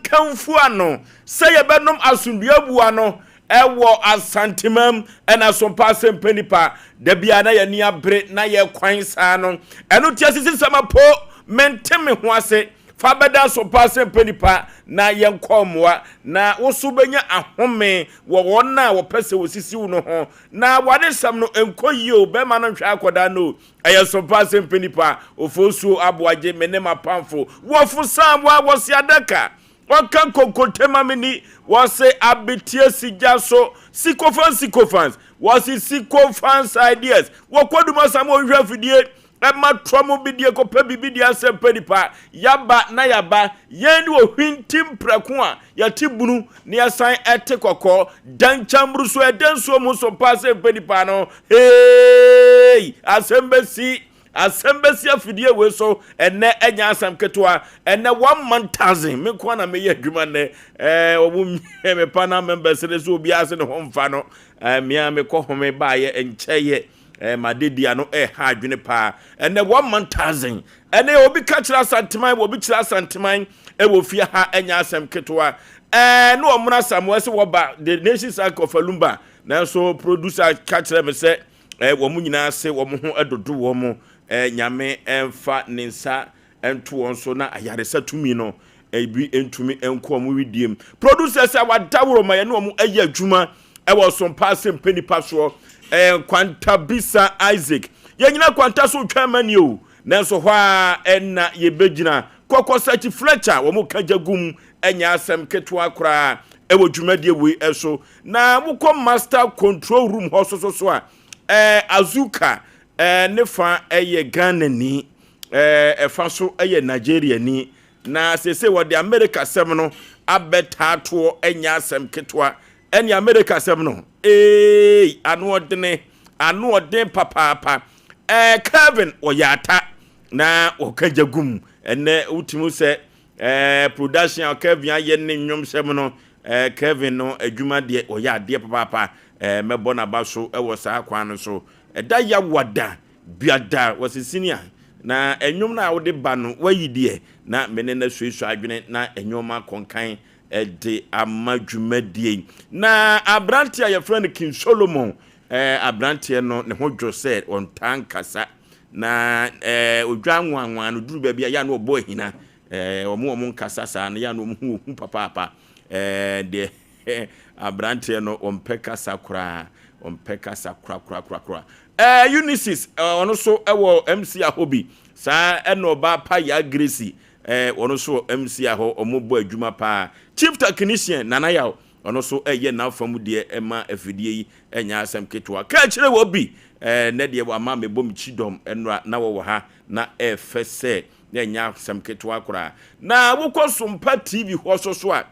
kanfu ano say yebenom asundua bua no ewo asantemam ena Sompa Asem Mpe Nipa da bia na ye ni abre na ye kwan saa no eno tia sisi samapo menteme ho ase fa beda Sompa Asem Mpe Nipa na ye nkomwa na woso benya ahome wo wona wo pese wosisi wo no ho na wade sam no enkoyi o be ma no hwa akoda no eye Sompa Asem Mpe Nipa Oforisuo Aboagye menema pamfo wo fusan wo si adaka Waka kokotema mini wase abitie sijaso sikofans wasi sikofans ideas wakoduma samo hwa fidie ema tromo bidie ko pe bibidie Asem Mpe Nipa yaba na yaba yendi wo hwintim preko a yatibunu ne asan ete kokko danchambru so edenso mu Sompa Asem Mpe Nipa no hey asembesi afidie we so enne enya asam ketwa enne 1,000 me kwa na me ye adwuma ne obu me pana members ne so obi ase ne homfa no mia me ko home ba ye encheye madedia no ha adwene pa enne 1,000 enne obi ka kira santiman obi kira santiman wo fie ha enya asam ketwa no omuna samwe se wo ba the nations act of alumba na so producer ka kira me se wo mu nyina se wo mo ho edodo wo mo nyame emfa ninsa ento wonso na ayaresa tumi no ebi entumi enko mu widiem producers awadawro ma ye no mu aye adwuma wo Sompa Asem Mpe Nipa so kwanta bisa Isaac ye nyina kwanta so twamani o nanso hwa enna ye begina kokosachi Fletcher wo mu kajagum enya asem ketwa kra wo dwumadie we eso na mukọ master control room hososo a azuka nefa eye Ghana ni efa so eye Nigeria ni na sese wo de America sem no abeta to enya asem ketwa eni America sem no anu odene papa Kevin oyata na okajagum ene utimu se production Kevin aye ne nwom sem no Kevin no adwuma de oya de papa mebo na ba so ewo saa kwan no so da ya wada biada wasisinia na enwom na wode ba no wayidie na mene na suisu adwene na enwoma konkan de amadwumadie na abrantia ya friend King Solomon abrantia no ne ho dwose on tankasa na odwa nwanwan no duru bia ya no obo hina omo nkasa sa na ya no hu papa de abrantia no ompeka sakura kra Unisis ono so ewo MC ahobi sa eno ba pa ya Gracie ono so MC aho omobo adwuma pa chief technician Nana Yaw ono so eye na famu de ema afidie yi enya asem ketwa ka kire wo bi ne de wa ma mebom chidom enra na wo ha na efese na enya asem ketwa kra na wokọ Sompa TV ho so a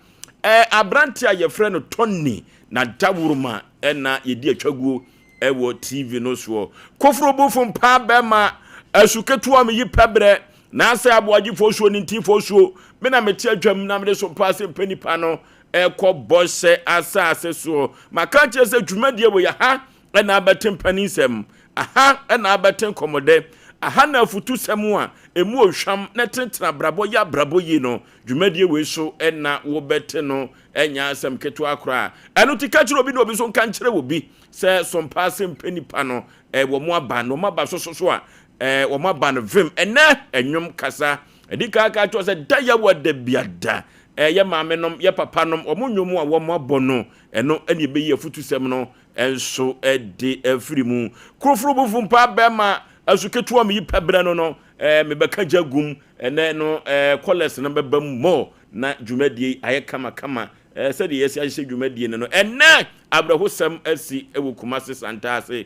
abrantia ye friend Tony na dawuruma na yedi atwaguo ewo TV no so kofrobo pa bema asuketu am yi pebre na ase Aboagye fosuo ni nti fosuo me na meti adwam na me Sompa Asem Mpe Nipa no ekobose asase so maka che se dwumadie wo ya ha na abatem panisem aha na abatem komode aha na futu semu a emu ohwam na tentena brabo ya brabo yi no dwumadie we so na wo bete no enya asem ketu akra enu ti ka kire obi no obi so kan kire obi se Sompa Asem Mpe Nipa no wo mo aba no mo aba so a wo mo aba no vim ene enwom kasa edika ka to se da ya wada biada ye maame nom ye papa nom omo nwomu a wo mo abono eno ene be ye futu sem no enso de afirimu krofro bufum pa bema asuketu am yi pebra no me beka jagum ene no college no bebam mo na dwumadie aye kama se de yesi ahye dwumadie no ene abrahosam asi ewo Kumasi Santase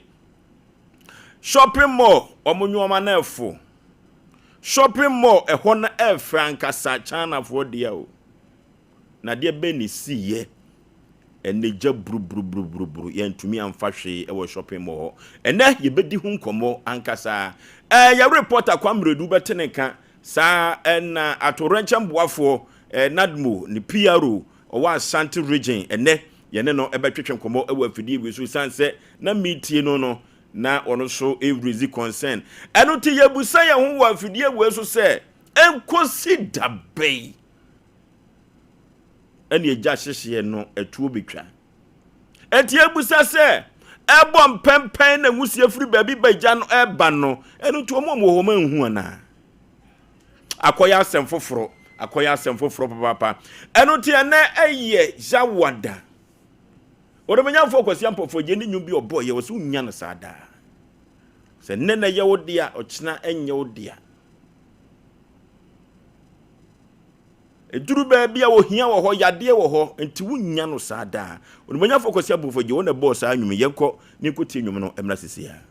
shopping mall omonwoma na efo shopping mall ehọ na efrankasa China for dia o na de be ni siye ene ja bru yentumi amfa hwe ewo shopping mall ene ye bedi hu nkomo ankasa ya reporter kwamredu beteneka sa na atorencha mboafo nadmo ni PRO owa Ashanti region ene yene no ebetwetwe nkomo ewo afidie wi so sanse na meetie no na ono so every concern eno ti yebusa ye ho wa afidie wi so se enkosi dabe ene egya hyehye no etuo betwa enti ebusa se ebom pempen na ngusie firi baabi bagya no eba no eno to mo ho ma nhu ana akoya asem foforo papa eno tie na eye jawada odemanya fo kwasi ampofo je ni nyu bi obo ye wo so nya no sada se nene ye wo dia ochina enye wo dia eduru baabi a wo hia wo ho yade wo ho enti wunya no sada odemanya fo kwasi ampofo je wo na boss anwum yenko ni nkotie nwum no emra sisia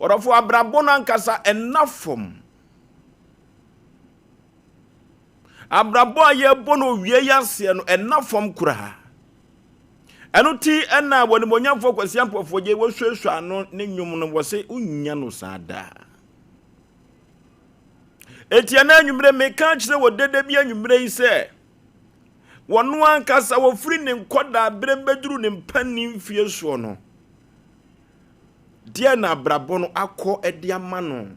Orofo abrabɔ no ankasa enafom. Abrabɔ a yɛbɔ no wie yɛaseɛ no enafom kura. Eno ti ena woni monyamfo kwasi ampofo je wohwehwe ano ne nwum no wose unya no sada. Etia na anwumre me ka kire wo dede bi anwumre yi se wono ankasa wo firi ne nkoda brembeduru ne mpani mfie so no. Die na brabo no akọ edi ama no.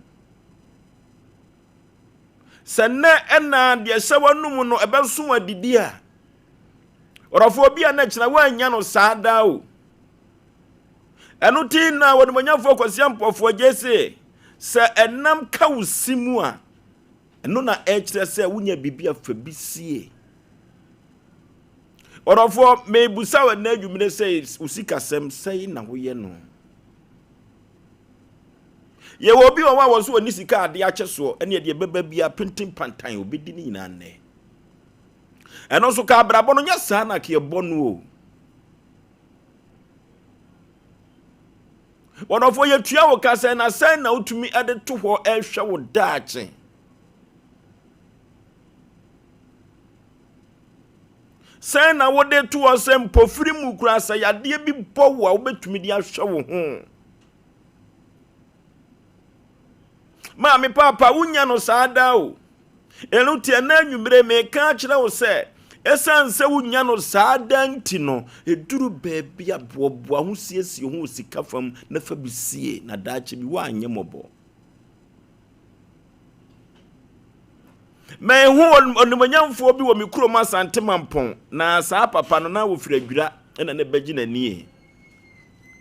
Sene ena de sewanum no ebenso adidi a. Orofo bi ana kina wanya no saada o. Eno ti na woni monyamfo kwasi ampofo jese se enam ka usimu a eno na ekire se wunya bibia fa bisie. Orofo me busa wa na adwumire se usikasem sei na woye no. Ye wo bi wa wo so oni sika ade akyeso ene de beba bia pintin pantan obedi ni nyina ne. Eno so ka brabo no nya sa na ke bonu o. Wonofo ye tua wo ka se na sen na utumi ade to ho ehwe wo daache. Sen na wo de to wo se mpofiri mu kura sa yade bi bo wo a wo betumi de ahwe wo ho. Ma me papa unya no saada o. Enu tie na anwumre me ka kire wo se esan se unya no saada nti no eduru baabi aboboa ho siesie ho sika fam na fa bisie na daache bi wa anye mobo. Me hu onimonyamfo bi wo me kuroma Asante Mampon na saa papa no na wo fira adwira na ne bagi na nie.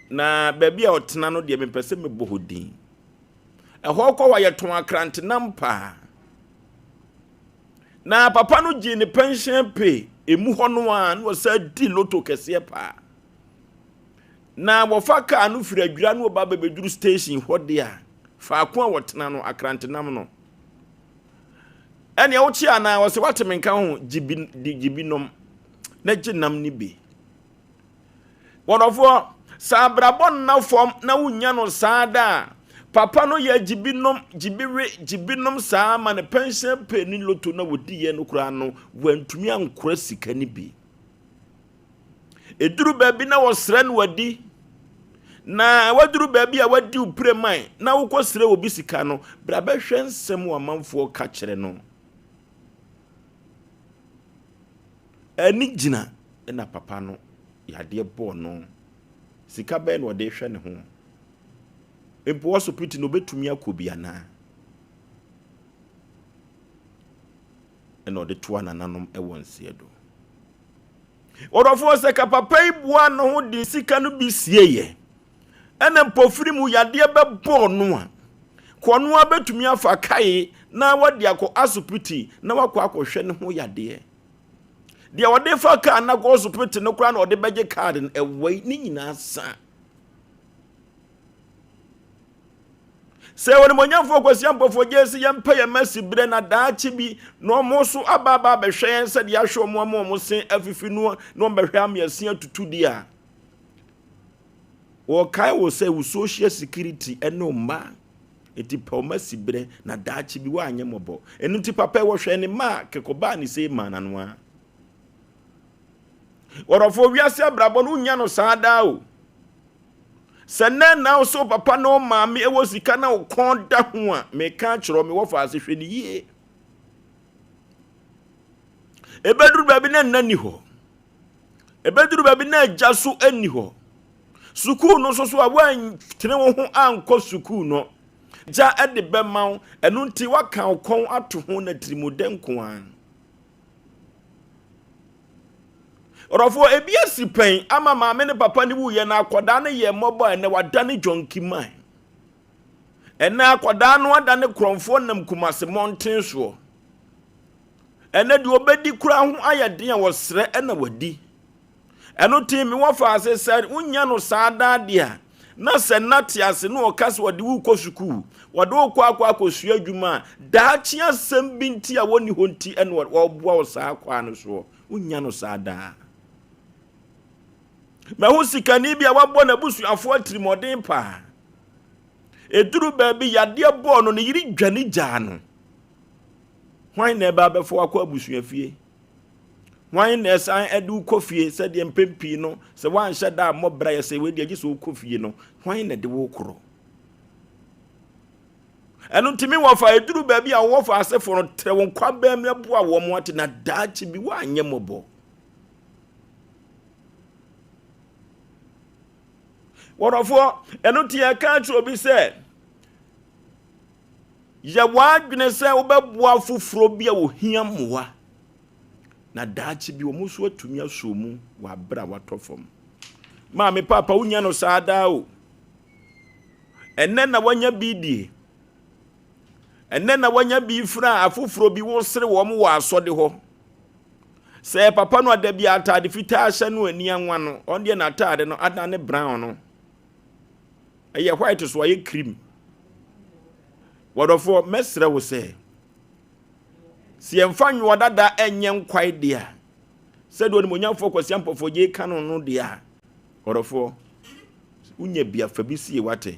Na baabi a otena no de me pese me bohodin. Eho kwa wa yeton akrante nampa. Na papa no gi ne pension pay emu ho no an wo sa di loto kese pa. Na wo fa ka no fira adwira no ba beduru station ho de a fa ko a wotena no akrante nam no. Ene wo chi ana wo se watemenka ho gibinom na ginam ni bi. Wonofo sa brabon na fom na wunya no saada. Papa no ye gibinom saa ma ne pension pay ni loto na wodi ye no kura no wantumi ankora sika ni bi. Eduru baabi na wosre no wadi na waduru baabi a wadi upreman na wokosre obi sika no bra behwe nsem wa manfo ka kire no. Ani gina na papa no yade bo no sika be no de hwe ne ho. Empo waso piti no betumi akobia na. Eno de toa nananom ewonse edo. Orofo se ka papa ibua no ho di sika no bi sieye. Ene mpofiri mu yade be bo no a. Kono abetumi afa kai na wadi akọ asopiti na wakọ akọhwe ne ho yade. Dia wade fa ka na go asopiti no kra na ode beje card no ewai ni nyina sa. Se woni monyamfo kwasi ampofo jesi yempa ye masi bre na daachi bi no mo so ababa behwe se de ahwe mo sen afifi no behwe amyase atutu dia wo kai wo se wo social security eno ma eti pa masi bre na daachi bi wa anye mobo enu ti papa wo hwe ne ma kekoba ni se ma nanwa worofo wiase abrabo no nya no saada o. Sene na so papa no maami ewo sika na ukon da ho a me ka kiro me wo fa asehwe ni yie. Ebeduru baabi na nani ho. Ebeduru baabi na ajaso ani ho. Suku no so a wan tene wo ho anko suku no. Ja ede bemaw enu nti waka ukon ato ho na trimodenko an. Orofo ebia sipen ama maame ne papa ni wuye na akoda ne ye mobo ene wadane jonki man. Ene akoda no wadane kromfo nam kumase monten so. Ene de obedi kura ho ayeden a wosre ena wadi. Eno timi wo fa ase said unya no saada dia. Na se nati ase no okase wadi wu kosuku. Wadi okwa akosu adwuma da chi asem binti a woni honti ene wo boa wo saa kwa no so. Unya no saada. Ma hu sika ni bia wabɔ na busu afo atrimodin pa. eduru baabi yade bɔ no ne yiri dwane gyaa no hwan na eba bɛfo akɔ abusuafie hwan na san edu kofie sɛ de mpempi no sɛ wan hyɛ da mɔbra yɛ sɛ we de agi so kofie no hwan na de wo koro ɛno timi wɔ fa eduru baabi a wɔ fa asefo no tre won kwa ba me boa wɔ mo ate na daachi bi wa anyɛ mɔbɔ wɔrɔfo ɛno tie ka tro bi sɛ ya wadwene sɛ wobɛboa foforo bi a ohia mmoa na daachi bi omo so atumi aso mu wa bra watɔfom ma me papa unya no saada o enne na wanya bi die enne na wanya bi fra afoforo bi wo sere wo mo wa asɔde hɔ sɛ papa no ada bi atade fitaa hyɛ no ani anwa no ɔnde na atade no ada ne brown no ɛyɛ white so ayɛ cream wɔdɔfo mesrɛ wo sɛ si emfa nwo dada enye nkwai dia sɛ do onimonyamfo kwasi ampofo je kanu no dia wɔdɔfo unya bia fa bi sie wate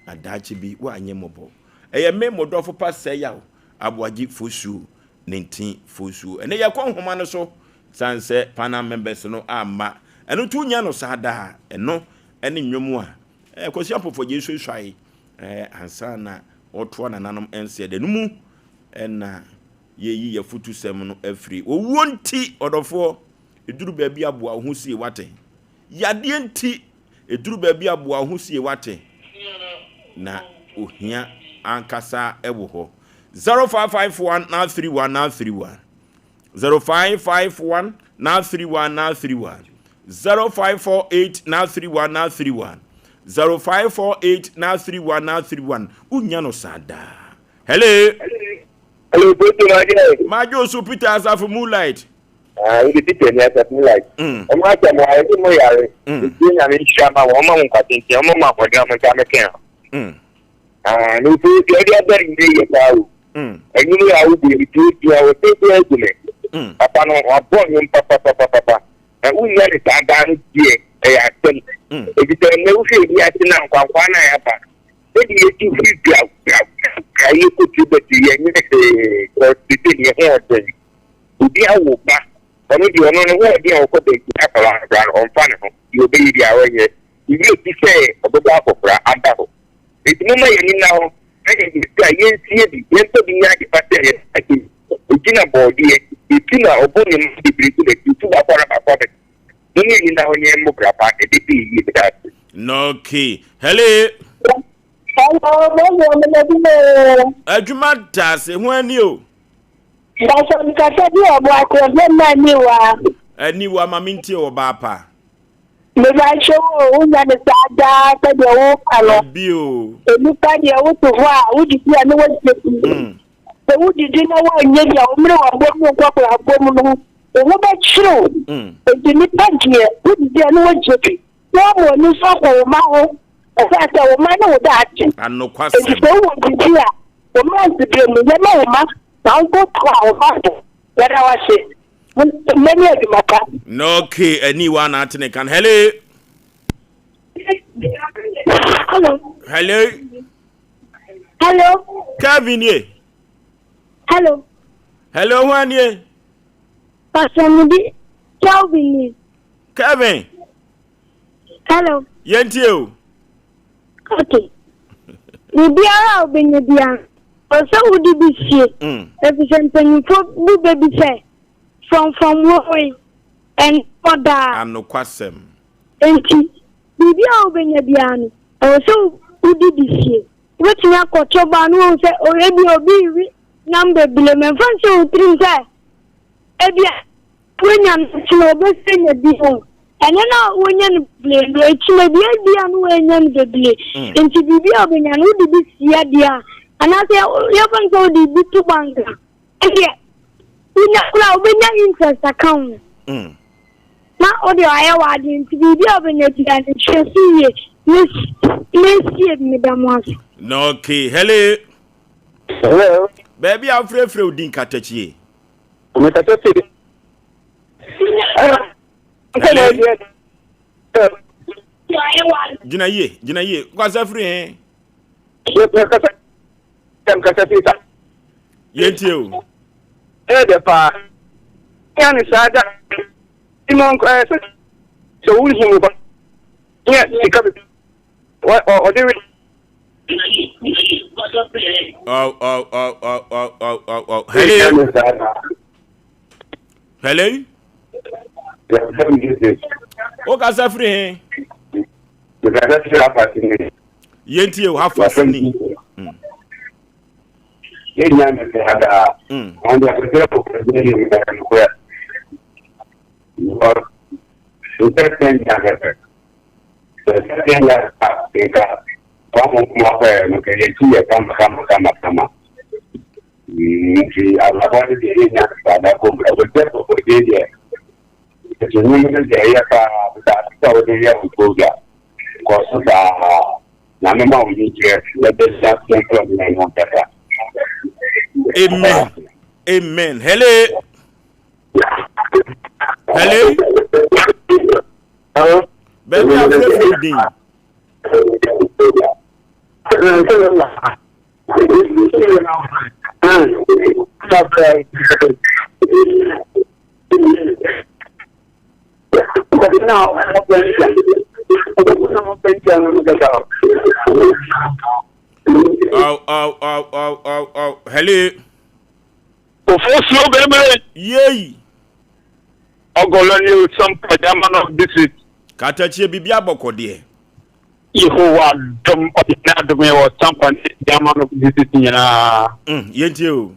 adaachi bi wa anye mobo ɛyɛ me modɔfo pa sɛ yaw aboagye fosuo 19 fosuo ɛne yɛ kɔ nhoma no so sanse panel members no amma ɛno tu nya no sada ɛno ɛne nnwomu a kwasi ampofo je susuai ansa na otoa nananom ense de numu ɛna yeyi ya futu sem no afri owuo nti odofo eduru baabi aboa ho sie wate yade nti eduru baabi aboa ho sie wate na ohia ankasa ewo ho 0551931931 0551931931 0548931931 0548931931 unya no sada hello Majo so Peter Asaf Moonlight. We Peter ni Asaf Moonlight. O ma ta mo ayi mo yare. Ni na mi shama wo ma nka tinti o ma ko da mo ta me ken. No to de dia beri ni ye ta o. Enyi ni awu bi tu tu o te te e me. Papa no wa bo nyum papa. Unya ni ta da ni die e ya tem. E bi te ne u fi bi ati na nkwa na ya pa. E di e ti fi bia. Ayi ko ti be ti ye ni ko ti ni he o te udi awo ba ono di ono no wo di o ko be ti akala ran on fa ne ho yo be di awo ye ibi ti se obodo akofra ada ho e ti mo ma ye ni na ho e di ti aye tie bi ye to bi nya di pate ye ati ojina body ye ti na obo ni di bi ti ti tu akwara akwa be ni na ho nye mo bra pa e di ye bi da no key hello Ajuma dase ho ani o. Daso nkasa bi obo akọ na niwa. Aniwa maminti o ba pa. Me ba show unya de sada ta de wo kalo. Bi o. Emi pa de wo to ho a wo di ti ani wo ti. Se wo di di na wo nye dia o mre wa bo mu kwa kwa bo mu no. E wo ba chiro. E di ni pa die wo di di ani wo ti. Wo mo ni so ko ma ho. Asa wo ma no da ati. Anno kwasem. E so wo di dia. O ma ti bi mu ye ma wo ma. Na go kwa o ma to. Yara wa se. Many of them are. No key anyone at ne can hello. Hello. Hello. Hello. Kevin ye. Hello. Hello one ye. Pastor Calvin. Kevin. Hello. Yenti o. Okay. Ni biara obenye bia. Oso udi bisie. Represent for bu baby say. From way and other Anno kwasem. Enti bibia obenye bia no. Oso udi bisie. Wetin akocho ba no say orebi obi wi number bile me fancy o trim say. Ebia wenya no be say na bi ho. Ene na wenya no bile no echi bia no wenya no bile. Enti bibia obenya no udi bisie dia. Anase yo fancy udi bitu banka. Ebia Ina obenya interest account. Na odi aya wadi nti bibi obenya tia ni chesi ye. Nesi me damas. No okay. Hello. Hello. Baby afre odin katachie. Me katachie. Jina ye. Kwasa free Yentio. The pa. Yan is ada. Simon so we him but yeah, what or do Oh. Hello. O ka sa free. Yentio half fasini. Yan is ada. On the president or interesting character. The second year Africa, come no que decía kama. Alabama de ella para comprar el tiempo porque ella es un número de ella para de ella utoga. Cosa la misma unidad de esa centro de Montana. Amen. Hello. Baby, I'm ready. Oh. Hello. Oforisuo baby. Yay. Ogoloni Sompa District. Katachi bibia bokode. Yehowa dom odinadome wo Sompa District nyina. Yentio.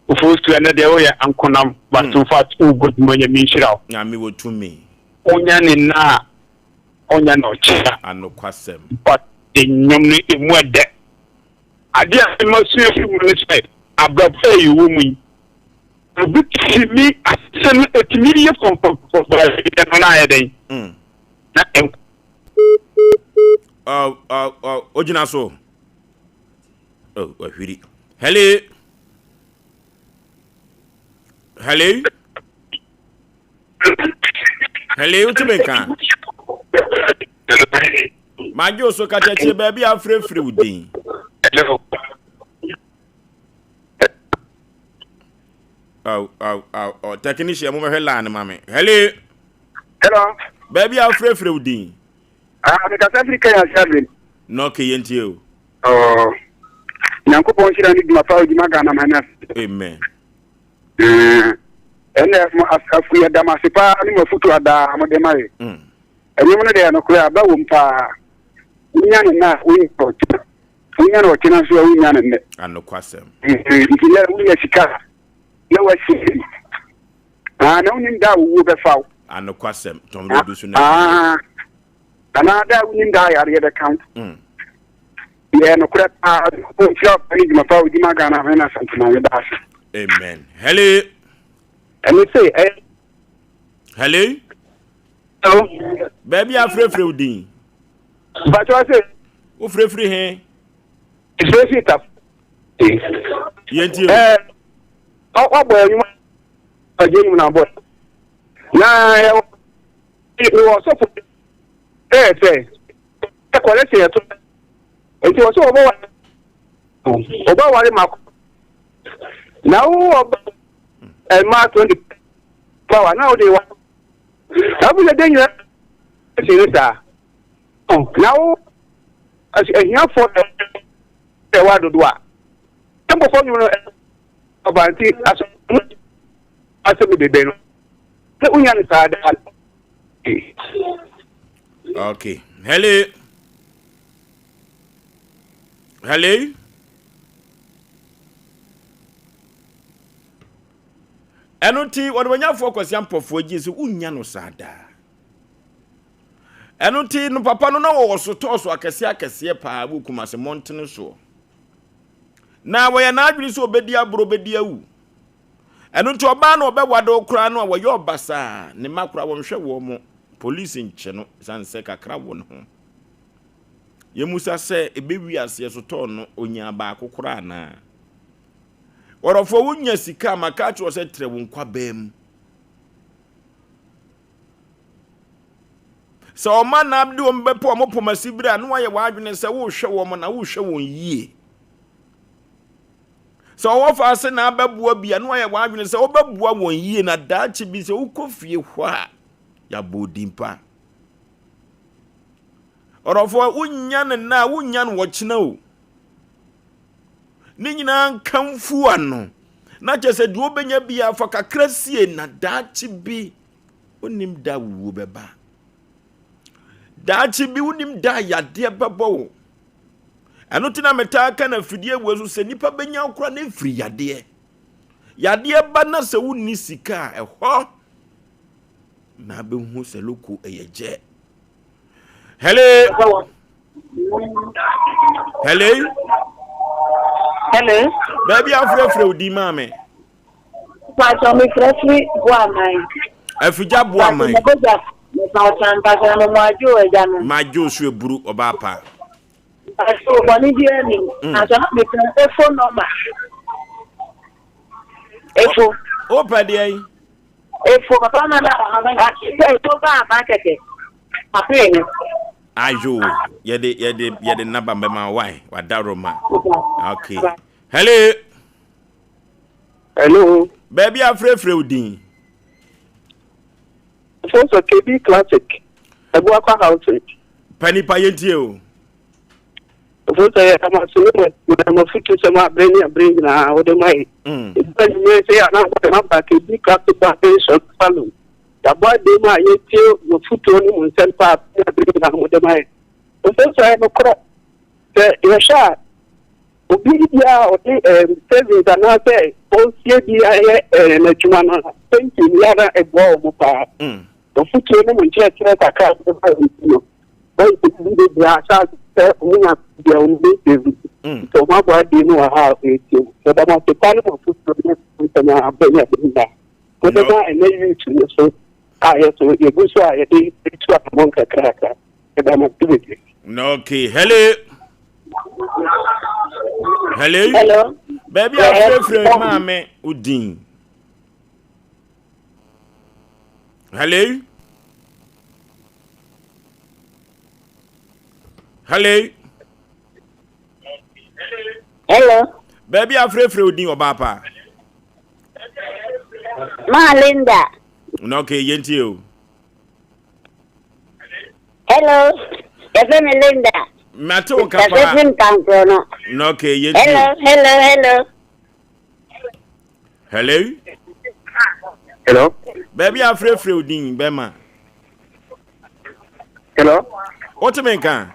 Oforisuo na de oya ankonam batumfa ugudumanya minshira. Na me wotumi. Onya ne na onya no chia Anokwasem. But the nyom ni emuede. Ade a masu efi mu ne sai abrabfa yi wo mu. Obitimi asem etimi ye for na ya den. Na Ojina so. Oh, ahwiri. Hello. Utimeka. Majo so katachi baby afrefre udin. Oh, technician mo hela na mame. Hello. Baby afrefre udin. Me ka Africa ya Shabin. No ke yentio. Oh. Nyankopon shira ni duma pa odima ga na mana. Amen. Ene afu ya damasipa ni mafutu ada mo de mai. Eni mo de no kura ba wumpa. Unya na winko. Unya no kina so unya na ne. Anokwasem. Ikile unya shika. Na wasi. Na unya nda wu be fawo. Anokwasem. Tomro dusu na. Another winning die at the count. Yeah, no crap. Shop, I need my power. Dimagana, and something like that. Amen. Hello. And we say, hello. Baby, I'm free udin. But I say, who free here? It's very tough. Yentio. Oh, boy, you are getting now, boy. Now, it was so. Say, the quality of it was over what mark. Now, a mark 20 power. Now they want. How will the danger? Now, as a young for the word of what? Number 4, you know, about it as a baby. The union side. Okay. Hello. Enoti wanya focus yam pofo gisu unya no sada. Enoti no papa no na wo so toso akese pa bu kumase mountain so. Na wo ya na adwiri so obedi abro bedi awu. Enoti oba na obewade okura no wo yo basa ne makura wo hwe wo mo police nche no sanse kakra wo no. Yemusa se ebewi ase so to no onya ba akokora na. Orofo wunya sika maka cho se trewu nkwa bam. So o man na abdi o mbepo o mopomasi bira no aye wadwene se wo hwe wo mo na wo hwe won yie. So wo fa ase na ababua bia no aye wadwene se obabua won yie na daachi bi se ukofie hwa ya bodimpa. Orofo unya na unya no wo kyena o. Ni nyina kamfu ano. Na chese du obenya bia fa kakrasie na daachi bi onim da wo beba. Daachi bi unim da yade bebo. Ano tina metaka na fidie wezu se nipa benya okra na firi yade. Yade ba na se woni sika ehọ. Na be hu se loko eyeje. Hello. Hello. Hello. Baby afrefre odi mame. Pacho mi freshly Boamai. Afija Boamai. Majo su eburu obapa. So boni die mi. Aso mi phone number. Efo. O pade ai. Efo papa na na to ba market. Apre. Ajo, yede naba mbema why? Wadaroma. Okay. Hello. Hello. Baby afrefre odin. So KB Classic. Ebuaka house. Pani pa yentie o. So say am so mo fitu se ma brain na o de mai. But you say na what na KB Classic patient salon. The boy de ma yentie mo fitu ni mo senpa brain na o de mai. So say no kro. The you sha obi dia o de service na say o sie dia na juma na thank you ya na ebo mo pa. The future no munche kire kaka no but it be asa una dia unbe so ma boy dey no ha so that ma to pan for future no na abenya binda so that ma ene you so so e go so e dey to among kaka that ma activity. Okay, hello. Hello. Hello. Baby afrefre mame udin. Hello. Hello. Hello. Baby afrefre odin obapa. Ma Linda. No okay, yenti o. Hello. Efe me Linda. Mato kapa. Efe kanko no. No okay, yenti. Hello. Hello. Hello. Baby afrefre odin bema. Hello. What you mean kan?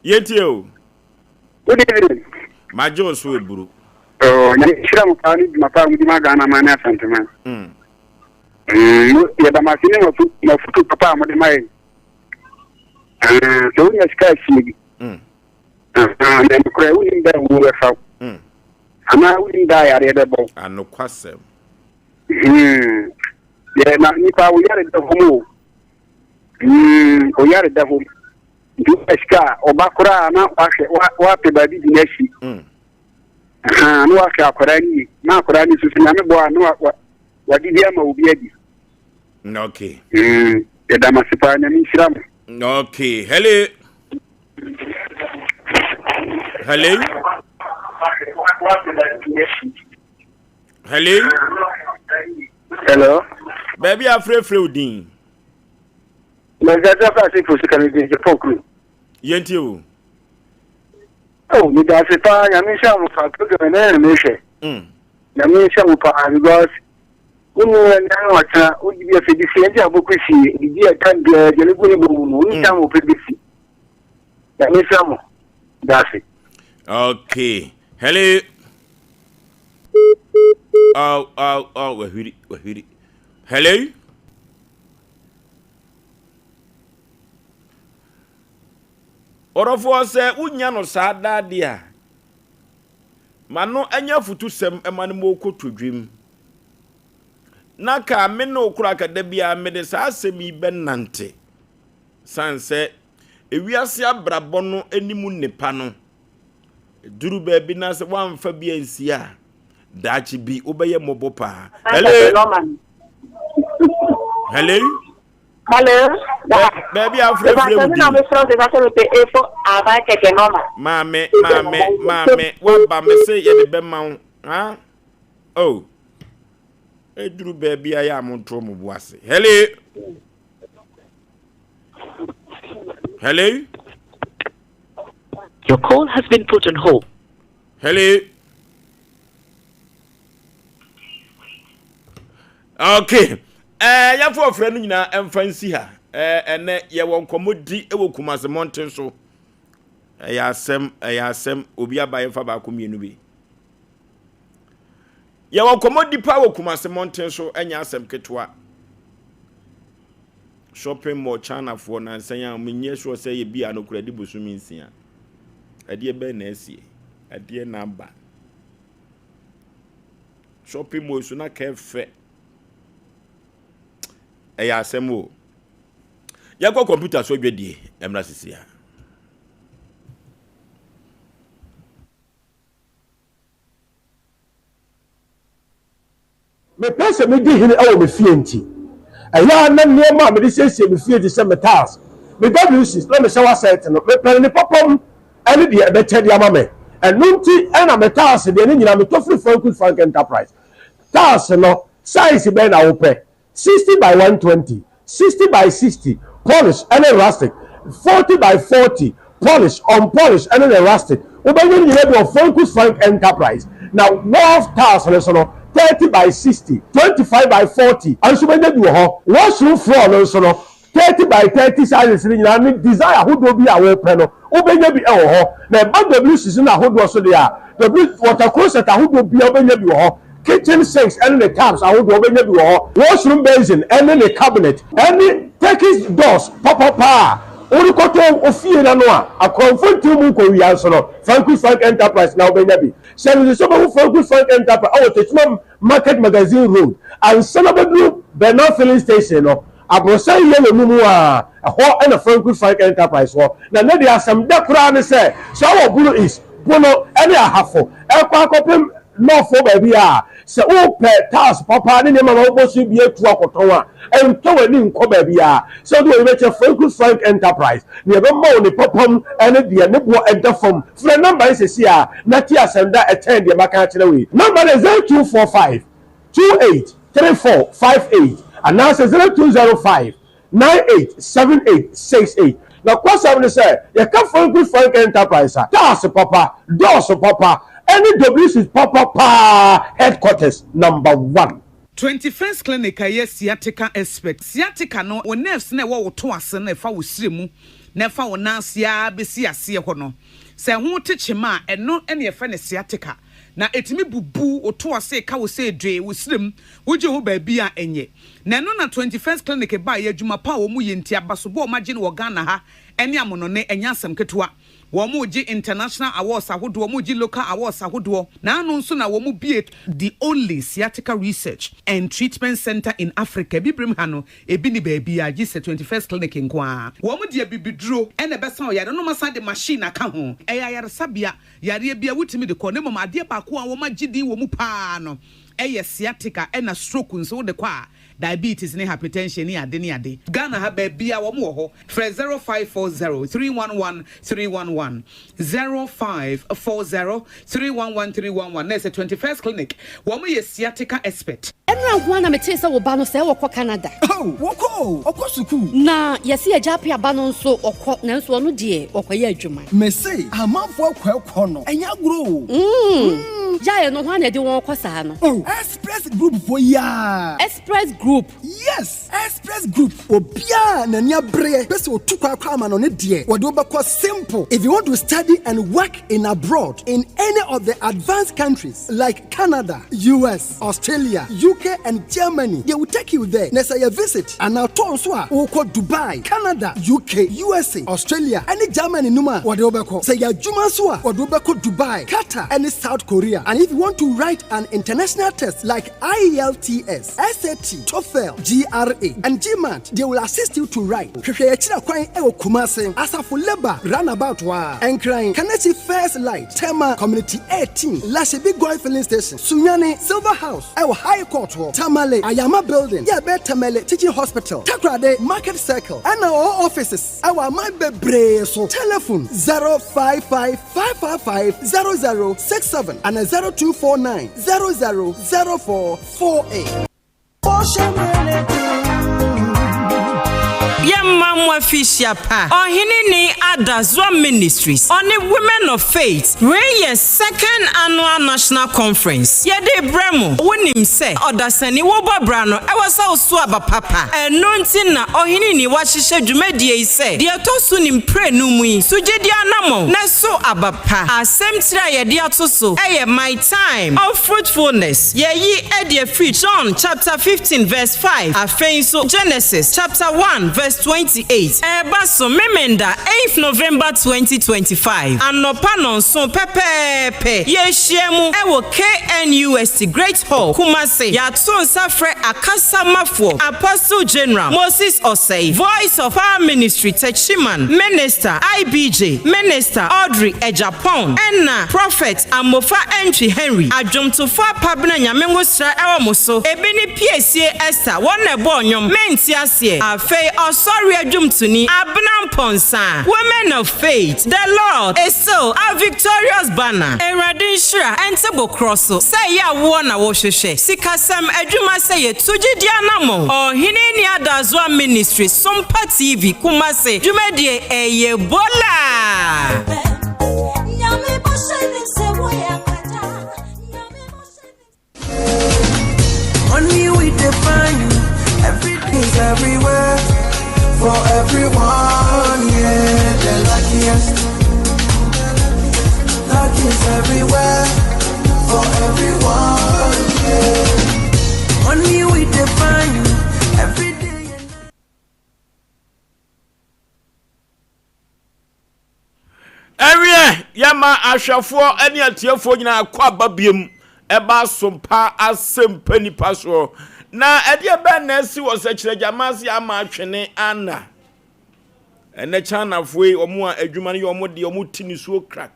Yenti o. Good evening. Majo so eburu. Oh, na shira mo pa ni mapa mu di magana ma na sentiment. Ya da ma sine mo futu papa mo di mai. So ni ska si. Na ko e woni da wo e fa. Ana woni da ya re de bo. Ano kwasem. Ya na ni pa wo ya re de ho. O ya re de ho. Du ska obakura na wa pe ba di neshi. No wa ka akorani na akorani so na me bo anu wa di dia ma obi adi. Okay. E da masipa na mi shiram. Okay. Hello. Hello. Hello. Hello. Baby afrefre odin. Na jaja fa se fo se kan de pokru. Yenti o. Oh, mi da se pa ya mi sha mo fa to de na me she. Ya mi sha mo pa because unu na wa cha o di bi fe di se nja boku si di dia kan de le guni bo mu ni ta mo pe di si. Ya mi sha mo. That's it. Okay. Hello. Oh, wahiri. Hello. Orofo se unya no sada dia. Mano anya futu sem emane mo kotodwem. Na ka me no okura kada bia me de sa asemi benante. Sanse ewiase abrabọ no animu nipa no. Duru ba bi na se wamfa bia nsia. Dachi bi obeye mobo pa. Hello. Hello. Hello. Baby, I'm free. Mammy, what by me say you the bema? Huh? Oh. Hey, Drew, baby, I am on Tromo Boissy. Hello. Hello. Your call has been put on hold. Hello. Okay. Ya for friend na emfansi ha. Ene ye won komodi e wo Kumase mountain so. Ya asem obi abaye fa ba ko mienu bi. Ye won komodi pa wo Kumase mountain so enya asem ketwa. Shopping mall China for na nsanya menye so say ye bia no kura di bosumi nsia. Ade be na asie. Ade na ba. Shopping mall so na kefe. Eya asemo. Ya go computer so dwedie emra sisia. Me pese me di hini awo me fie nti. Eya na niema me di siesie me fie di se metals. Me WC let me shower set no. Me pere ni popom ene di e be che di ama me. Enu nti ena metals de ni nyina me to free Frank Enterprise. Tals no size be na wo pe. 60 by 120, 60 by 60, polish and rustic, 40 by 40, polish, unpolished and rustic. Ubangi ni lebi of Frank Enterprise. Now, wall tiles on 30 by 60, 25 by 40, and so many do ho. Washroom floor on 30 by 30 sizes in the desire who do be away panel. Ubangi be ho. Now, but the blue season who do so they are. The blue water closet who do be Ubangi ho. Kitchen sinks and the taps I would open the door, washroom basin and then the cabinet, and the Turkish doors, papa. Only cotton of fear and noir. A comfort to Muko Frank Enterprise now, baby. Send the summer Frank Enterprise. I will take my Market Magazine Road and Sonaba Group, Bernard Filling Station. I will say, Yellow a hot and a Frank Enterprise. Now, there are some decorations say, so blue is Bono, any a half for no for baby so o pe task papa ni mama o bosu bi etu akoton a ento ni nko baby so do we make Frank Enterprise ni be ma oni popom ene de ne bo edafom for number is here na ti asenda attend de maka kire we number is 0245 283458 and now 0205 987868 now question am say you come Frank Enterprise task papa doors papa any WC papa headquarters number 1. 21st clinic aye sciatica expert. Sciatica no o nerves na wo to ase na fa wo siremu na fa wo nansia besi ase ho no. Se ho techema eno ene ye fa ne sciatica. Na etimi bubu o to ase ka wo se dwe wo sirem wo je ho ba bi a enye. Na no na 21st clinic ba ye adwuma pa wo mu ye ntia basobo o magine wo Ghana ha ene amono ne enya asem ketewa. Womuji international awards ahodo womuji local awards ahodo na anu nso na womu be the only sciatica research and treatment center in Africa bibrim ha no ebi ni baabi a gise 21st clinic nkoa womu de bibidro ene besa o yare no masa de machine aka ho eya yare sabia yare bia wutimi de ko ne mama ade ba ko a womagidi womu pa no eye sciatica ena stroke nso de kwa diabetes ni hypertension ni ade Ghana ha baabi a womu ho for 0540 311 311 0540 311 311 na 21st clinic womu ye sciatica expert enra ho na metese wo ba no se wo Canada oh woko okosuku na yesi ajape aba no nso okọ na nso no de okoye adwuma mese amanfo akwa no enya gro ya no ho na de won kosa no oh express group for ya express group yes express group obia na nya bre pese otukwa akwa ama no ne de wo de obekọ simple if you want to study and work in abroad in any of the advanced countries like Canada, US, Australia, UK and Germany, they will take you there. Next you visit and now turn so we call Dubai, Canada, UK, USA, Australia, and Germany numa what they obeko. Say ya juma so what they obeko Dubai, Qatar and South Korea. And if you want to write an international test like IELTS, SAT, TOEFL, GRE, And GMAT, they will assist you to write. Hwehweyachira kwan ewo Kumasi, Asafo Labor roundabout wa. Enkran, Kaneti First Light, Tema Community 18, Lashe Goy Filling Station, Sunyani Silver House, ewo High Court wa. Tamale, Ayama Building, Yabe Tamale Teaching Hospital, Takrade Market Circle, and our offices. Our my bebre so telephone 055-555-0067 and 0249-000448. Yamamwa Fishiapa, Ohinini Adazwa Ministries, on the Women of Faith, Ray's second annual national conference. Yede Bremo, Winim se, Odasani Woba Brano, Ewasa Swaba Papa, and Nontina, Ohinini Washisha Jumedie se, Diatosun Pre Numui, Sujedia Namo, Naso Abapa, Asem Mpe Nipa, Eye my time of fruitfulness. Ye Edia Free John chapter 15 verse 5, Afenso Genesis chapter 1 verse 28. Ebaso Memenda 8th November 2025. Anopanon son pepepe. Yeshiemu ewo KNUST Great Hall. Kumase Yatson Safre Akasa Mafo. Apostle General Moses Osei. Voice of our ministry Techiman. Minister IBJ. Minister Audrey Ejapon. Enna Prophet Amofa Entry Henry. Ajomtofa Pabna Nyamengo Sra ewa moso. Ebini PSA Esther. Wane bonyom. Mentiasie. Afei Sorry, Ajumtuni, Abnam Ponsa, Women of Faith, the Lord is still a victorious banner. Eradin Shra, Entebo Crosso, say ya wana wosheshe. Sikasam Ajuma say Tuji Dianamo, or Hinini Adazwa Ministry, Sompa TV, Kumase, Jumedie Eye Bola. Only we define everything's everywhere. For everyone, yeah, the luckiest. Luck is everywhere. For everyone, yeah. Only we define every day. Area, Yama Ashafo, any atiafo nyina kwa babiem, eba sompa Asem Mpe Nipa so. Na edia ben na si wo se kire jamasi ama atwene ana ene chana foi omo a adwuma ne omo de omo tini suo kra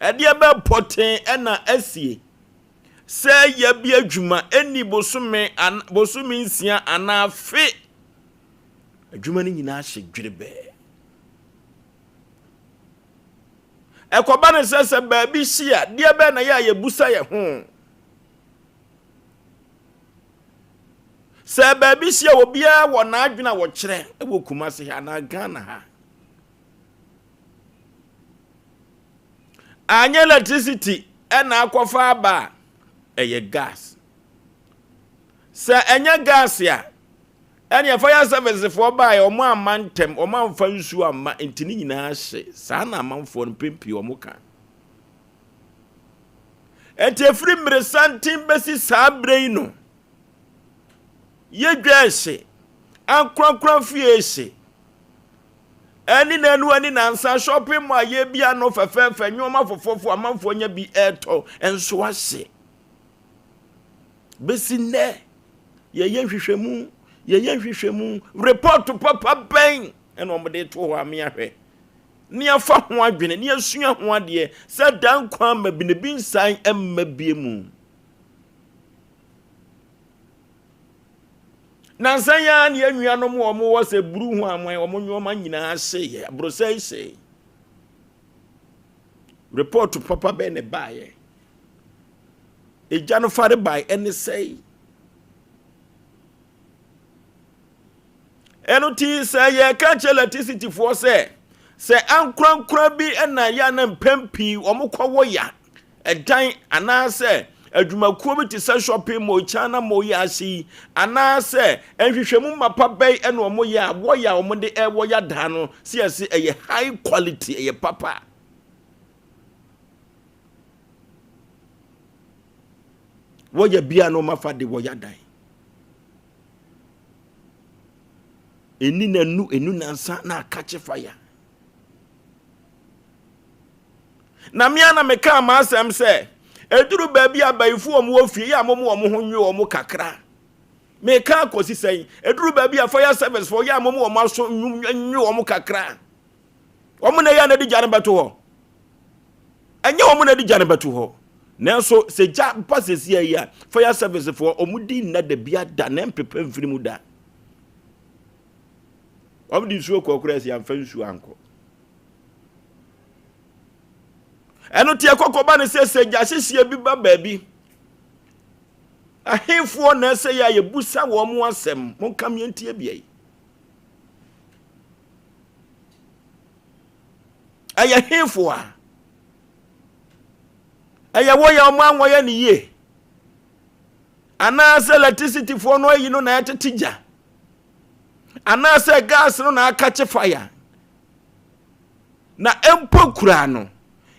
edia be poten ena asie se ya bi adwuma eni bosome nsia ana afe adwuma ne nyina hye dwerebe ekoba ne sese ba bi hia dia be na ya busa ye ho se baby sia obia wo na adwena wo kire e wo Kumase ha na Ghana ha anya electricity e na akwafa aba eye gas se enya gas ya enya fire service for buy omo amantem omo amfa nsu amma ntini nyina hye sa na amanfo no pempi omo ka enti free mre santim besi sa brei no ye dwese ankronkron fiese ani nanu ani nansa shopping mall ye bia no fefefe nyoma fofofo amanfo nya bi eto enso ase besi ne ye hwehwemu report papa ben eno omde to ho ame ni afa ho adwene ni asua ho ade se dan kwa mabine bi nsan emma biemu Nansanya ni anuanom wo mo wo se buru hu amwan wo mo nyoma nyina hye ye brosai sei report papa be ne bae eja no fare bae ene sei eno ti say ye ka electricity for se ankurankura bi ena ya na mpampi wo mo kwawo ya edan ana se adwumakuo bi ti se shopping mo chana mo ya si ana se enhwehwemu mapa bai ene omo ya wo ya omo de ewo ya da no se ese eye high quality eye papa wo ya bia no mafa de wo ya dan eni enu nansa na catch fire na mia na meka ma asem se eduru baabi abayifu omo ofie ya momo omo ho nwe omo kakra me ka kosi say eduru ba bia fire service for ya momo o maso nyu o mo kakra o mo na ya na di jane beto ho enye o mo na di jane beto ho nanso se ja pasesi ya fire service for o mu di na da bia da na mpepe mfiri mu da o mo di nsuo kokora si amfa nsuo anko eno tie kokoba ne se ja hyehyie bi ba baabi ahemfo na se ya yebusa wo mo asem mo kam yentie biai aya hemfo aya wo ya mo anwoye ne ye ana se electricity fo no yi no na etetija ana se gas no na akache fire na empo kura no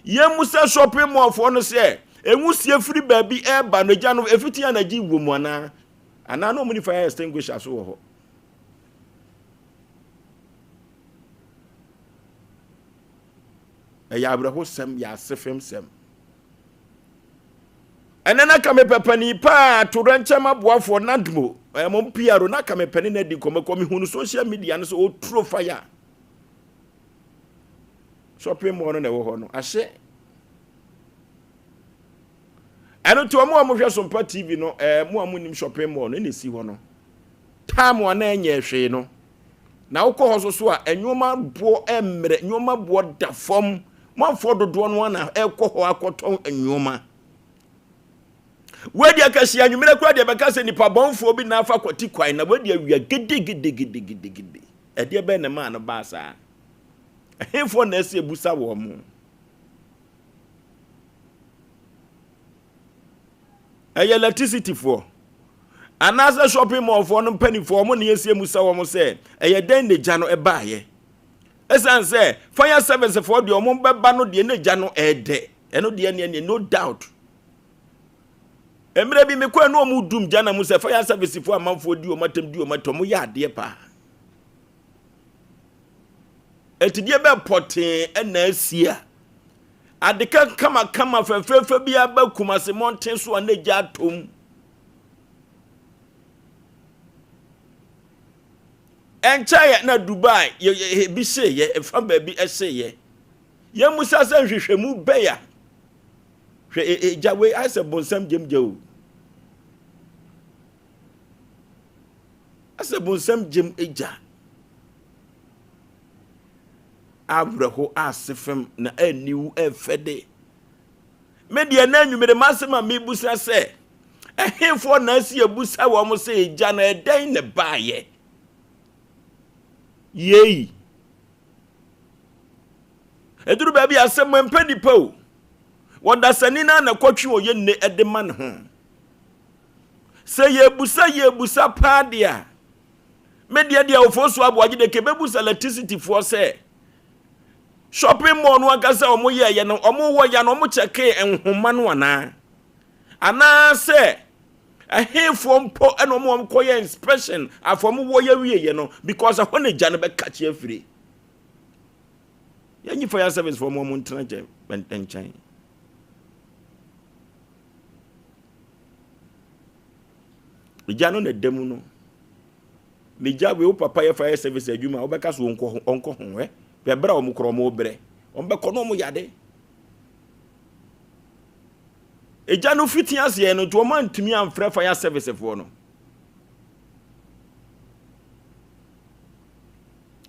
yemusa shopping mall fo no se enwusie free baby eba no gya no efiti ya na gi womu ana no mu ni fire extinguisher so ho ya abraho sem ya sefem sem enena kame pepani pa to ranchama boafo nadmo mo piaro na kame peni na di komekomi hunu social media no so o tro fire shopping mall no wo ho no ahye eno to mo hwe Sompa TV no mo amunim shopping mall no nesi ho no time wa na enye hwe no na wokọ ho so a enwoma bo emre enwoma bo da fom manfo dodo no na ekọ ho akoton enwoma wedi akasi anwumere kura de beka se nipa bonfo bi na afa kwati kwan na wedi awia gede ede be ne ma no ba sa ehefo na ese busa wo mo electricity for another shopping mall for no penny for mo na ese musa wo mo se den de gya no ebaaye esan se fire service for de omo beba no de ne gya no ede eno de ne no doubt emre bi me kwa no mu dum gya na mu se fire service for amanfo di o matam ya ade pa etidie be poten na asia adeka kama fefefe bia ba kumase mountain so na gya tom enchaya na Dubai ye bi se ye efa ba bi ese ye musa san hwehwemu beya hwe jawe ase bonsam jemjew ase bonsam jem eja abraho asefem na aniwu efede media na anwumere masema mebusa se ehemfo na asi ebusa wo mo se eja na eden ne baaye yei eduru ba bi Asem Mpe Nipa o wada sanina na kwatwi o ye ne edema ne ho se yebusa padia media dia Oforisuo Aboagye de kebebusa electricity for se shopping mall no agasa omo ye no omo wo ya no omo cheke enhoma no ana se ahemfo mpo eno omo koye inspection afom wo ya wiye no because ahone gya no be kache afiri yanyi fire service for mo ntena je benchan gya no na demu no meja we papa ya fire service adwuma obeka so onko ho bebra o mukro mo bre ombeko no mo yade eja no fiti ase no to man tumi amfre fire service for no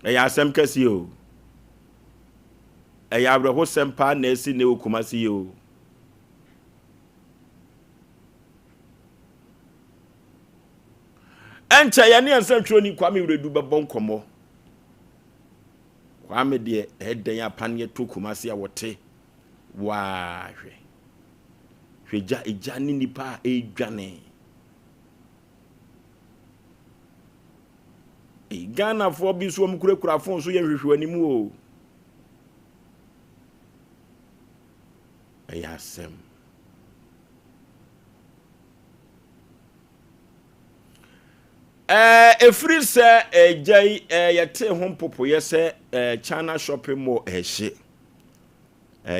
eya asem kasi o eya abraho sempa na esi ne okumasi o encha ya ne ansantro ni kwame wredu bebon komo kwame de eden apane to kumasi a wote wa hweja eja ni nipa edwane Ghana for bi so mkurekura fon so ye hwehwe animu o Asem efri se ejai yete ho popo yese China shopping mall ehye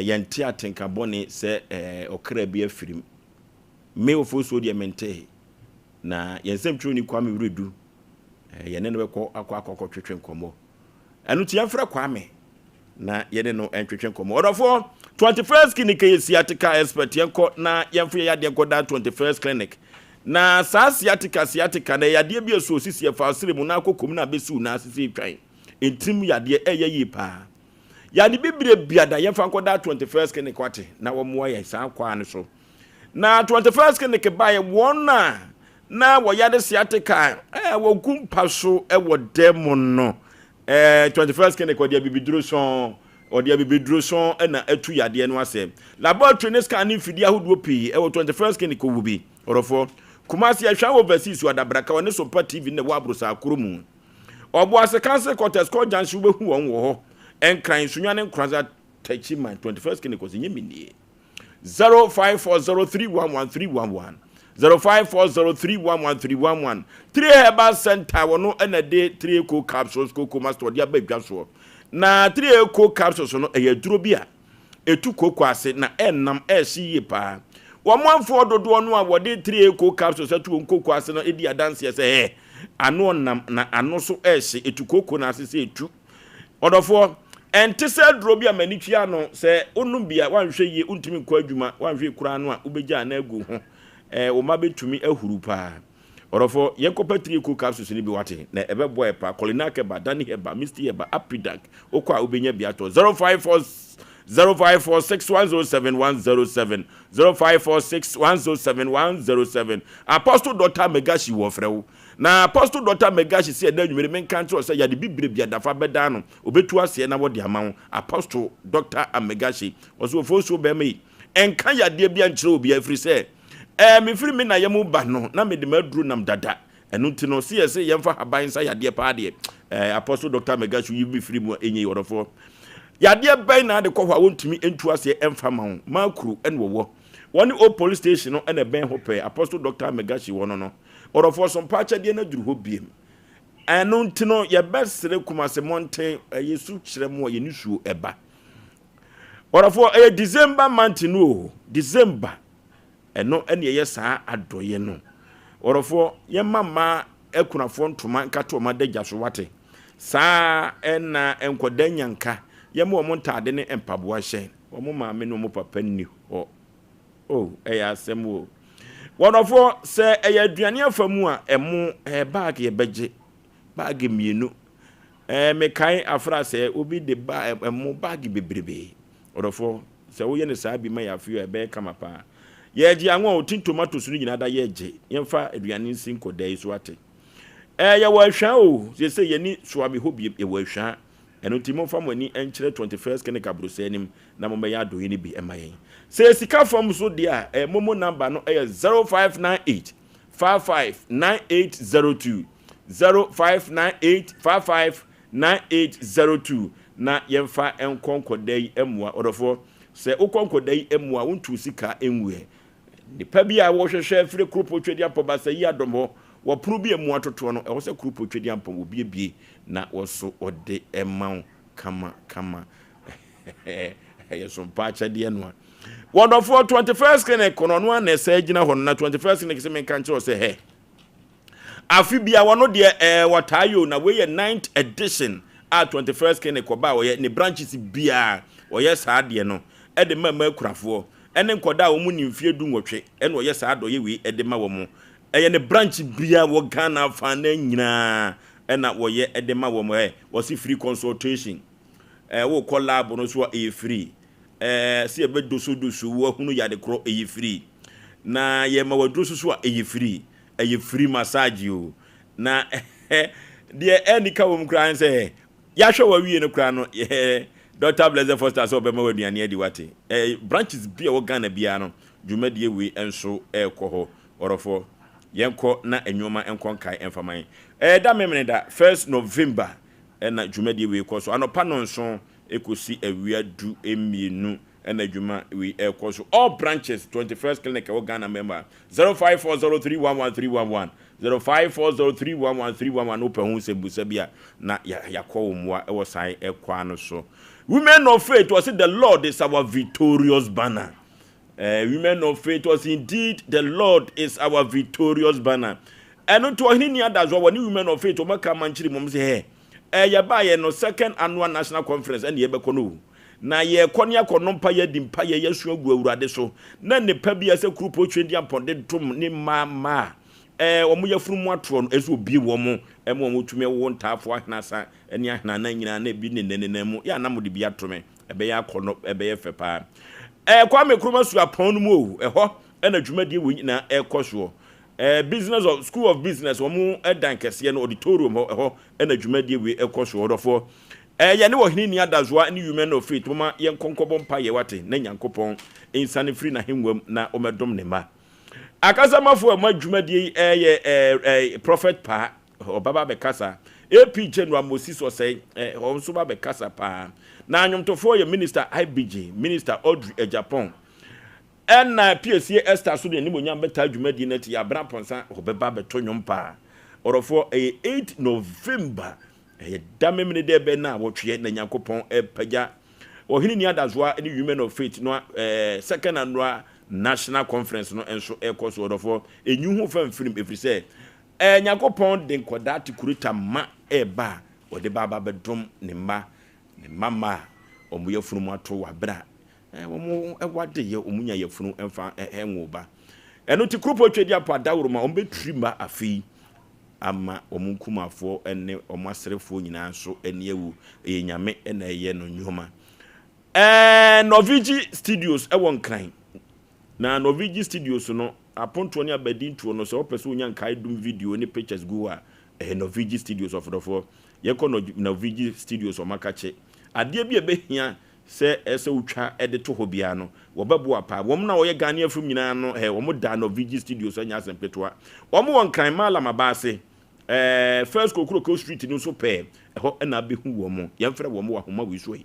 yente atenka boni se okra bi afirim me Oforisuo de mente na yensem tru ni Kwame Wredu yene no beko akọ twetwe nkomo anu ti yamfra Kwame na yene no entwetwe nkomo odofo 21st clinic sciatica expert yenko na yamfra yade koda 21st clinic na sa sciatica na yade bi so osisi e fa sire mu na akokom na besu na asisi twan entim yade eyeyi pa yade bibire biada yemfa koda 21st clinic wate na wo mo ye sa kwa ne so na 21st clinic baye wona na wo yade sciatica wo kumpa so wo demo no 21st clinic odia bibidroson na atu yade no asem laboratory ne scan fidi ahodo pi 21st clinic wo bi orofo Kumasi ya hwa overseas wadabraka wone Sompa TV ne wabrusa akromu obo ase cancer cortes ko jansi wo behu won wo ho enkran sunwane nkranza tachima 21st clinic was nyemini 0540311311 0540311311 3 herbal center wono enade 3 eco capsules koko master dia badwa so na 3 eco capsules no eyaduro bia etu koko ase na ennam ehye pa Wamanfo dodo no a wode 3 eco capsules atu nkoko ase no edi adanse ese ano nam na ano so ehye etu koko na ase se etu odofo entise drobi amanitwia no se onum bia wanhwe ye untimi kwa adwuma wanhwe kura no a ubegya na agu ho wo ma betumi ahuru pa odofo yekopa 3 eco capsules ni bi wate na ebebo epa kolinake ba dani heba misti heba apidak okwa ubenya bia to 0546107107 0546107107 Apostle Dr. Megashi wofrewo na Apostle Dr. Megashi se da nwumere menkanto se ya de bibire bia dafa beda no obetu ase na wode amawo Apostle Dr. Megashi Osei Oforisuo be mai enka ya de bia nkyere obi afiri se me firi me na yemu ba no na me de maduru nam dada enu ti no se yese yemfa haban sa ya de pa de Apostle Dr. Megashi yibi firi mu enyi yorofo Yade bay na de kohwa wontumi entu ase emfa ma ho makru enwowo woni o police station no ene ben hope Apostle Dr. Megashi wono no orofo Sompa de na duru ho biem enu ntino ye besere kumase monten yesu kiremu ye nisuo eba orofo December month no December eno ene ye saa adoye no orofo ye mama ekunafo ntoma nkato ma dagya so wate saa ena enkodanyanka yemu omo ntade ne empaboa hye omo maame no mo papa ni ho eya asem wo wonofo se eya aduane afamu a emu bag ye beje bag mienu me kai afra se obi de ba emu bag bebrebe wonofo se wo ye ne saa bi ma ya afio ebe kama pa ye ji anwo otin tomatoes no nyina da ye je yemfa aduane nsinko dai so ate ya wa hwa o se ye ni soami hobi e wa hwa eno timo fam ani enkyere 21st clinic abrusanim na mo ya do yini bi emayen se sika fam so dia momo number no 0598 559802 0598559802 na yemfa enkonkodai emua odofo se ukonkodai emua wontu sika enwe nipa bia wo hwehwe afire kropo twedi apobasa yi adomho wo probi emu atoto no wo se kropo twedi ampom obiebie na woso ode emaw kama ye Sompa de no wonderful 21st clinic no no na se gina ho na 21st clinic se men kan che se he afi bia wono de watayo na we ye 9th edition a 21st clinic oba wo ye ne branches bia wo ye saa de no e de mama kurafo ene nkoda wo mu nimfie du nwotwe ene wo ye saa do ye we e de ma wo mu eye ne branch bia wo Ghana fa na nyina ena wo ye e de ma wo mu wo si free consultation wo call lab no so e free si e be doso wo hunu ya de kro e free na ye ma wadro so e free massage yo na de eni ka wo mu kran se ya hwe wa wie no kran no Dr. Blaze Foster so be ma waduane adi wate branches bia wo Ghana bia no dwumadie we enso ekoho orofo yenko na enwoma enkonkai enfaman da memene da 1st November na dwumadie we koso anopa no nso ekosi awia du emienu na dwuma we ekoso all branches 21st clinic wo Ghana member 0540311311 0540311311 open hu se busa bia na yakwo mwa ewo sai ekwa no so women of faith was the Lord is our victorious banner Women of faith was indeed the Lord is our victorious banner. And to any others, women of faith, Omaka Manchiri Mom say, Yabaye no second annual national conference and Yebekono. Na ye konya konompa ye dimpa ye yesu agu awurade so na ne pa bia se krupo twendi aponde tom ne mama omo yafuru mu atro no ezo bi wo mo mo tumi wo ntafo ahnasa eni ahna na nyina na bi ne nenenemu ya na mo de bi atome ebe ya kono ebe ye fepa kwa me kroma su apon no mu ho na dwumadi wo nyina ekoso business of school of business omo edan kese no auditorium ho na dwumadi we ekoso odofo ye ne wo hini ni adazwa ni women of faith mama ye nkonkobon pa ye wate na nyankopon insane free na hemwam na omedom ne ma akasamafo amadwumadi prophet pa obaba bekasa AP General Moses Osei onso ba bekasa pa na anyomtofo ye minister IBG minister Audrey Japan na PSC Esther so de ni monyam beta dwumadi na ti abra ponsa obeba beto nwom pa orofo 8 November damemne de be na wotwe na nyankopon pagya ohini ni adazwa ni women of faith no second annual national conference no enso ekoso odofo enyuhu famfirim efrise nyankopon de nkoda tikurita ma eba ode baba bedom ne mama omu yafunu ato wabra omu ewade ye omunya yafunu emfa enwoba eno tikrupo twedi apa dawro ma ombetrima afi ama omunkumafo ene omasrefo nyina so ene ewu enyame ene eye no nyoma Novigi Studios ewon kran na Novigi Studios no aponto ne abadinto no so opese onya nkai dum video ne pictures go a Novigi Studios of the for ye ko Novigi Studios o makache ade bia behia se ese utwa edito ho bia no wobabu apa wom na woye gane afum nyina no womo da Novigi Studios anya Asem Petwa womo won kran mala mabase first Kokuro Street no so pe ho na behu womo yemfre womo wa homa wi so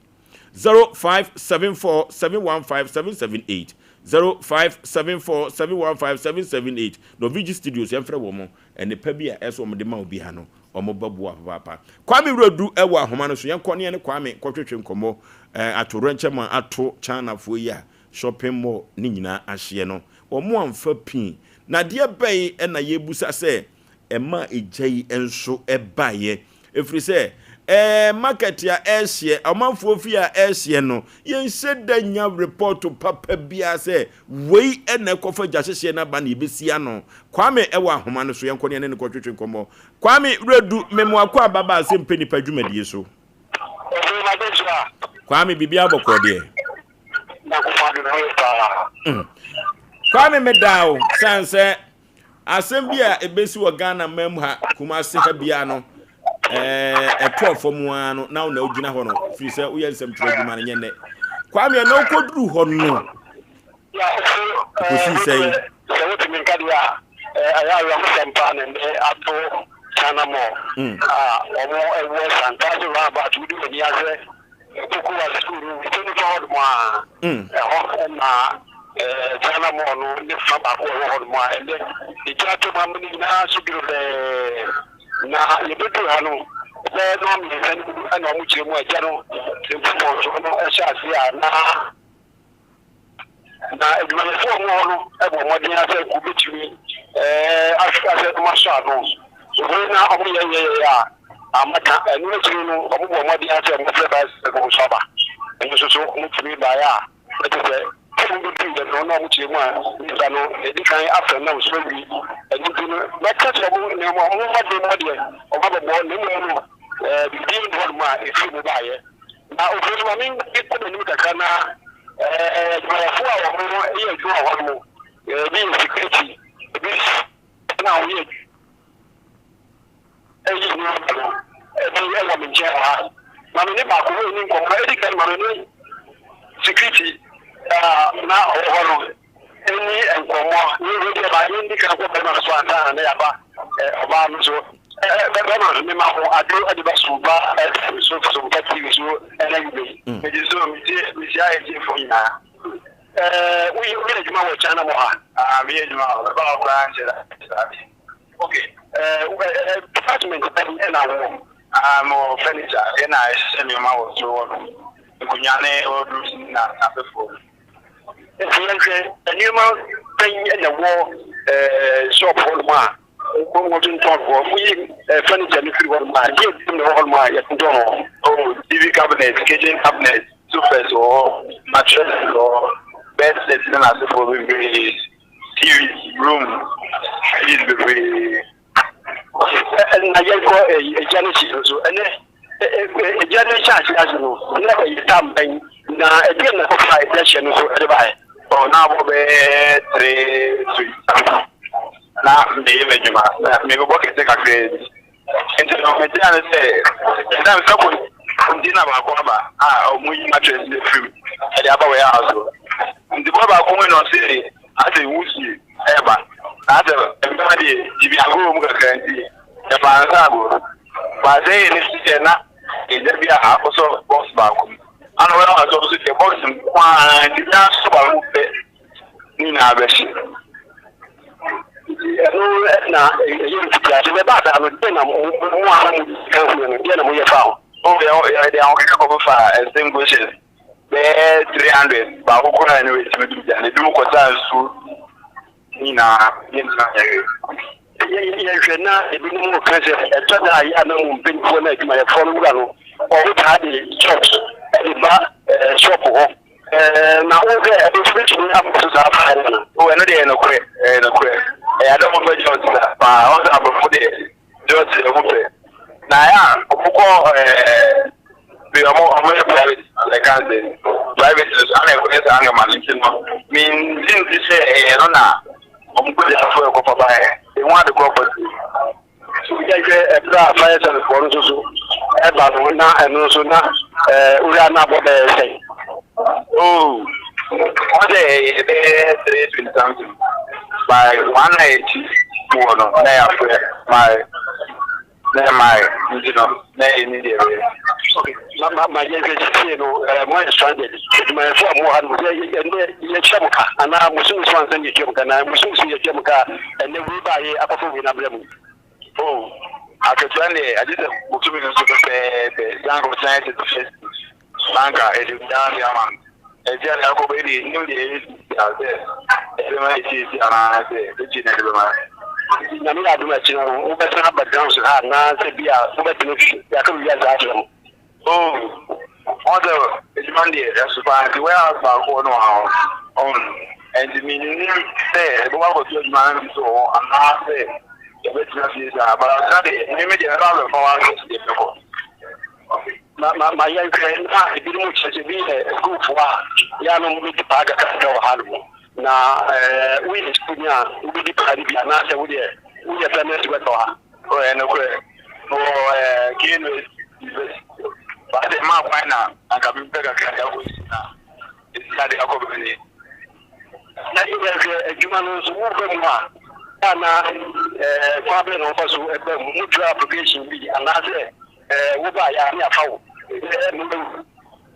0574715778 0574715778 Novigi Studios yemfre womo ene pa bia eso mo de ma obi ha no omo babu papa Kwame Rodu ewa ahoma no so yenkone ne Kwame kwotwetwe nkomo atorenche ma ato China fo yi a shopping mall ni nyina ahye no omo amfa pin na de bai na yebusa se ema ejai enso ebaye efri se market ya ehye amanfo fi ya ehye no yense danya report papa bia se wei ena kofa jahye na ba na ibesia no Kwame ewa ahoma no so yenkone ne kwotwetwe nkomo Kwame Redu memo akwa baba Asem Mpe Nipa dwumadie so Kwame bibia bokode Kwame medao sanse asem bia ebesi wo Ghana mam ha Kumasi ha bia no etofo mu ano na na ogina ho no fi se wo yensem troduma ne ne Kwame na okoduru ho no ko si sei se wo timi nkadia aya yo Sompa ne ato China mo omo ewo santazo ra ba tudu ni ase ko wa skuru tini forward mo ho na China mo no ni fa ba ko ho mo ende di chato ma muni na subiru na yebetu hanu no mi sen ana mu chire mu aja no se ko so no esha sia na eduma fo mo no e bo mo dia se ku bitumi Africa se ma sha no so na omo ye ya amaka enu chire no omo bo mo dia se mo se ba se ko so ba enu so mo tumi ba ya ete no mu chire mu a no edikan after na so bi enu no na ka so mo ne mo ma de o ba bo ne mo no bi ho ma e fi mo ba ye na o fi ma min ko ni ka kana ma fu a wo mo e ju ho mo bi security bi na o ye ni no bi wa mi je ha ma mi ne ba ko ni ko ma edikan ma ni security na ọhụrụ enyi enkomo ni rede ba ndi kan ko bema so anta na ya ba oba no so bema me ma ko ado adiba so ba so ka TV so na yube me di so mi sia e fo ina we le juma wo China mo ha me juma ba ko an jera okay department na wo mo furniture na se me ma wo so kunyane o na before a new man thing in the war shop for my watching talk for we furniture for my TV cabinets, kitchen cabinets, sofas or mattresses or beds that for TV room is very and I get a Janet so and a Janet charge as you know, never you come now again the five session so everybody. Oh, now we 3 now maybe what is the grade into the say and I'm couple dinner about we matches the film at the other way out. The Baba going on city as a woozy ever. As everybody, if you are home, guarantee the Panzabo. But they in not in the Bia also box back. And when I was also the box and one dance about Nina Beshi. Now, you get about I would then I'm one found. Oh, they are fire and same bushes. 300 but who can anyway to do that? They do what Nina, not a bit more pressure. I know been for my phone or had the church at the bar shop. Now, it's rich enough to have oh, another no credit. I don't want to judge that, but I also have a judge the now, we are more private, I can't say. Private is unable mean, since you say, I'm going to have to buy. They want the property. So we get a fire and for us, and also now, we are not what they say. Oh, one day, they been something by 180 my youngest, more stranded. My former Yamuka, and I was soon sponsoring Yamuka, and I was soon see Yamuka, and then we buy a performing in Abraham. Oh, I could tell you, I didn't want to be the young science of the Banka, as you down Yaman. As you have already knew the age out there. Everybody sees the Geneva. Namila do much, but grounds are not to be a super. Oh, although it's Monday, that's why the way I was on and the meaning said, the one was your man, so I'm not saying the witnesses are, but I'm not immediately around for our my young friend, I didn't want to be a good for Yano with the Paga Halo. Now, we is Punya, we did the answer with you. We are planning to go or anyway, or gain with. But the map right now, I can be better now. It's not the opportunity. That is a human who's moving one. And problem of us a mutual application, and that's it. What I am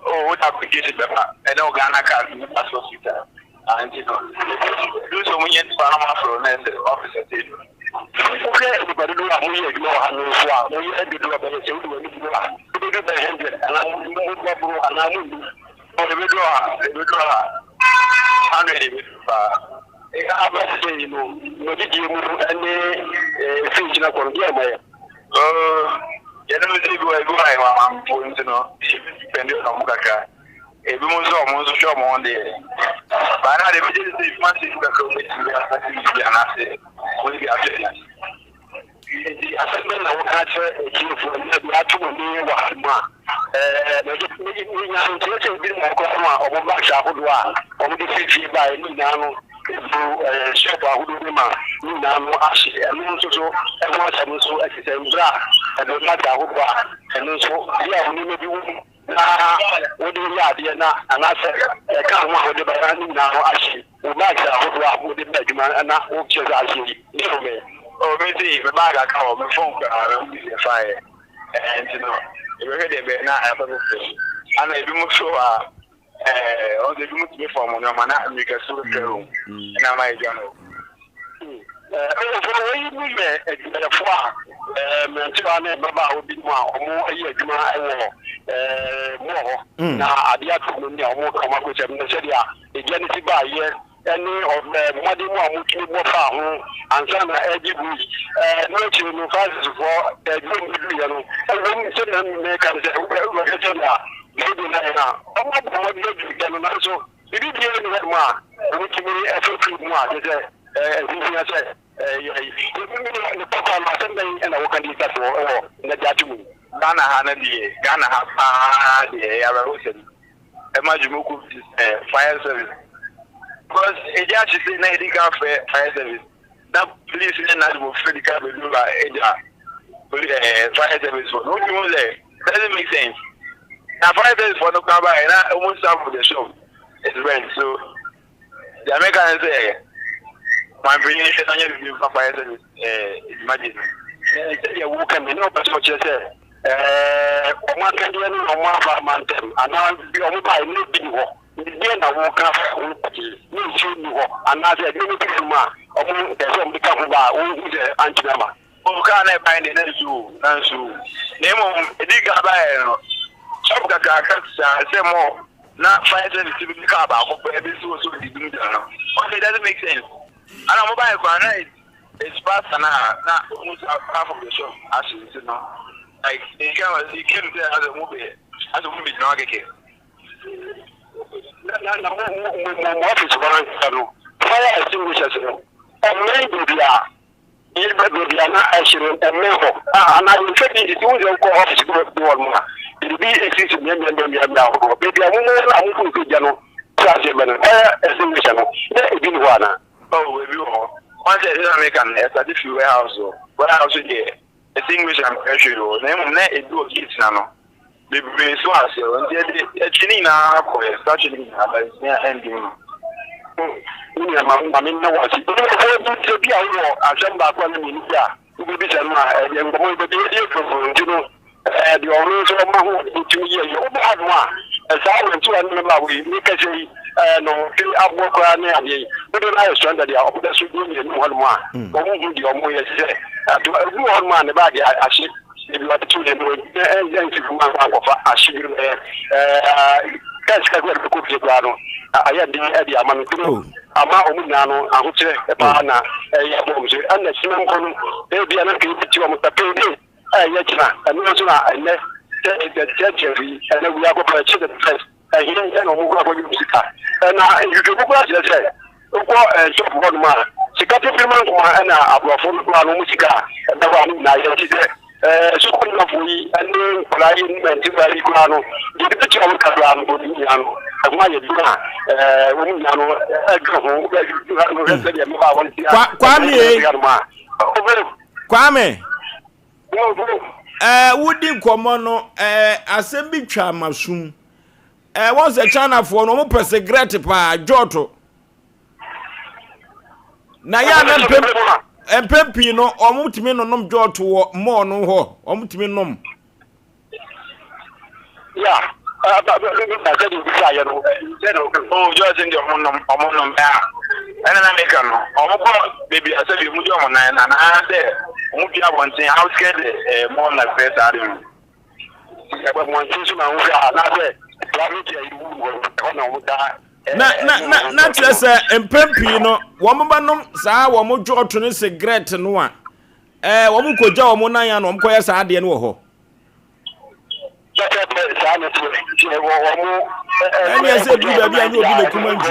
oh, what application and Ogana can associate. And you know, do so many from the officer. Okay, but do a million more and no, you had to do a better thing to do the 100 and I'm moving on the withdraw 100. I must say, you know, did you move any things in a Colombia? You know, I'm going to know, depending on Mukaka. Everyone's almost sure one day. But now the business is much will be after that. The assessment I will answer for the actual meaning of Hama. We are interested in my customer or my Shahudwa or the city by Nano to shop Ahuduma, Nano Ashi, and also everyone so exercise and the Matahua, and also, yeah, maybe. What do you have and I said, I can't want to be now. Actually, we might have with the Benjamin and not walk just as you know. Oh, maybe the bag I call my phone fire. And you know, you heard it now. And I do not show all the good before my man, and you can so go. And I might go. Baba will be more a year more. Now, I did not come up with a agency by here any of the money more much and some Egypt no children for the room and when you make us maybe now. So if you hear me more, which me every more, the papa Sunday and I will can that for the judgment. Ghana Hanadi, Ghana have the Emajimuku fire service. Because a judge is in a fire service. That police in an animal medical fire service for no there. Doesn't make sense. Now, fire service for no cover, and I almost half of the show is rent. So, the Americans say, my bringing it on your fire service, imagine. You walk and no person just said, one can do any one farm, and now be on by no big walk. Then I walk up, no shoot you, and I said, you can mark, or there's some become about who's the anti-number. Who can't I find it? And so, name on a digger by some say more, not fire service to be car about every source of the doing. Okay, doesn't make sense. And I'm mobile for it's past an hour, not almost half of the show, actually, you know. Like, you came there as a movie, not again. Office fire extinguishers, and maybe they are. They are not actually a member. And I'm thinking it was your office to one more. It will be existing now. Maybe I'm going to Jano, fire extinguisher. It didn't want to. Oh, we will. Once I make an effort, if you warehouse, warehouse here, extinguisher and pressure, name it do a kids now. The brace was a chinina for a starting ending. I mean, no one to be a war. I send back 1 minute. You will be sent my young boy, but you know, the owners of my home 2 years. You had one. As I went to another, we make a say, no, I'll walk around there. But I understand that they are the Sudan one one. But who do you always say? To one man about the aship. If you are the children, and then to one of aship, that's what the cookie brano. I had the Amano, Ama Omunano, I would say, a partner, a bombs, and the Simon, they'll be an okay to you on the pay. And also, and the judgery, and then we are going to achieve the press. And he didn't know what you music. And you can go back to say, so one man. She got the film and a phone musica, and the one night. So we and then flying and very grano. You get the job of Cabrano, and why you do that? Women, Kwame. Wouldn't come on, Asem Mpe Nipa. Once a China for no press a gratipa, Joto. Naya and Pempino, or Mutimino nom Joto, more no ho, or Mutiminum. Yeah, I said you desire, oh, just in your monum, and an American, or maybe I said you would on and I said, Mutia one thing, how scared more like this. I don't know. One thing, not just a Pempino, woman, sir, one more jaw to cigarette and one. One could jaw Monayan on Koyas Adi and Woho. And yes, I do the command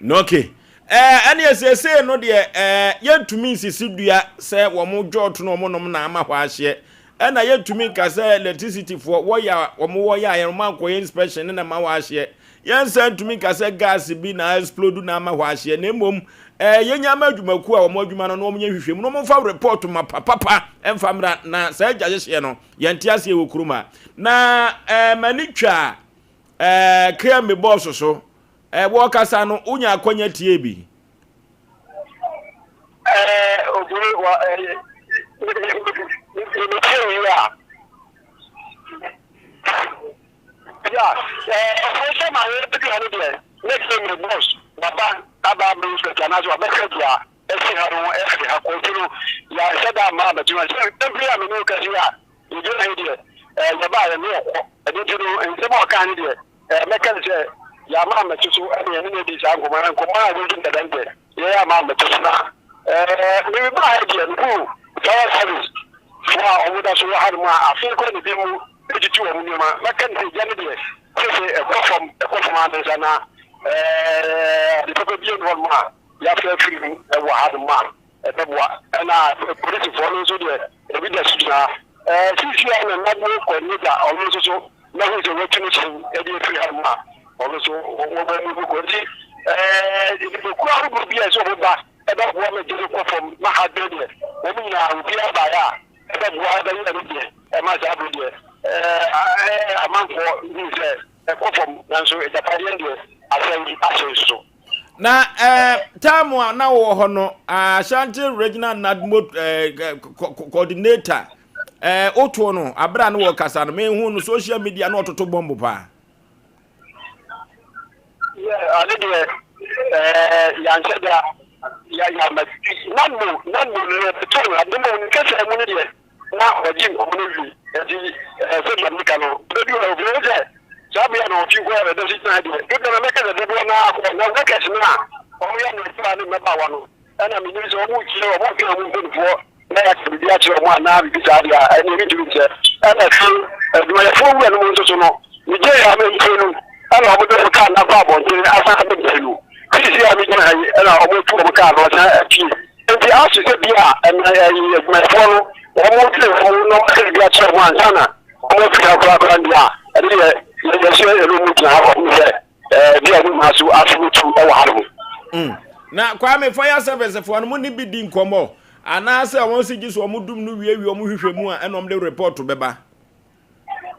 okay. And yes, I say no dear, yet to me, Sisudia say, one more jaw to no more nama wash yet. And I yet to me, I say electricity for wire or more and mark inspection in a mawash yet. Yan said to me, I said gas be na explode nama wash yet. Name Yenya Majumaku or Mojuman no me, no more report to my papa and family na say Jasiano, Yantiasi Ukruma. Na Manicha, clear me boss or so. Walkers are no unya konya tiebi. Na tamu na wo ho no Ashanti Regional Nadmo coordinator oto no abra no wo kasa no menhu no social media no ototo bombo pa. Yeah, I did Yansada ya ma nanu le beto na demo ni kasa mu ni na oji community edi se manika no bebi o vloje sabi na oji ko e do sit na de do na meka de do na ko na ga kesi na o ya no twa ni meba wa no ana mi ni so mu ki o mu ki o mu fo na ya ti bi a ti o mu na bi ta dia ani mi tu se ana fi do ya fo wu no mu so no mi je ya me ntenu ana o do ka na ba bo ti asa be delu kisi ya mi je ana o mu tu o ka no sa ti enti asu se bia na ya me fo no o mu ti fo no ma bi a ti o mu ansana o mu ti ka kwa ndia ani ya se e lu mu ti ha o mu se dia mu masu asu tu o wa haru na Kwame fire service fo no mu ni bi di nkomo ana se won se gi so mo dum no wie o mo hwehwe mu a enom de report beba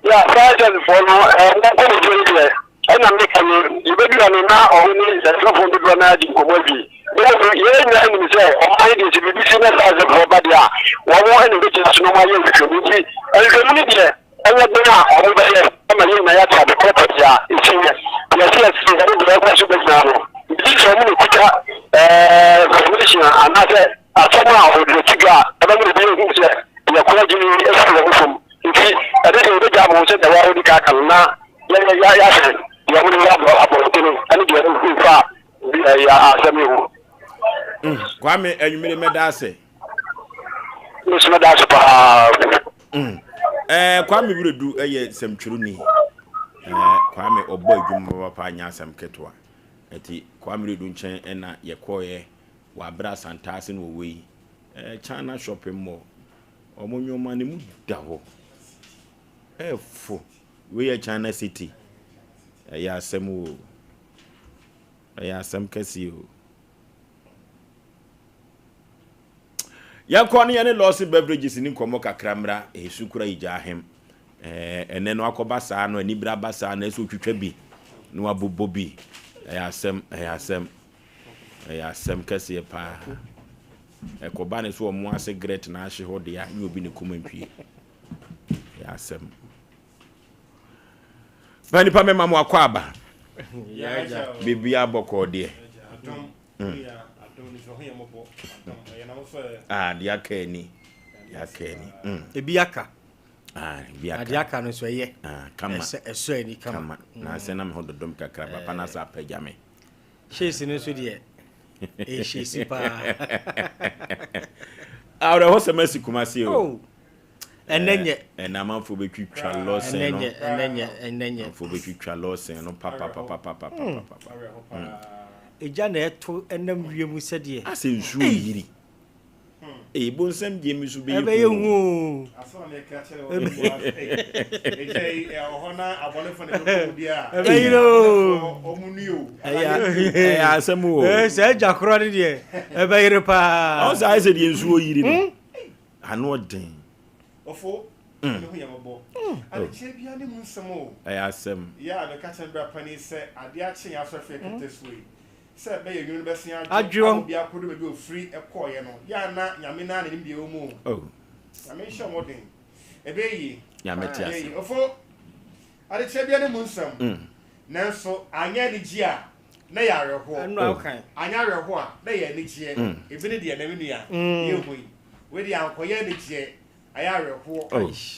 ya fire service fo no na ko ni dire ana me kan ni be bi na o ni se fo do na di nkomo bi ye nya ni se o ma di se bi se na za fo ba dia wo wo ni be ti so no ma ye hwehwe mu ti e ni dire anya be na o mo be ye ma ye na ya ta be property ya isi ya se da do ko so be na no this one no kuta commission anase asoma o de tiga aba mo de hu se ya ko ji ni e so wo fom nti ade de be ja mo se da wa odi ka kan na ya se ya mo ya bo abo tinu ani de hu fa ya asemi hu Kwame enwumere medase Miss Medase pa Kwame Buredu eye semtwuruni Kwame obo adwuma pa anya asem ketwa eti Kwame Buredu nchen ena yekoye wa bra santase no we China shopping mall omonwoma ne mu dawo efo we China city ya asem wo ya asem kasi o ya kwani ya ne loss beverages ni nkomo kakramra esukura ijahem ene no akoba saa no anibra ba saa na eso twetwa bi no abobo bi ya asem kase pa ekoba ne so omo ase great na ahye ho de ya ni obi ne komantwie ya asem bani pa mema mo akwaba ya bibia boko de dia kani ebiaka biaka adiaka no so ye kama eso ani kama na se na me hododom kakra papa na sa pagame shesi no so de shesi pa awre ho se masi kumasi o enenye enamanfo betwitwa losen no enenye fo betwitwa losen no papa eja na eto enam wiemu sede ase nsuo yiri bonsam je misu be ebe yehu aso na ka chere eje ohona abonefo ne ko dia ebe yiro omunio asemu se eja kro de de ebe yire pa o sa ise de nsuo yiri no ano den ofo ne hu yambo ade che bia ne mu nsemo asem ya ne ka chere bra pani se ade a che ya so fe kete suyi Say be you be see adwo be akodo be free e call ye no. Ya na nyame na ne bi o mu. Oh. I mean show modern. E be yi. Nyame ti ase. Ofo ade che bia ne mu nsam. Nanso anya ni gi a na ya reho. Anu akan. Anya reho a na ya ni gi e. Ebi ne de na menu ya. Ye hui. We de ankoye ni gi e. Aya reho.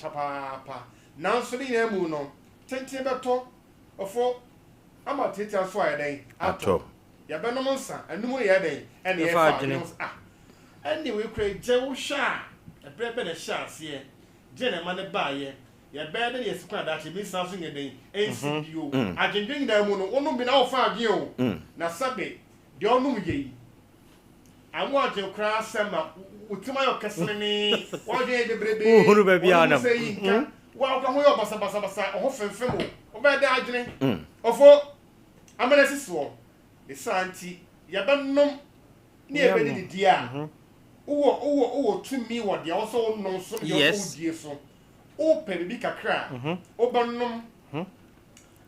Papa. Nanso ni na mu no. Tenten beto. Ofo ama tete aso aye den. Ato. Ya be no nsa. Anu ye den. Ene ye fa. Ah. Ene we kure je wo sha. E brebe na sha ase. Je na ma ne ba ye. Ya be de ye sikwa da che bi sa so ye den. NCDO. Agendwen da mu no wonu bi na wo fa adwen o. Na sabe de onum ye yi. Amu aje kra sema utima yo kesene ni. Wo je bebrebe. Uhuru ba bia na. Wa ka ho yo basa o ho femfem o. O be da adwen. Ofo amana sisiwo. The santi ya be nom ni ebe ni dia. Uwo tumi wo dia wo so no so yo die so. O pe bi kakra. O be nom.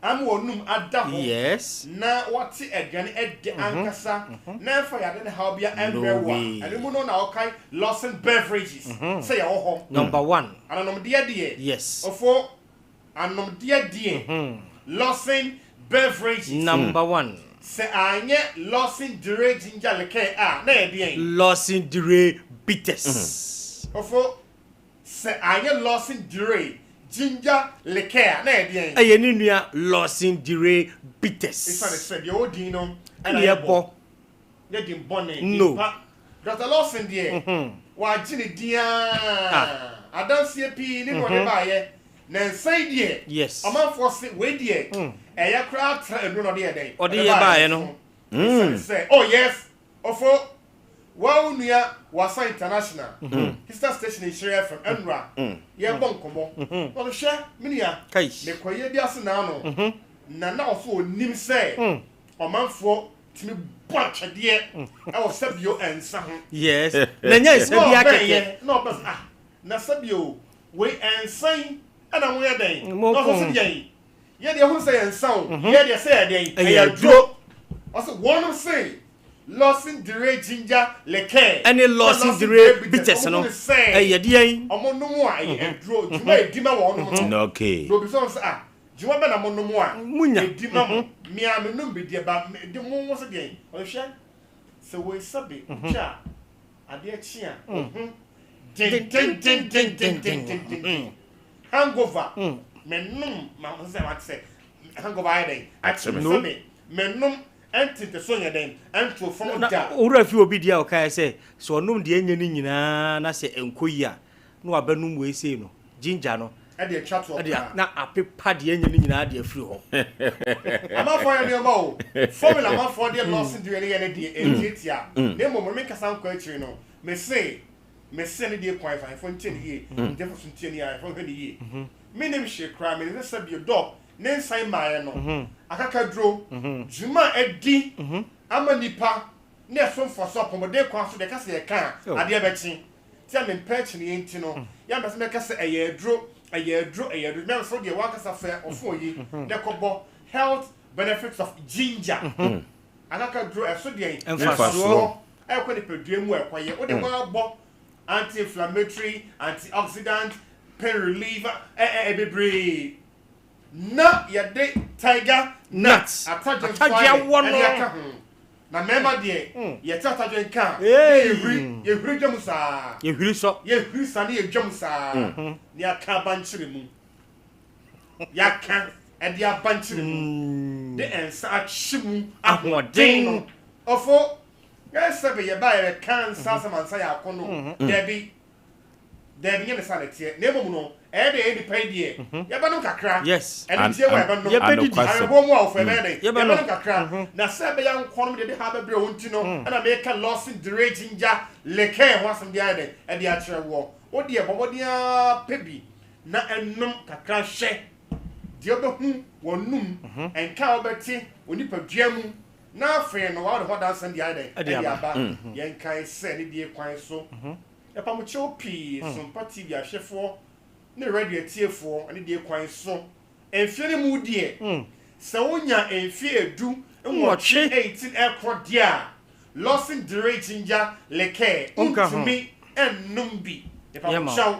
Am wo num ada ho. Yes. Na wati egane ede ankasa. Na fa ya de how bia emrewa. And mu no na okay Lawson beverages. Say ya ho. Number 1. Anom de. Yes. Ofo anom de. Lawson beverages. Number 1. Se anye Lawson Dure ginger liqueur na e de. Lawson Dure bitters. Ofo se anye Lawson Dure ginger liqueur na e de. Aye ni nua Lawson Dure bitters. It's not said your dino and ye bo. Ye dim bonne. No. Dr. Lawson there. Wa gini dia. Adansie pi ni no de ba ye. Na nsai die. Yes. Amanfo se we die. Eya kra tra enu no de den. Ode ye ba ye no. Say, oh yes. Ofo wa unua wasa international. Sister station in Share from Enra. Ye bon komo. No hwe minia. Kai. Me koye bi ase na no. Na ofo onim say. Amanfo timi bo atwede e wo sabio ensa ho. Yes. Na nya sabia keke. No bas na sabio we ensan ana wo ye den. No so sabia. Ye de ho say ensa o. Ye de say den. E dro. Also one say Lawson Dure ginger liqueur. Any Lawson Dure bitters no. Eh ye de yin. Omo no mo a e dro. Juma e dima wo no. Okay. No bi so Juma be na mo no mo a. Munya. E dima mo. Mi a me no be de ba de mo wo so den. O hwe. So we sabi cha. Ade chi a. Ding. Hangover. Menum ma say what say. Hangover I dey. Actually menum enti te so nyeden ento from da. Ora fi obi dia o kai say so onum de anya ni nyina na se enkoyi a na wabanum we say no. Ginger no. E dey chat up. Na apepa de anya ni nyina de afiri ho. Ama for ya ma o. Formula ma for dey Lawson do any dey etia. Na mo me kasa nko akiri no. Me say ne dey kwan fa for nteni ye. Ndefo so nteni ya for hwe ye. Me nim hye kra me ne sabi do. Ne nsan maaye no akaka dro juma edi ama nipa ne efomfo so pomode kwa so de kase ye kan ade abechi ti am impeach ne enti no ya mbe se me kase eye dro me so de wa kasa fa ofo yi de kobo health benefits of ginger akaka dro eso de emfaso e ko de pedue mu e kwaye o de wa bo anti-inflammatory antioxidant pain reliever bebre na yede tiger nuts ataje wono na mema de ye tataje nka ye huri jamusa ye huri so ne ye jamusa ni aka banchire mu yaka e dia banchire mu de ensa achimu ahoden ofo yes be ye ba ye kan sasa mansa ya kono debi nye mesalete na emo no e de pay die ye ba no kakra yes and tie wa ba no ye be di arebo mu of e be ye ba no kakra na se be ya nkon de ha be bre wonti no na me ka Lawson Dure ginger liqueur ho asem dia de e de a kire wo o de bobodia pebi na enum kakra hwe de obehu wonum enka obeti oni padua mu na afi no wa de ho dan san dia de e de aba ye nkai se ne die kwan so Epa mo chopi Sompa TV ahwefo ne radio tiefo ane de kwan so enfie ne mu die se wonya enfie edu nwɔtwe 18 ɛkɔ dia losing dire ginger leke untumi ennum bi epa chaw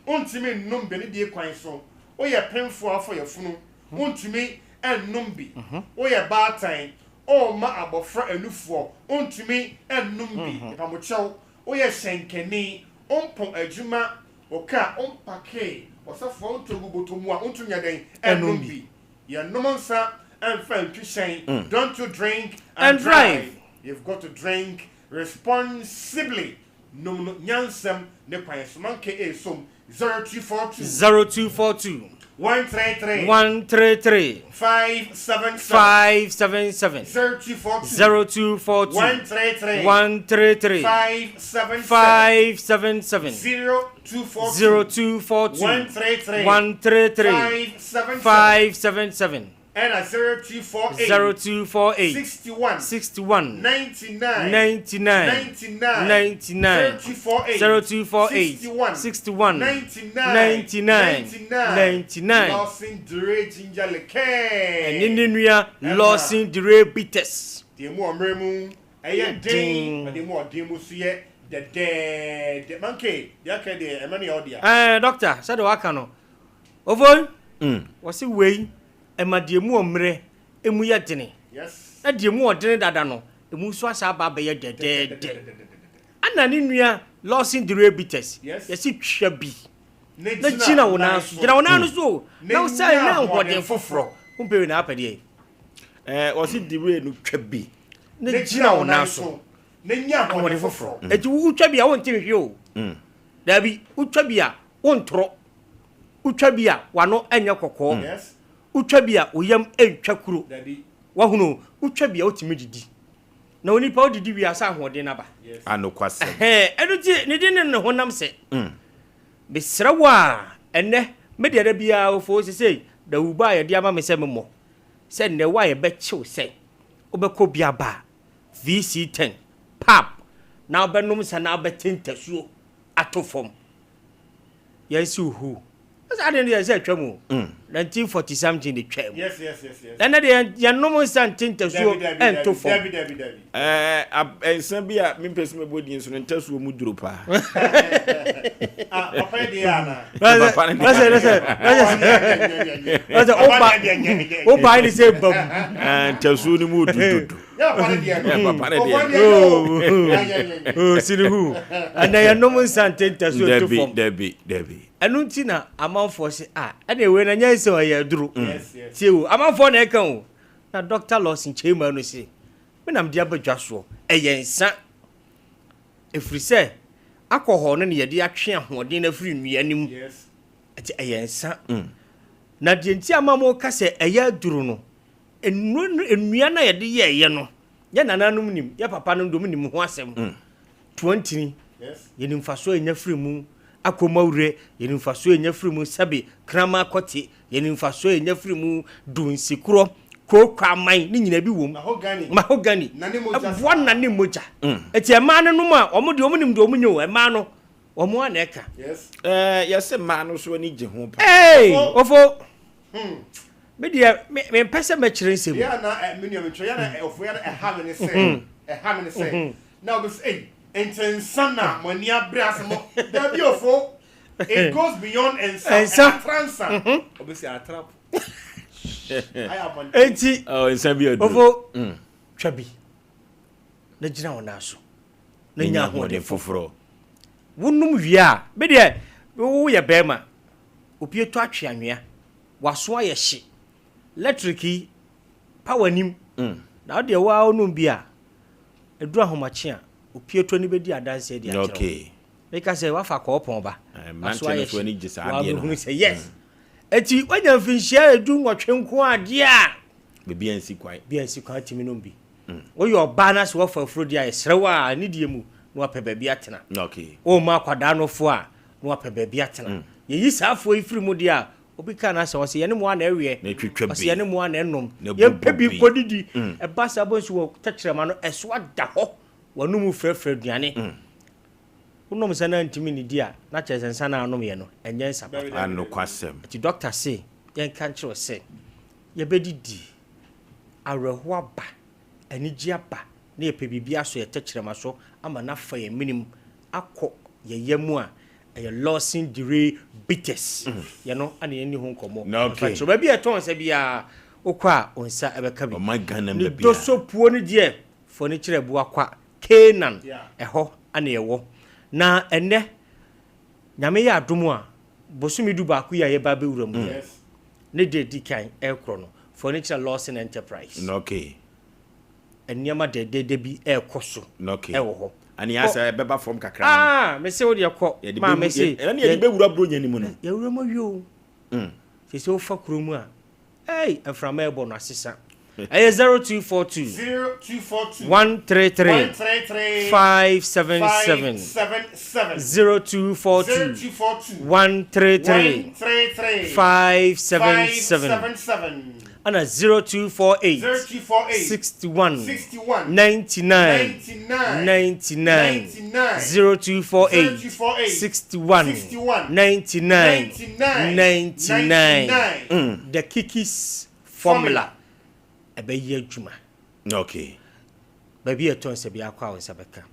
untumi nnum bi ne die kwan so oyɛ penfo afɔ yɛfunu untumi ennum bi oyɛ baatan o ma abɔfra enufoɔ untumi ennum bi epa chaw oyɛ hyenkani ompon adwuma oka ompake osafo ontogu botomu a ontunya den ennum bi yɛ nomonsa and friend don't you drink and drive. You've got to drink responsibly. No nyansem ne kwansomanke esum 0242 133 577 0242 133 577 0242 133 577 and a 0248 61 99 0248 61 99 losing dire ginger leke and innuya losing dire bitters the more mremu aye ding the more demu suye the monkey yake the emani odia doctor said waka no ovo was it way ema die mu omre emu ye dene yes na die mu odene dada no emu so asa ba be ye dedede ana ni nua losing the bitters yes twa bi na china wona so gina wona no so na say na hoden foforo umpe na apede was it the way no twa bi na china wona so na nya hoden foforo eti utwa bi a won tinhwe o da bi utwa bi a won toro utwa bi a wano enye kokko yes utwa bia oyam entwa kuro wahunu utwa bia otimi didi na onipa odidi wi asa ahoden naba anokwase enuti ne din ne honam se be srawa enne me de bia ofo sesei da uba ye dia ma me se memo se ne wa ye be chiw se obekọ bia ba VC10 pap na obenum se na betentasuo atofom yes uhu I didn't say Tramu 1940 something the tram. Yes. And then you no something to show and to form. And some be a person body instrument test will mudrupa. Oh, by the same bomb and tell soon mood. Oh, see who and they are no something to show Debbie. Anuntina amount for say anyway na nya se oya duru tie o amount for na kan o na doctor loss in chamber no say me nam dia badwaso eyensa efri say alcohol no ne ye de atwe ahoden na firi nua nim ati eyensa na de nti amamo ka say eya duru no enua na ye de ye no ye nananum nim ye papa no ndom nim ho asem 20 ye nim faso enya firi mu akomawure yenimfaso enya frimu sabe krama kote yenimfaso enya frimu dunsikuro kokwaman ni nyina bi wom mahogani abwa na ne moja eti ema no no a omo de omo nim de omo nyo ema no omo ana eka yes ema no so ni je ho pa ofo me dia me pese me kire nsem ya na me nyo me tro ya na ofo ya na ha me say now be say Intensana money abrasmo da bi ofo it goes beyond and transa obviously a trap enti insabi odo ofo twabi na gina wona so na nya hoden foforo wonum wia be de wo ye bema opie to atwe anwea waso aye hye electric power nim na de wa onum bia edu ahomache a opieto ni bedi adanse dia atero okay because say wa fa ko opon ba aso aye so ni gisa ade no yes eti wanya mfinhia edu nwotwe nko ade a bia nsi kwan timi no bi wo yo ba na so fa afrodi aye srewa ni die mu no wa peba bi atena okay o ma kwada no fo a no wa peba bi atena ye yi safo ifiri mu dia obi ka na se wo se ye ne mo ana ewe na twetwa bi ye ne mo ana enom ye pebi kodidi e ba sabo so wo takyerema no eso ada ho wanu mu frefre duane unom sana ntimi ni dia na chesensa na anom ye no enye nsa papa anu kwasem ti doctor say yen kan kire say ye bedidi areho aba anigye aba na yepe bibia so yetechirema so ama na fa ye minim akọ yeyemu a Lawson Dire Bitters ye no ana ye ni ho nkomo okay. So ba bia ton se bia okwa onsa ebeka bi o my Ghana be bia so puo ni de furniture bu akwa Kenan eho ana ye wo na ene nyame ya adomu a bosumi du ba ku ya ye ba be wuramu yes ne de dikan ekro no Furniture Lawson Enterprise. Okay. Eniama de bi ekoso. Okay. Ewo ho. Ani asa beba from kakra. Me say wo de ekọ. Ma me say. Ena ye be wura bro nyani mu no. Ya wura mo wi o. Se wo fa kuro mu a. Hey, aframa ebo no asesa. 0242 133 577 0242 133 577 and 0248 61 99 0248 61 99 the Kikis formula ebe adwuma. Okay. Baby eton se bia kwa won sabeka.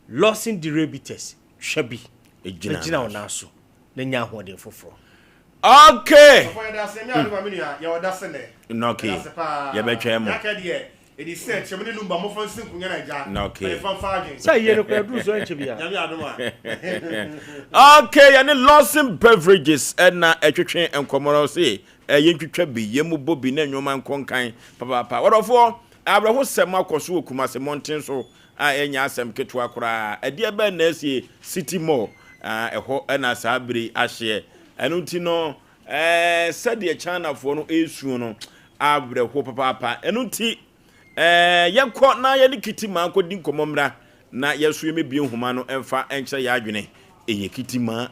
Lawson Dire Bitters hwabi. Ejina wona so. Na nya hoden foforo. Okay. So for that same ya me nua ya oda sene. Okay. Ya betwa mo. Aka de e di set chemene numba mo fa nsin kunya na ja. Okay. Fa fa agin. Say ye no kwa duru so enche bia. Ya me adoma. Okay, yani Lawson Beverages na etwetwe enkomoro say yentwetwa bi yemu bobi na nwoma nkonkan papa wodofo abraho sem akoso okumase monten so enya asem ketwa kora ade be na asie City Mall eho na sabri ahye enunti no sade China fo no esu no abraho papa enunti yakọ na ye kitima akodi nkomomra na yesu yemebie nhoma no emfa enche ya adwene eyekitima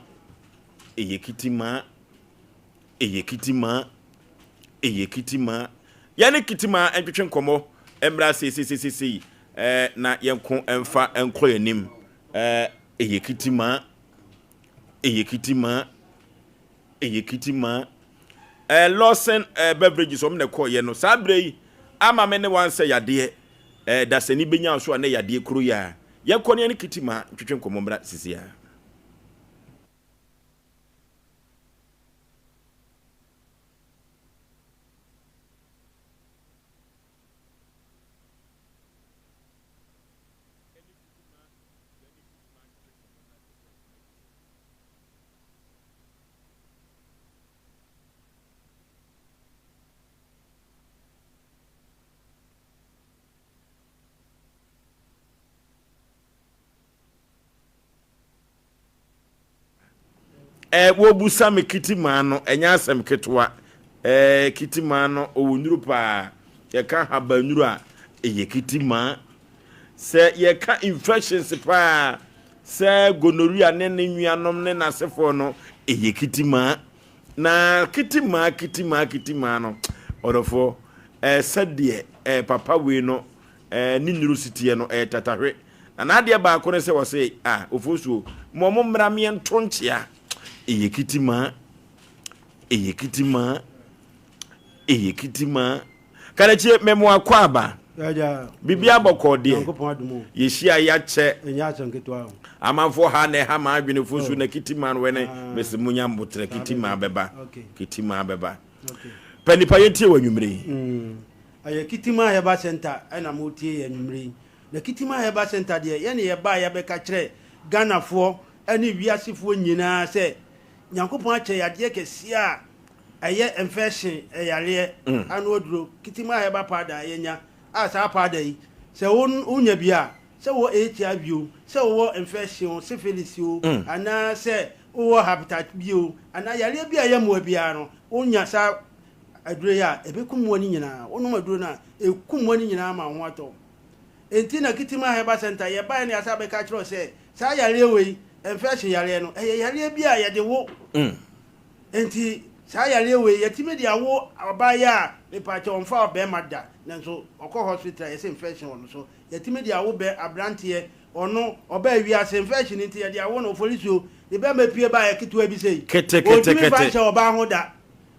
yani kitima entwetwe nkomo emra sisi na yenko emfa enko yanim eyekitima Lawson Beverages om na ko ye no sabre ama me ne wan say yade da sani benya so na yade kuro ya yakọ ne kitima entwetwe nkomo mra sisi ya wo busa me kitima no enya asem ketwa kitima no owunuru pa ye ka habanuru a eye kitima se ye ka infections pa se gonorrhea ne nnuanom ne nasefo no eye kitima na kitima no odofo sade papa we no ni nurusity no tatahwe na ade ba ko ne se wo se ofosuo momo mramie ntonchia eyekitima kanache memo akwaba bibia bokode yeshia ya che amanfo ha na ha ma adwene fosu na kitima no wene mesimunya mbotre kitima beba panipa yentie wanwumre aye kitima ya ba center na motie yanwumre na kitima ya ba center de ye ne ye ba ya beka kire Ghana fo ani wiasefo nyina se Nyankopon ache yade kesi a eye infection yare anu oduro kitima ya ba pada yenya asa pada yi se unya bia se wo HIV se wo infection syphilis ana se wo hepatitis B ana yare bia ya mo bia no unya sa aduro ya ebekum woni nyina wonu aduro na ekum woni nyina ma ho ato enti na kitima ya ba center ye ba ne asa be ka kiro se sa yare we infection yare no yare bia ya de wo enti sa yare we yatime de awo abaya me pa che onfa be mada nanso okọ hospital yese infection ono so yatime de awo be abrantie ono oba wi as infection enti ya de awo no Oforisuo de be mapie ba ya kitwa bi sei kete fa che oba ho da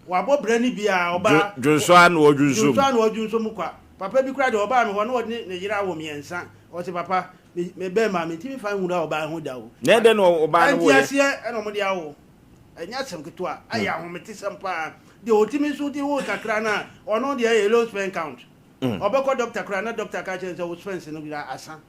wabo brani bia oba junso an wo junso mu kwa papa bi kura de oba me ho no ne yira wo miensa o se papa me be ma me timi fa hu da oba hu da wo na de no oba no wo ye anti ase e no mo de awo enya sem keto a aya ho mete sem pa de otimi so de wo kakra na ono de ye low spend count obeko doctor kra na doctor ka chen se wo spend se no bi asa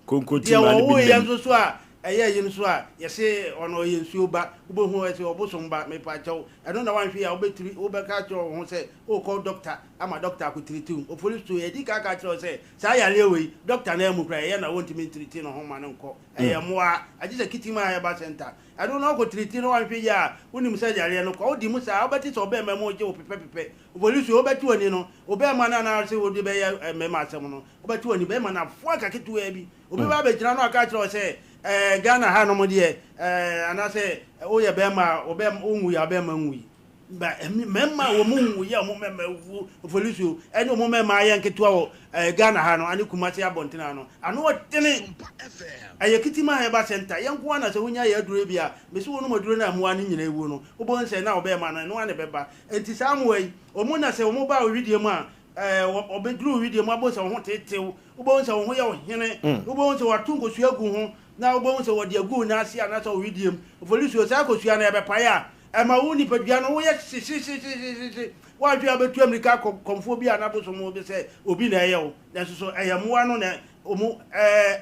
konko ti ma ni bi ye nso so a eye yin so a ye se ono ye nsuo ba ubo hu ese obosom ba me pa chaw eno na wan hwe ya obetiri obeka chaw ho se o call doctor ama doctor ko triti o police to ye di ka ka chaw se sa ya lewe doctor na emu kra ye na won timi triti no ho ma no nko eye moa agise kitima ya ba center eno na ko triti no wan hwe ya unim se ya le no ko odi mu sa obeti so be memo je o pepe o police obeti woni no obe ma na se odi be ya mema asem no obeti woni be ma na fo aka kitu e bi obi ba be jira no aka chaw se Ghana ha no mo de anase o ye be ma o be onwu ya be ma nwu ba memma wo mu nwu ya mo memma wu Oforisuo ene mo memma ya nketua wo Ghana ha no ani kumati abontina no ano otene aye kitima he ba center yanko ana se wonya ya duro bia me se wono maduro na mo ani nyina ewu no wo bon se na o be ma no ane be ba enti samwe o mo na se o mo ba o video mu a obeduru video mu abo se ho tetew wo bon se ho ya o hene wo bon se watungo suagu ho na obo nse wodi agu na ase ana so widiem Oforisuo sa akosua na ebe pa ya e ma wu ni padua no wo ye wa dua betu America komfo bi ana bo so mo be se obi na eye wo na so eyamoa no na omu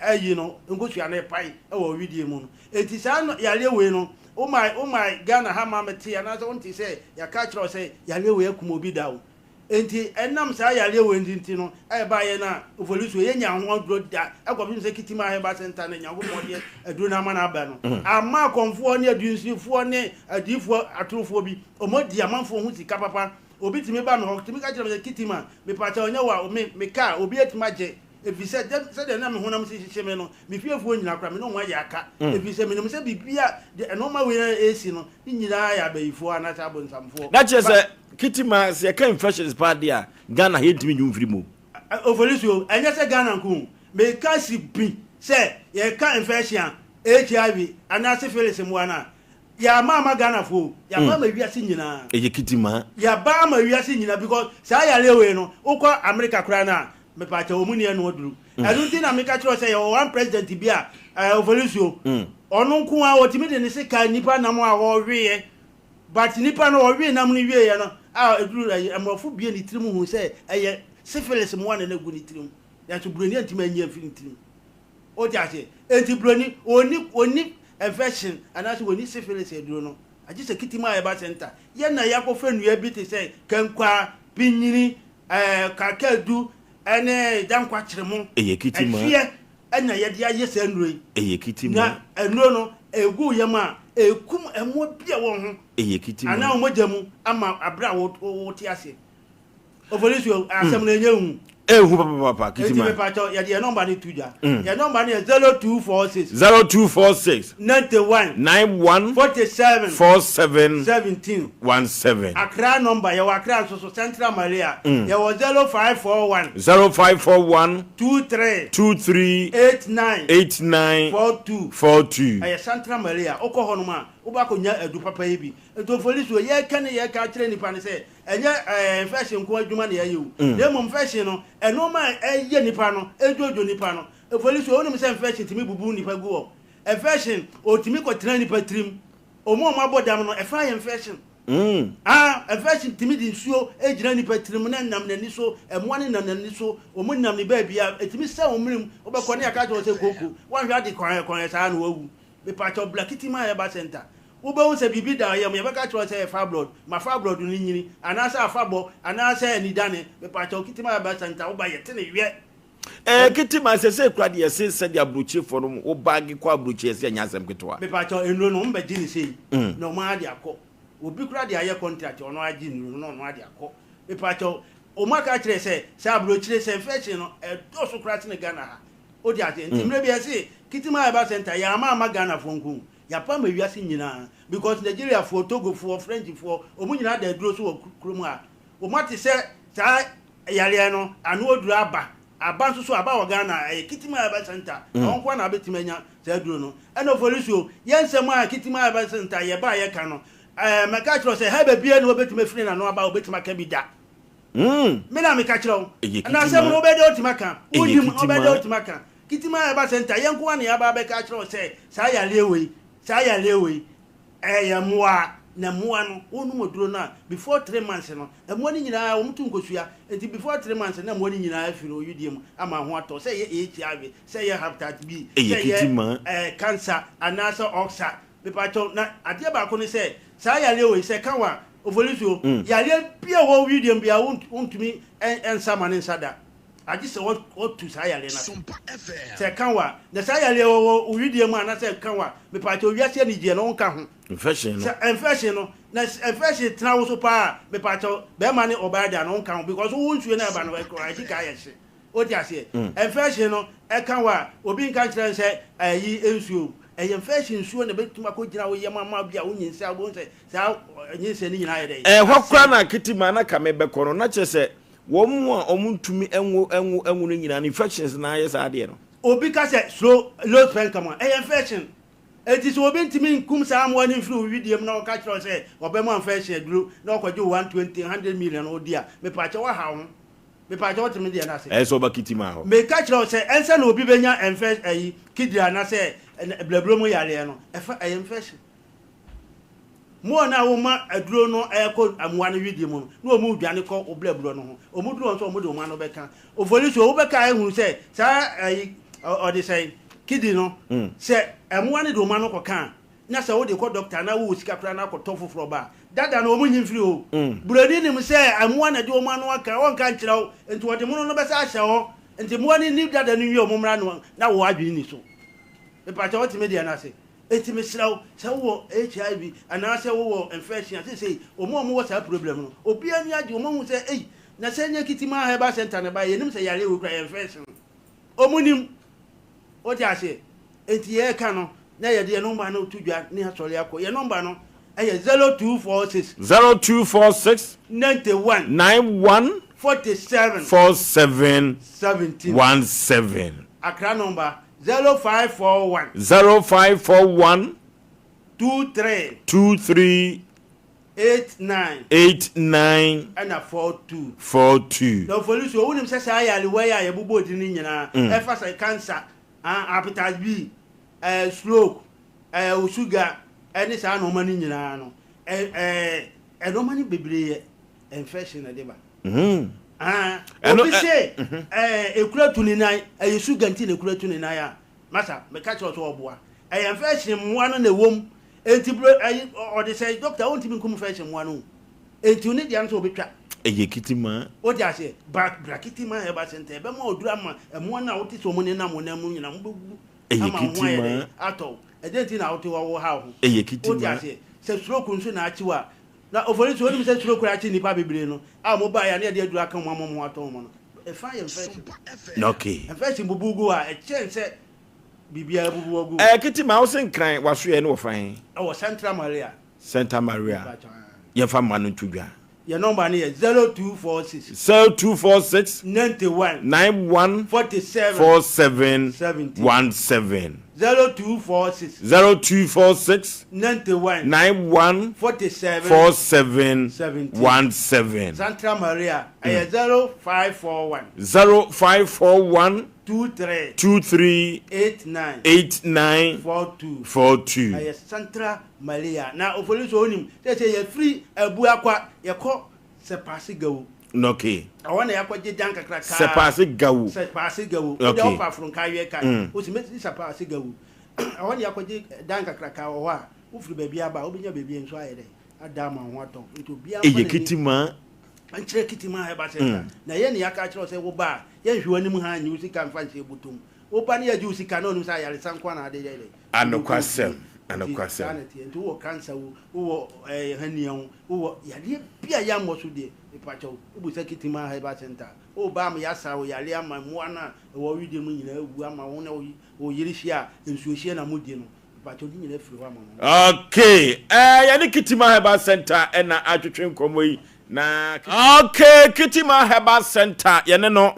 ayi no ngosua na pai e wo widiem no enti sa no ya lewe no o my Ghana ha ma meti ana so nti se ya ka kiro se ya lewe akuma obi dawo enti enam sa ya lewe ndinti no e ba ye na Oforisuo ye nya ho adro da akwabi se kitima he ba center na nya go modie adro na ma na ba no ama konfo ne adunsifo ne adifo atrofo bi omodi amanfo hu sika papa obi timi ba no timi ka kire kitima me pa cha onya wa me ka obi etima je efise de na me honam se hihye me no me fiefo nyina kra me no ho ya aka efise me no se bibia de no ma we esi no nyina ya bayifo anata abonsamfo na che se kitima se ka infections bad dia Ghana he ntimi nyum firi mu Oforisuo enya se Ghana nku me ka si bi se ye ka infection HIV ana syphilis mu ana ya mama Ghana fo ya mama wiase nyina eye kitima ya ba ma wiase nyina because sa ya lewe no ukọ America kra na me pa cha omuni eno oduru adunti na America kro se yo one president bi a Oforisuo onu nku a otimi de ne se ka nipa na mo a wo hwe but nipa no wo hwe na mo ni hwe ye no eduru amofo bie ni tirimu hu se eye syphilis mo na na gu ni tirimu ya to broni antima anya firi tirimu o ti ase enti broni oni infection anase woni syphilis eduru no agise kitima ya ba center ye na yakofra nua bi te se kankwa pinyini kakadu ene dankwa kiremu eye kitima afie ena ye dia yese enroi eye kitima na enro no egu yema ekum emo bia wo ho eye kitima ana omojamu ama abra wo ti ase Oforisuo asem na enyehu ehu papa kitima eti me pato ya dia number ni tuja ya number ni 0246 91 47 17 Accra number ya Accra so Central Maria ya 0541 23 89 42 ya Central Maria okoho no ma obakonya adu papa ebi eto Oforisuo ye kane ye ka kire nipa ne se enye fashion ko adwuma na yewu dem fashion no eno ma eye nipa no ejojo nipa no Oforisuo onim se fashion timi bubu nipa gu o fashion otimi ko tena nipa trim omo ma bodam no efa ye fashion fashion timi di nsuo ejira nipa trim na nam nani so emwa ne nam nani so omo nam ni ba bia etimi se omrim obekọ ne aka jo se koko wan hwa de kwan sa na wawu be pacho blackitima ya ba center ube wose bibi da yam ye beka tro say fa blood ma fa blood ni nyini anasa afabo anasa ni dane be pacho kitima ya ba center uba ye tene wie kitima se kura de se se de abrochi for no wo bagi kwa abrochi se anya asem ketwa be pacho enro no mba gini sei no ma de akọ obi kura de aye contract ono agi nru no ade akọ be pacho o maka kire se abrochi se infection no do so kura tene Ghana ha o di ate ntimre bi ese kitima ya ba center ya ma Ghana fonku ya pa ma wiase nyina because Nigeria for Togo for French for omunyina da duro so krom a o mate se ta yale no anu oduru aba so aba wo Ghana kitima ya ba center onko na betimanya ta duro no eno Oforisuo yensem a kitima ya ba center ye ba ye ka no maka kiro se ha ba bia no betima firi na no aba obetima ka bi da me na me ka kire na asem no obede otimaka unim obede otimaka kitima eba center yenko ane aba be ka kire say sa ya lewe ya moa na moa no onu moduro na before 3 months no moa ni nyina omutu nkosua enti before 3 months na moa ni nyina afiri oyudiem ama ho ato say ye HIV say ye hepatitis B say ye cancer anasa oxa bepato na ade ba ko ni say sa ya lewe say kanwa Oforisuo ya le bia wo oyudiem bia untumi ensama ne nsada adi se what to say ya le na Sompa FM say kanwa na say ya le wo oyudiem ana say kanwa bepato wiase ni je no nka ho infection no na infection tena wo so pa me pa cho be ma ni obada no kan because wo nsuo na ba no I think I yesi o ti ase infection no e kan wa obi nka kire se ayi ensuo infection nsuo na betuma ko gina wo yema bia wo nyinsa wo nse sa nyinsa ni nyina ye dey hokra na kitima na ka me be kono na chese wo mu a omuntumi enwo no nyina infections na ye sa de no obi ka se slow low spell come on infection it is obi ntimi nkum sa mo ani fru video na o ka kiro say obema infection duro na okwaje 100 million odia me pa che wa ha ho me pa che what me dia na say so ba kitima ho me ka kiro say ense na obi benya infection ayi kidira na say blablo mo yare no infection mo na wo ma aduro no ko amwa no video mo na o mu dwane ko oblablo no ho o mu duro so o mu de o ma no beka Oforisuo wo beka ehun say sa ayi o de say kidi no se emu ane do ma no kokan na se wo de ko doctor na wo sika pra na ko tofoforo ba dada na o mu nyimfiri o burani nim se emu ane de o ma no aka won kan kirawo enti wo de mu no be sa hye ho enti mu ane ni dada no wi o mu mra no na wo adwini ni so e pa cha what media na se enti me sirawo se wo HIV ana se wo infection se o mu wo sa problem no obi ani age o mu se na se nya kitima heba center na ba ye nim se yare wo kra infection o mu nim o ti ase enti ye ka no na ye de number no tudwa ni asori akọ ye number no eye 0246 91 47 17 Accra number 0541 23 89 and 42 no Oforisuo wonim se sa ya le wa ya bubo di ni nyina e fa say cancer hepatitis B stroke sugar any sa no mani nyina no no mani bebre infection na deba obi say ekura tuninan sugar nti na ekura tuninan ya masa me catch us oboa infection mo no na wom enti o de say doctor won't even come infection mo no enti oni dia nso obetwa kitima o dia say brakitima e ba center be ma odura ma mo na wote so mo ne na mo na mo nyina mo bebu kitima ato e de nti na wote wo ha ho kitima o dia say se stroke nso na achiwa na Oforisuo oni se stroke achi nipa bebre no mo ba ya na de adura kan mo ato mo no e fa infection okay infection bubugu a e chense bibia bubugu kitima wo sen kran waso ye no wo fan Santa Maria ye fa manu tudwa your number is 0246 91 47 17 0246 91 47 17 Santa Maria 0541 23 89 42 Santa Maria na Oforisuo onim say ye free abu akwa ye ko sepase gawo okay awon ya kwaje dan kakra ka sepase gawo o de ofa frun ka ye ka o si meti sepase gawo awon ya kwaje dan kakra ka wo a wo firi ba bia ba obinya ba bia nso ayede adama ho aton nto bia kitima anchire kitima heba center na ye ne yaka kire say wo ba ye hwe anim ha anyi usika mfa nche butum wo ba ne ya ji usika na onum say yare sankwa na ade yele anokwasem nti wo cancer wo hanian wo yare bia ya moso de ipacho wo sa kitima heba center wo ba am ya sa wo yare ama mo ana wo widi mu nyina ewu ama wo na wo yiri hia ensuohie na mudi no ipacho di nyina firi wa ma okay ya ne kitima heba center na atwetwe nkomo yi na okay kitima heba center yene no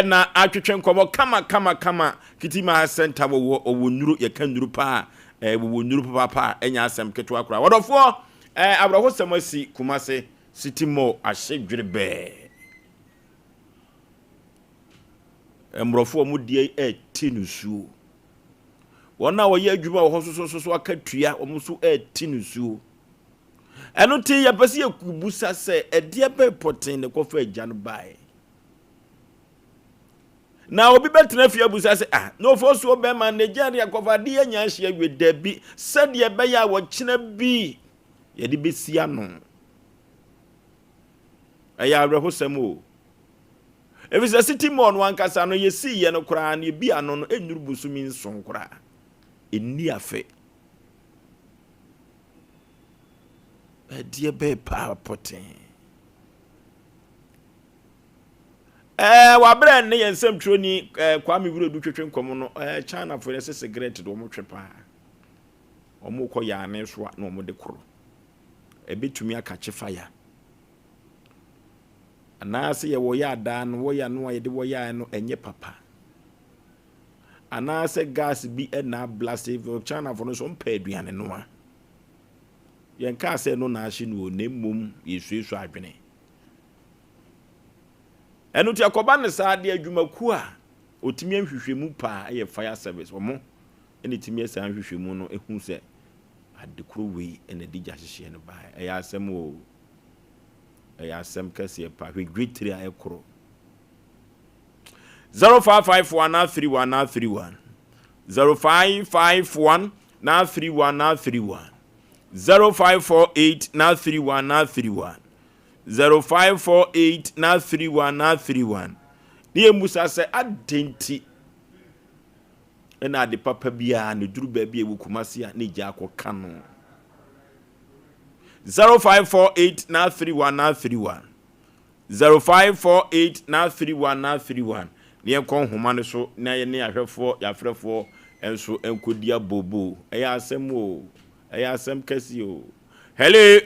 na atwetwe nkomo kama kitima center wo nuru ye kan nuru pa wo nuru papa enya asem keto akura wodofo abraho semasi kumase city mo ahye dwere be emrofo mu die eti nusuo wona wo ye adwuma wo so akatua omu so eti nusuo eno ti ya pese ekubusa se edie be potin ne kofa agya no bae na obi betena fie abusa se no fo so be man Nigeria kofa de anya hye wedabi sade ye be ya wo kyena bi ye de besia no aya awrehosam o if a city mon one kasa no ye see ye no kra na bi ano no enuru busumi nson kra eni afe edie be pa potin wa bra ne ye nsem troni kwa me wuro du twetwe nkom no China for ese cigarette do mo twepa omo ko ya ne so na omo de koro ebetumi akache fire anase ye wo ya da no wo ya no ye de wo ya no enye papa anase gas bi na blast for China for no so mpa aduane no a yen ka se no na ahye no nemmom yesuesu adwene enu ti akoba ne sa de adwumaku a otimi ahwehwemu pa ye fire service omo eni timi esa ahwehwemu no ehu se adekuro we ena digya hyehye no ba eya asem o eya asem kase pa hwedwetri a ekoro 0551931931 0551931931 0548931931 0548931931 niye musa se adenti ena ade papa bia ne duru ba bia wukumase a ne gya akoka no 0548931931 0548931931 niye kon homa ne so na ye ne ahwefo yafrefo enso enkodia bobo eya asem o eya asem kasi o hello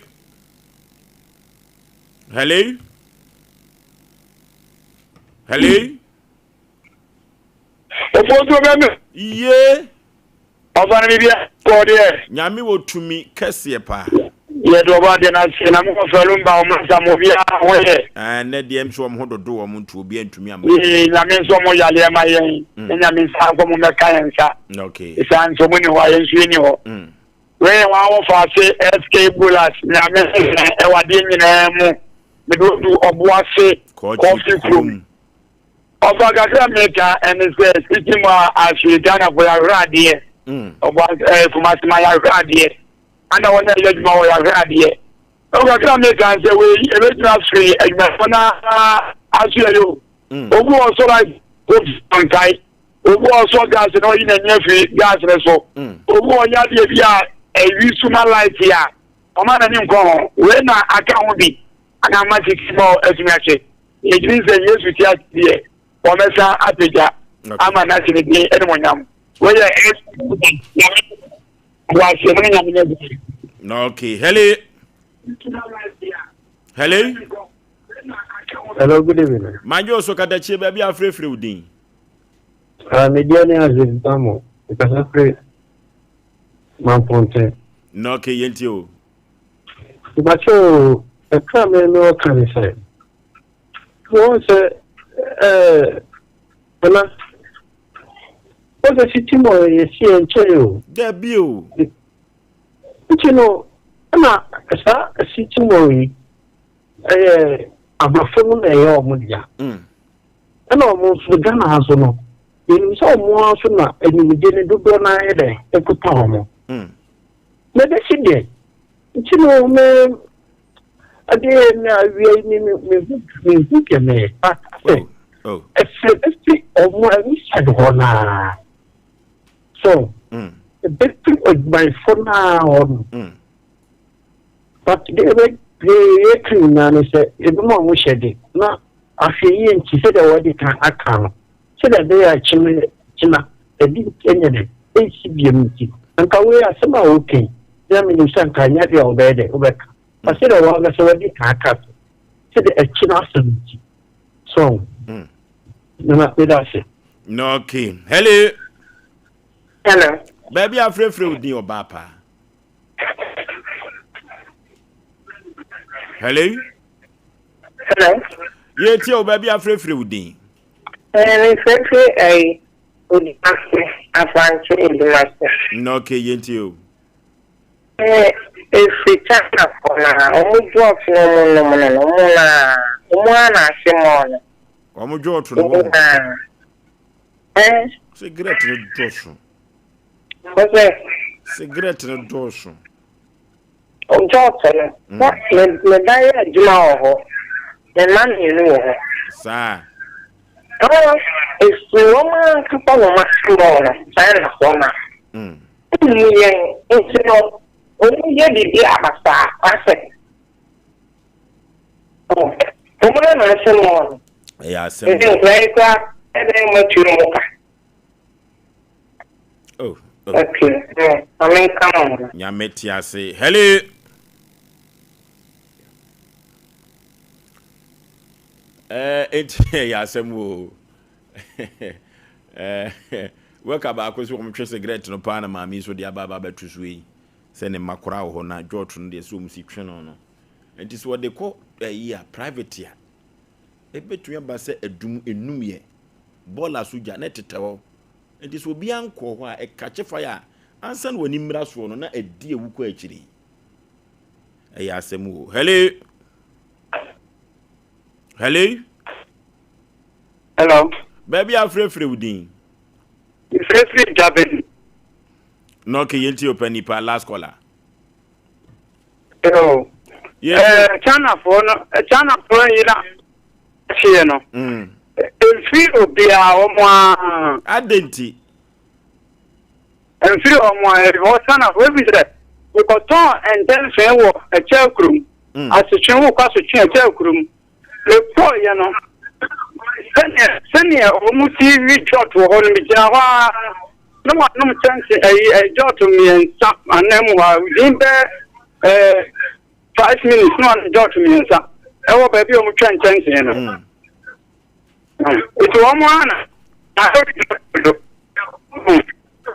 hello hello ofoto meme iye obana bibia kode nyame wotumi kase pa ye do ba de na se na mo felumba o manza mo bia we ne de em so mo dodo o mo ntu obi antumi am na me so mo yale ma yen nya me sa ko mo meka yen sa okay isa nso mo ni ho yen su ni ho we wa wo fa se SK Bullets na me e wa de nyina mu me do obuase coffee crew oba gakra meka and is speaking more as Ghana for radio oba fumasi ma ya radio and I want to let you know ya radio oba gakra meka say we e be try free e me fona asu obu also like on kai obu also gas no yin anya free gas so obu onya de bia e wisuma light ya o ma na ni nko we na aka ho bi ana ma sikimo esumiache e jin say yesu ti ati Omesa apeja ama na sini bi ene monyam we ya wa se mo nyam ne bi no okay hello hello hello good evening manjo so kada che ba bi afrefre udin media ne azitamo because free man ponte no okay yenti o bacho e kame no kan say won say Ona ozo sitimo yesi encheyo debio uchino ana sa sitimo yi abafomu na ye omudia ana omu Ghana hazo no yin so omu aso na enimje ne dodo na ede ekuta omu me de side uchino me ade na wi ni me keme oh especially of my side hona so the best thing of my phone now but they clean na say e be mo shede na afeye nti say the word can aka so that they are china e di kenya de e si biem ti anka we asema okay ya me ni sanka nya de obede obeka but say the word so word can aka so the china asem so no okay hello baby afrefre udin obapa hello ye ti o baby afrefre udin Especially Afranche in the master. No, okay, you. If we chat up on a drop no Omo jo to no. Cigarette no doso. What's that? Cigarette no doso. Oh, Johnson. What the diet Juma? The man is Sir. Oh, it's the woman couple of masculine, China woman. It's no, only the Abasa, I say. Oh, woman, I say more. Yeah, it's very glad, and then what you know. Oh, okay. I mean, come on. Yametia say, hello. Yeah, Asem welcome back. We want to cigarette no pan ma mi so dia baba betusu yi. Se ne makora wo na George no de so mu si twe no no. It is what they call a private here. Ebetu ya ba se edum enum ye. Bola suja na tetewo. It is obi anko ho a e catch fire. Ansan woni mra so no na edi ewu ko akiri. Ya Asem wo. Hello. Hello. Hello. Baby, I'm free within. You free Japan. No, Yaw Mpe Nipa, last caller. Hello. Yes. China phone, you know. Free will be our identity. And free on my son of every we got on and then say, a chair room. As a chair, chair room. The poor, you know. Send here, almost TV shot to hold me. No one, no chance. A job to me and stop and then within there 5 minutes. Not a job to me and stop. I will be able to chance, you know. It's one man. I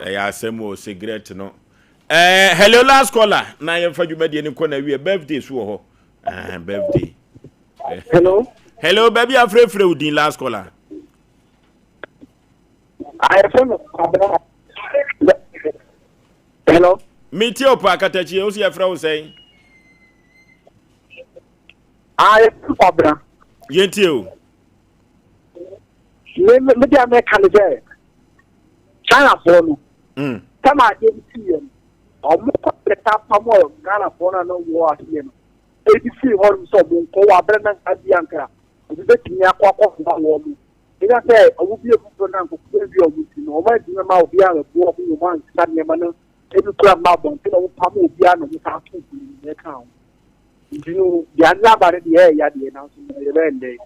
Asem cigarette no. Hello, last caller. Now you for you be any corner we birthday so birthday. Hello. Hello, baby. I'm free with the last caller. I am hello. Meet your package. You see a friend saying, I am Fabra. Yet you. Me candidate. China for me. Come on, didn't see him. Or the top of Ghana for no war here. 83 horns of Brennan at the anchor. The Kenya Quack war. If I say, I will be a good man for you know, my dinner mouth beyond a walk in one Sunday manner. Every club mouth on Pillow Pamu Piano without keeping the account. You know, the another the air, the announcement of the day.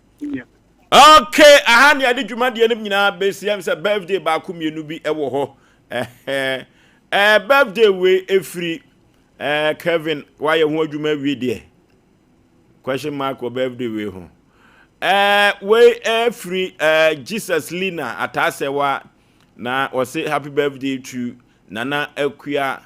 Okay, I had the Juma the enemy now, basically, a birthday back whom you be a war. Birthday way a free Kevin, why you want you maybe there? Question mark or birthday way home. Way free Jesus Lina atasewa na wase happy birthday to Nana Equia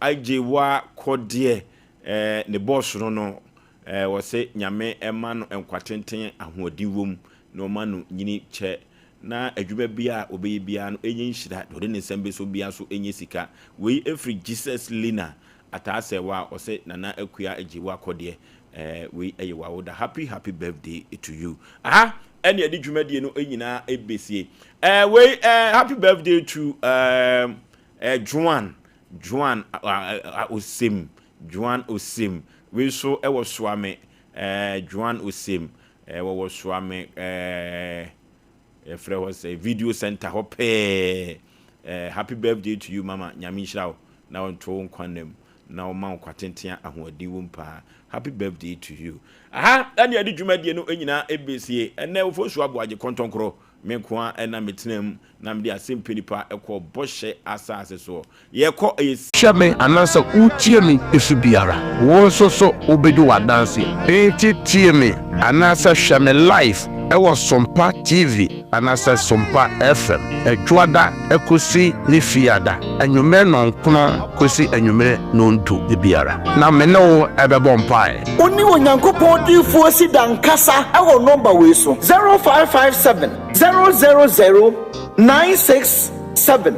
Ajewa Kodie ne boss no wase nyame ema no enkwatenten ahodi wom no manu nyini che na adwuma bia obeyi bia no enye nhira do ne sembe so bia so enye sika we free Jesus Lina atasewa wase Nana Equia Ajewa Kodie we ayewa happy birthday to you. Any adi dwumadi no enyina ebesie. We happy birthday to Juan Osim. We so e was swame Juan Osim we was swame frɛ was a video center hope happy birthday to you mama nyame hirawo na onto nkwanem na o man kwatenten ahodi wo mpa. Happy birthday to you. Any adi dwumadi no enyina ebesie ene Oforisuo Aboagye kontonkro menkoa ena metenam na mde Asem Mpe Nipa ekọ bɔhye asase so yekɔ hweme anansa utie me efi biara wo so obedu wadanse enti tie me anansa hweme live ewo Sompa TV anasa Sompa FM etwada ekosi ne fiada anwume no kono kosi anwume no ntu biara na mene wo ebebo mpae oni onyankopon difo si dankasa ewo number we so 0557 000 967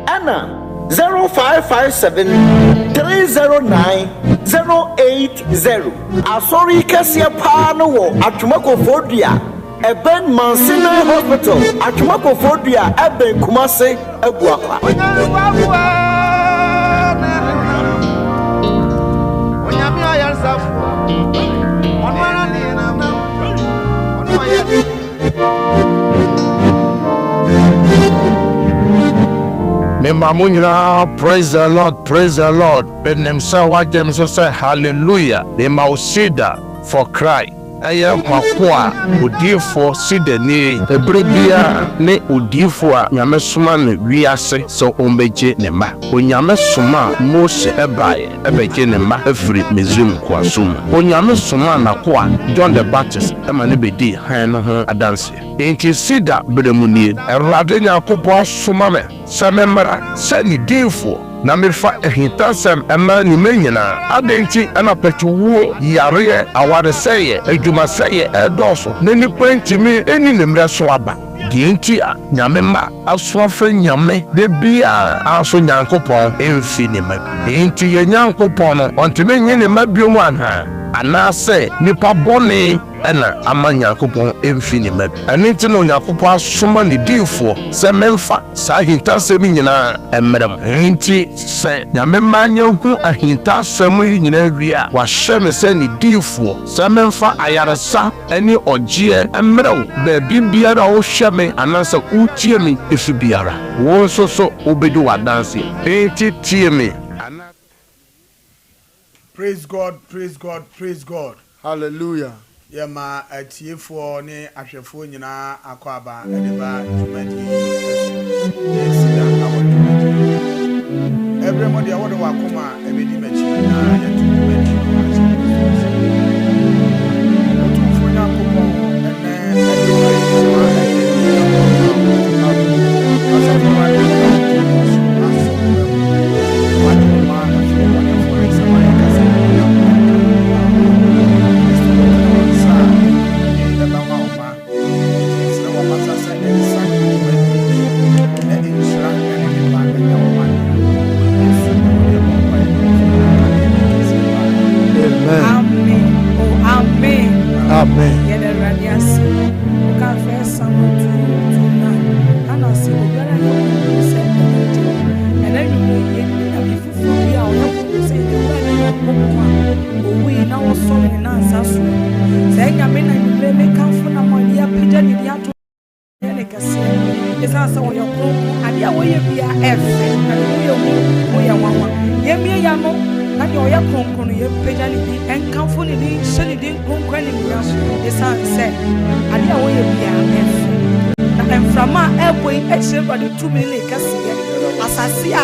Anna 0557 309 080 Asori Kasia Pano Atumako Fordia Eben Mansina Hospital Atumako Fordia Eben Kumase Ebuaka Memoria, praise the Lord. Benem sawa jem so say hallelujah. They mausida for cry. Aya kwakwa odifo sidani ebrebia ne odifo a nyame soma ne wiase so ombeje ne ma onyame soma Mose ebae ebeje ne ma afiri Misrim kwasum onyame soma na kwa John the Baptist ema ne bedi han no ho adanse enti sida beremunie erade nyakopo soma me samemra sani difo na mefa ehintasem ema ni menyina adenti ana petuwo yare aware seye eduma seye edoso ne nipa ntimi eni nemre so aba dienti a nyame ma asoafa nyame de bia aso nyankopon emfi ne ma enti ye nyankopon no ontime nye ne ma biomu anha anase nipa bone ena amanya kupon emfini mab aniti no nyakopon asoma ne difo se memfa sa hintasem nyina emmerem enti se nyame manya hu ahintasem nyina wia wa hyeme se ne difo se memfa ayaresa eni ogie emmerew ba bibiara wo hyeme anasa utie mi efi biara wo so obedu wadanse enti tie mi. Praise God. Hallelujah. Yama atiefo ne ahwefo nyina akwaba edeba tumadi yesida awodumadi everybody awodo wakoma ebedi machi na yatumadi otumfuna kopo ene Amen. Yede radiasi. Uka fesa mutu tuna. Ana si ubera yo se peneto. Ene yume na bifufu bia o yo se de wani yo kokwa. Owi na wo so ni na nsaso. Se nyame na yume me kanfo na mo ya pija ni dia to. Ene kase. Esa sa wo yo kokwa. Ade a wo ye bia efe. Ade wo ye wanwa. Ye mie ya no. Nani oya konkonu ye peja ni di enkanfo ni di sheni di konkon ni ya esa se ade a wo ye bia efe na enframa eboy eche body 2 minute kase ye asase a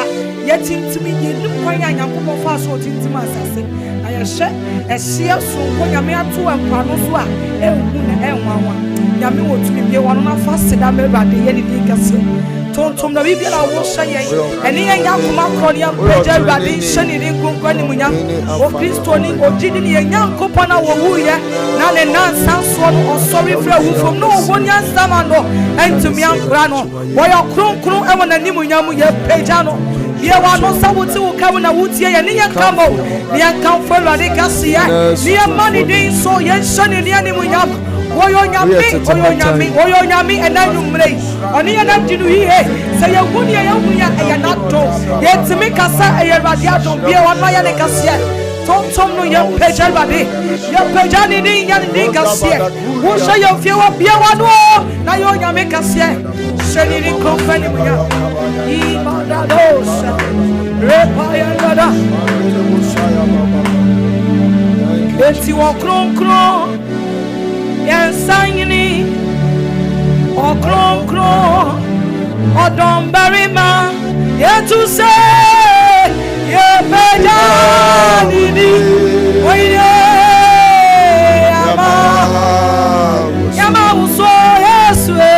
ye tintimi ye nim kwan ya nyankopon fa so tintima asase na ye hye ehye so ko nyame ato empa no so a ehu na enwanwa nyame wo tumi bie wono na fa seda mebade ye ni di kase tontom na bibia na wo hye ene ye yakoma kro ya peja bade sheni di konkon ni munya o Kristo ni ogidi ni ye nyankopon na wo wuye na le nansan so no sorry fra wu from no wonya samando entumi ankra no wo yo kronkron e wona ni munya mu ye peja no ye wa no sawuti wo kawo na wutie ye ni ye kamo ni ye kan fo rade kase ye ni ye mani din so ye shani ni munya Oyo nyami enanyumre oni ya namjinu hihe se ye huni ya hunya ya nato ye timi kasa ye radiato bie wana ya ne kase tom no ye peja bade ye peja ni ya ni kase wo se ye fie wa bie wano na yo nyame kase sheni ni konfani munya I mandados repa ya dada eti wo kron Yansangini Okron Odom Barima Yetu se Ye peja nini Oye Yama Uso Yeswe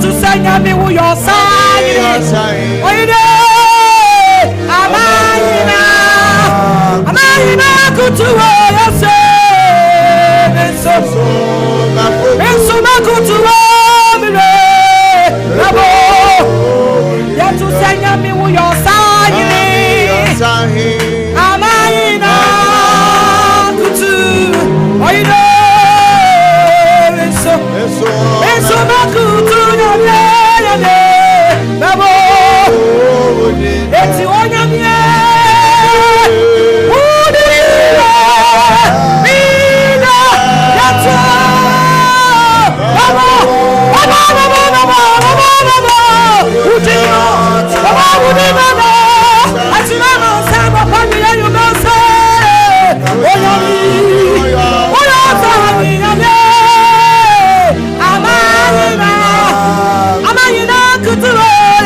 to say me who your sign. Oh, you know, Amayina, good to so good to to say me who your sign. Amayina, good to, oh, you know. So maku tu nyame babo eti onyame udi mina yato babo udi babo ati mama sabo pani ya yugo se onyame onyame Amayina kutu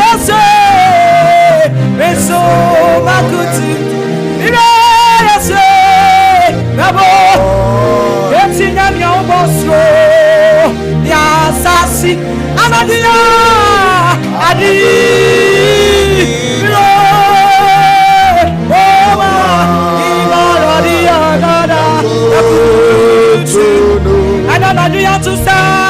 yase Meso makutu Ibe yase Nabo Eti nyami obosro Yasasi Amadiya Adi Oma Imarodi Agada Kutu Ananadiya to sa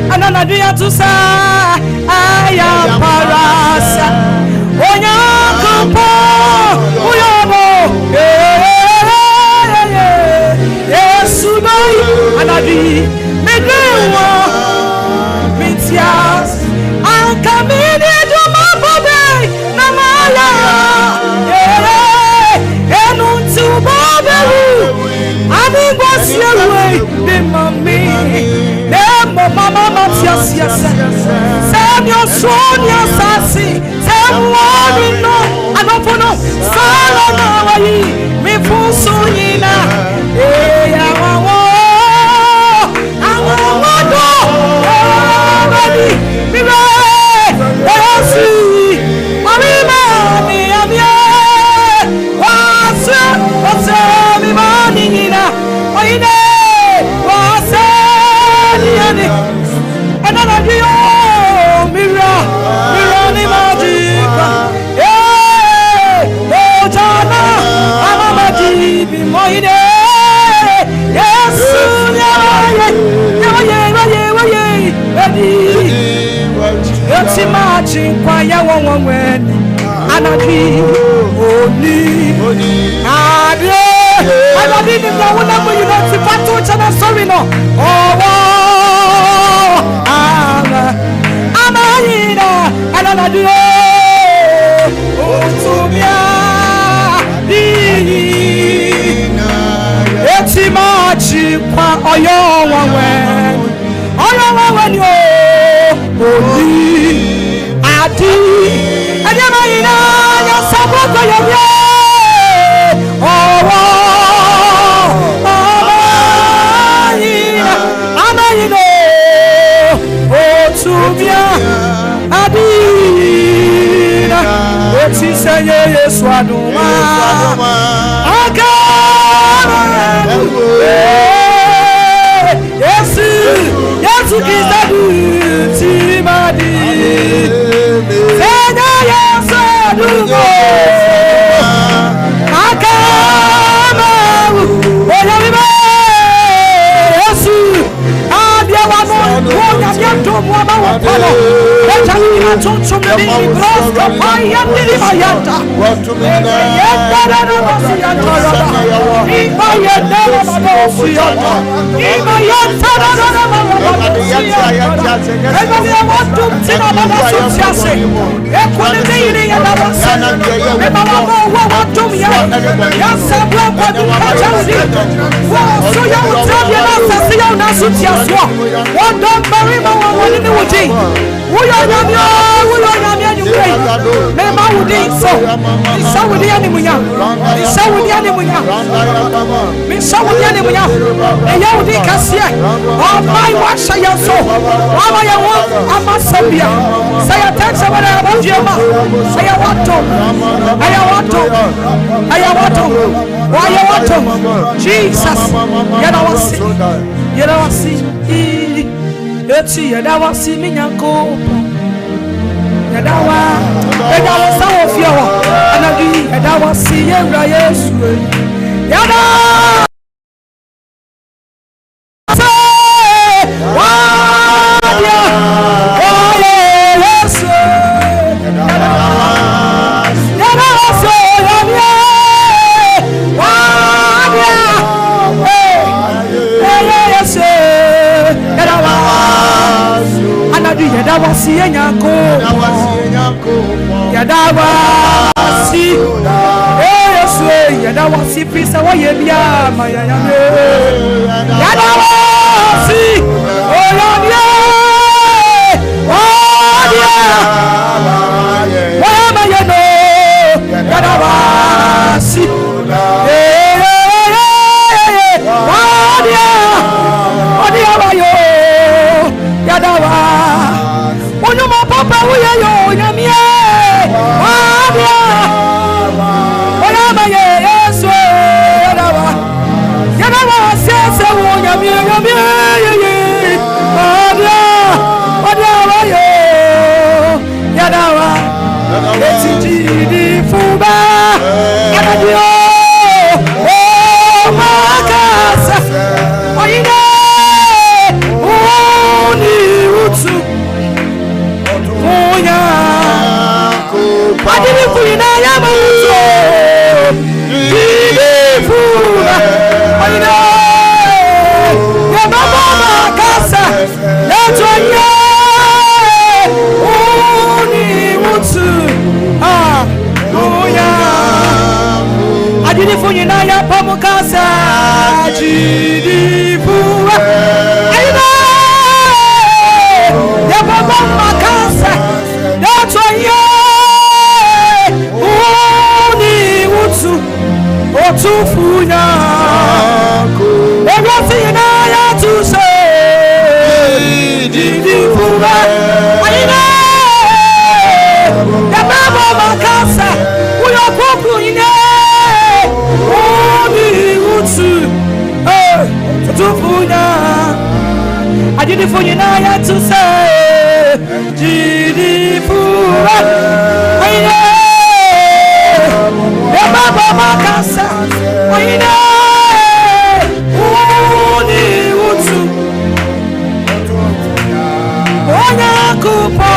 Ananadia to sa aya parasa onya kampo uyobo Yesu dai anadi medewa mitias ankamini do mabobe na mala enu tu baberu ani bosielwe de mami Mama Matias, Samuel Sonia Sassi, Samuel no, I don't know, Salama, me for Sonina, Aka Wonya biento mwaba wapalo. Eja nina tuntum ni broska paya nili mayanta. Yenda na basi yanta raba. Ima yenda na basi yanta. Ima yanta na basi yanta. Ema ni awantum tina baba susiase. Ekwane meiri ya basi. Ema wamo wawantum ya. Yasa bwapa dukajasi. So ya utabi ya nasa siya unasutiaswa. Wandam barima wawanini wuji. Uyo nyamya nyumrei. Mema wudi so. Isa wudi ya ni munya. Isa wudi ya ni munya. Isa wudi ya ni munya. Eya wudi kasiye. Omai washa ya so. Wama ya wa ama sabia. Saya tensa wada ya bujema. Saya wato. Aya wato. Aya wato. Waya wato. Jesus. Yada wasi. Yada wasi. Eti yadawasi minyanko yadawa sawo fiawa anadi yadawasi yewra Yesu yada Yadawasi enyako Yadawasi Yesu Yadawasi pisa wa yebia mayayame Yadawasi oyabia odia wayamayano Yadawasi odia wayo Yadawa Onyuma papa uye yo nyamie Wabia Oyama ye Yesu Yadawa sese wo nyamie Wabia wayo Yadawa Etijidi fuba Yadadio Makasa Oyine Adini kuina ya mauzo Dini funa Aina Ya baba makasa Leto nye Uni mutu Uya Adini kuina ya pamukasa Dini funa Aina Ya baba makasa Leto nye Otufunya Everything I had to say Didi Fuba Aina Yababa Makasa Uyo Poku Ine Oni Utsu Otufunya I didn't for you now I had to say Didi Fuba Aina Baba makasa oine uni utu onya kupo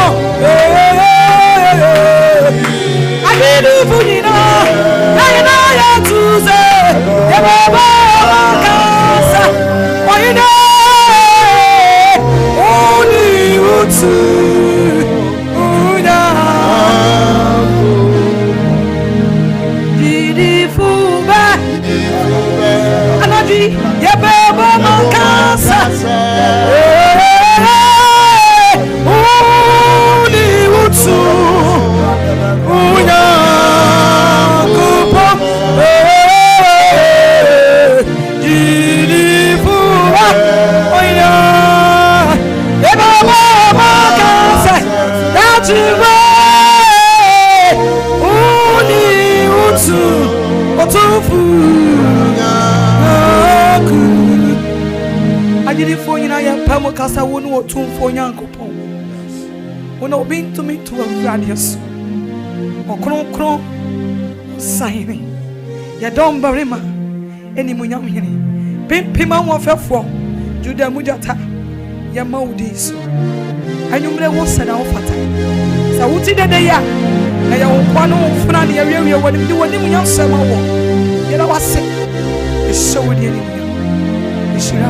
adidu funina na ya tuze baba makasa oine uni utu Yababa makasa Uni utsu Unya kupo Jilifuwa Oya Yababa makasa Dachiwe Uni utsu Otufu Ajilifo nyina ya pamo kasa wonu otumfo nyankopon wona obi ntumi to awurade yesu okronkron saini ya dom barima eni munyam hene pimpima wo fefo juda mujata ya maudi so anyumre wo sana wo fata sa wuti dede ya na ya wo kwa no funa ne ya wiawie woni de woni munya sema wo ye na wase e so wodi ani munya e shira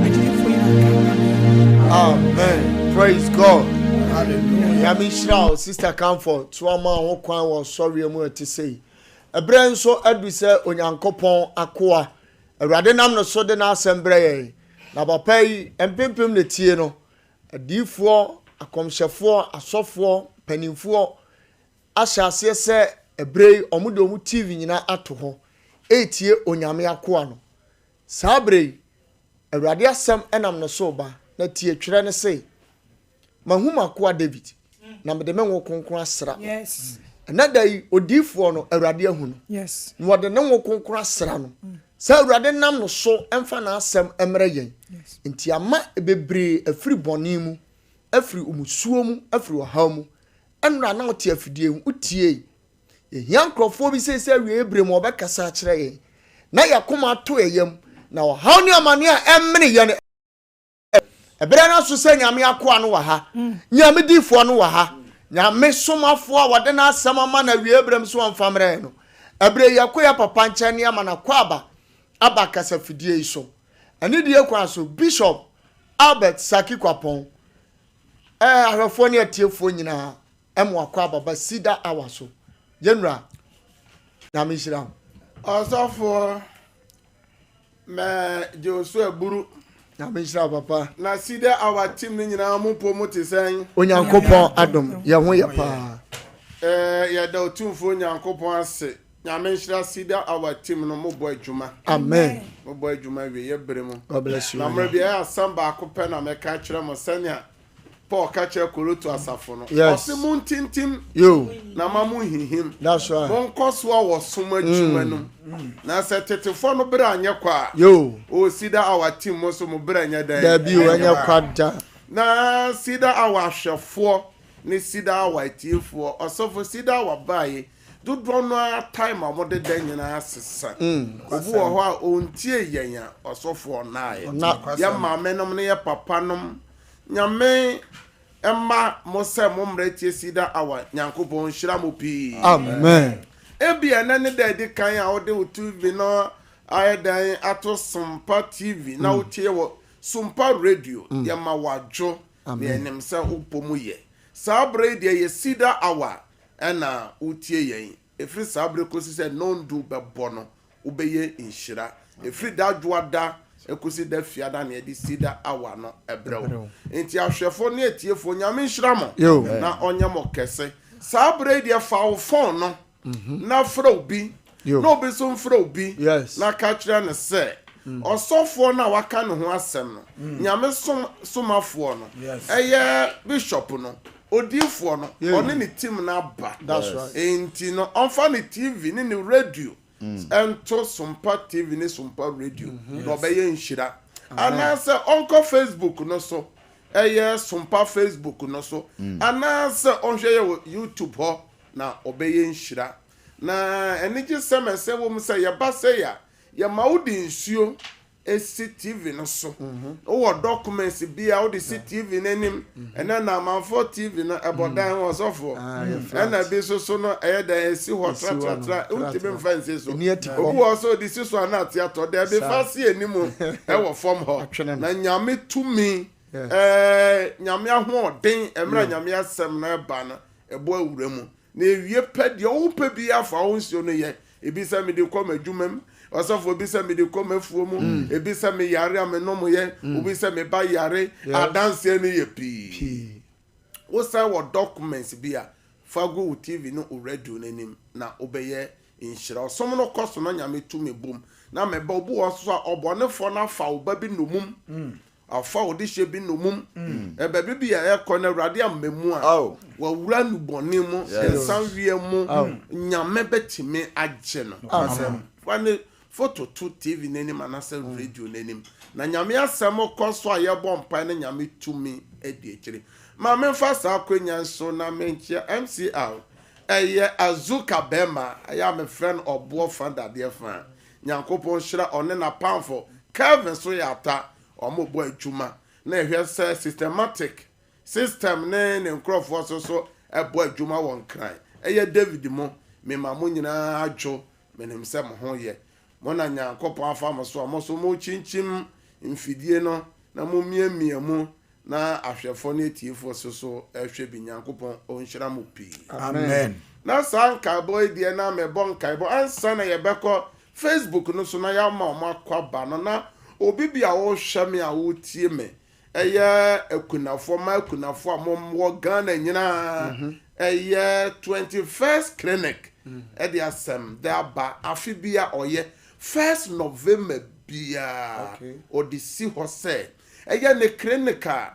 ajiri fo ina amen. Praise God. Hallelujah. Yami shira sister comfort to ama ho kwan wo sorry mu ati sei ebre nso adu se onyankopon akoa awurade nam no so de na asembre ye na papa yi empempem ne tie no adifo akomhyefo asofo panimfo ahyase se ebre omude omu TV nyina ato ho etie onyame akoa no sabre awurade asem enam no so ba na tie twere ne sei mahuma akoa David na mede menwo konkron asra yes anadai odifo no awurade ahunu yes no de ne wo konkron asra no sa awurade nam no so emfa na asem emre yen nti ama bebre afiri boni mu afiri umusuo mu afiri ohaw mu enra na ote afidie mu utie ehia nkrofo bi sese awie ebrem obekasa akire yen na yakoma to eyam na ohaw ne amane a emre yen ebere na so se nyame akoa no wa ha nyame difo no wa ha nyame somafo a wode na asem ama na awie ebrem so amfamre no ebere yakoya papa nche ne ama na kwaba aba kasa fidie iso ani die kwa so Bishop Albert Saki Kwapon ahwefo ne atiefo nyina emo akwa baba sida awaso genera na mishira Osofo me Josu Eburu na mishira papa na sida our team ni nyina mo promote sen onyankopon adom ye ho ye pa ya da otumfo onyankopon ase nyame nhyira sida our team no mo boy adwuma amen mo boy adwuma we ye bere mo God bless you na mo bia asamba akopɛ na meka kyerɛ mo sɛnea Paul ka kyerɛ koroto asafo no ɔse mo ntintim yo na ma mo hihim that's right mo nkɔso a wɔ som adwuma no na sɛ tetefo no bere anyɛ kwa yo o sida our team mo so mo bere anyɛ dan da bi o anya kwada na sida our hwɛfoɔ ne sida our tiefo ɔsɔfo sida our bae dodo no time a mode dan nyina asesa obu wo ho a ontie yen a osofo naaye ya maame nom ne ya papa nom nyame emma mo se mo mretie sida awa nyankopon hira mo pi amen ebi enane da di kan a ode TV no ayedan ato Sompa TV na otie wo Sompa radio ya ma wadwo ne enem se upomu ye sabre de ye sida awa ena utie yen efri sabre kosi se nondu bebo no ubeye inshira efri dadwoada ekosi da fiada na edi sida awa no ebrew enti ahwefo ne etiefo nyame nshira mo na onyamo kese sabre de fa wo phone no na fra obi no be so fra obi na ka kire ne se osofo na waka ne ho asem no nyame somafo no eye bishop no odifo no oni ni team na ba that's right enti no onfa ni TV ni radio ento Sompa TV ni Sompa radio no be ye nhira anase onko Facebook no so eye Sompa Facebook no so anase onhwe ye YouTube ho na obeye nhira na enije semese wo mu se ye ba se ya ye maudi nsuo esi TV no so o documents bia o de TV nanim ena na manfo TV na ebodan ho sofo ena bi so no da esi ho tra ultimate fence so obu also de so na theater there be fasi enimu e wo form ho na nyame tumi nyame ahoden emra nyame asem na ba na ebo awura mu na ewie pede o pe bia fa wo nsuo no ye ebi sa me de kom adwumam osofo bi se me de kom afuo mu ebi se me yare amenomo ye obi se me ba yare adanse ne ye pi wo say what documents bia fago TV no radio nanim na obeye inshira osom no koso no nyame tumi bom na me ba obu oso a obonefo na fa oba bi nomum afa odi hye bi nomum ebe bibia e ko na awrade amemu a wa wura nubone mu ensan wie mu nyame betime agye no fane photo to TV nanim anase radio nanim na nyame asem koso a ye bompa na nyame tumi edi ekire ma me fa sa akwanya so na menchia MCR eye azuka bema aya me friend obo fanda de fan nyankopon hira one na pamfo Kevin so yata omo bo adwuma na ehwe say systematic system ne nkrofo so ebo adwuma won kran eye David mo me ma mo nyina adwo menim se mo ho ye mo na Nyankopon afa mo so mo chinchim mfidie no na mo miamia mu na ahwefo ne tiefo so ehwe bi Nyankopon onhyira mo pi amen na sanka boy die na me bon kai bo ansa na ye beko Facebook no so na ya ma kwaba no na obi bia wo hwe me a wo tie me eye akunafo amomwo Ghana nyina eye 21st clinic edi asem ba afibia oye 1st November bia odisi ho se eye ne clinica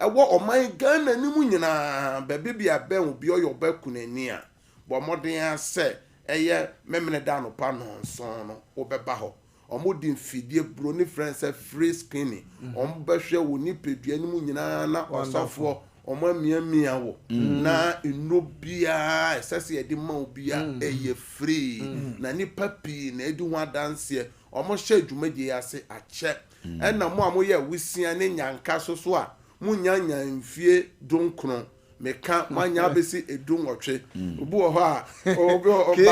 ewo oman Ghana ni mu nyina bebe bia ben obi oyo bakunani a bo modern ase eye memene da no pa no nson no obeba ho omodi mfidie bro ni friends free screening ombehwe wo ni pedua ni mu nyina na osofo omo miamia wo na enobia esese edi ma obia eye free na ni papi na edi ho dance omo hye adwumadi ase ache ena mo amoye wisia ne nyanka so a munyanya mfie donkron meka manya besi edun otwe obu ho a obi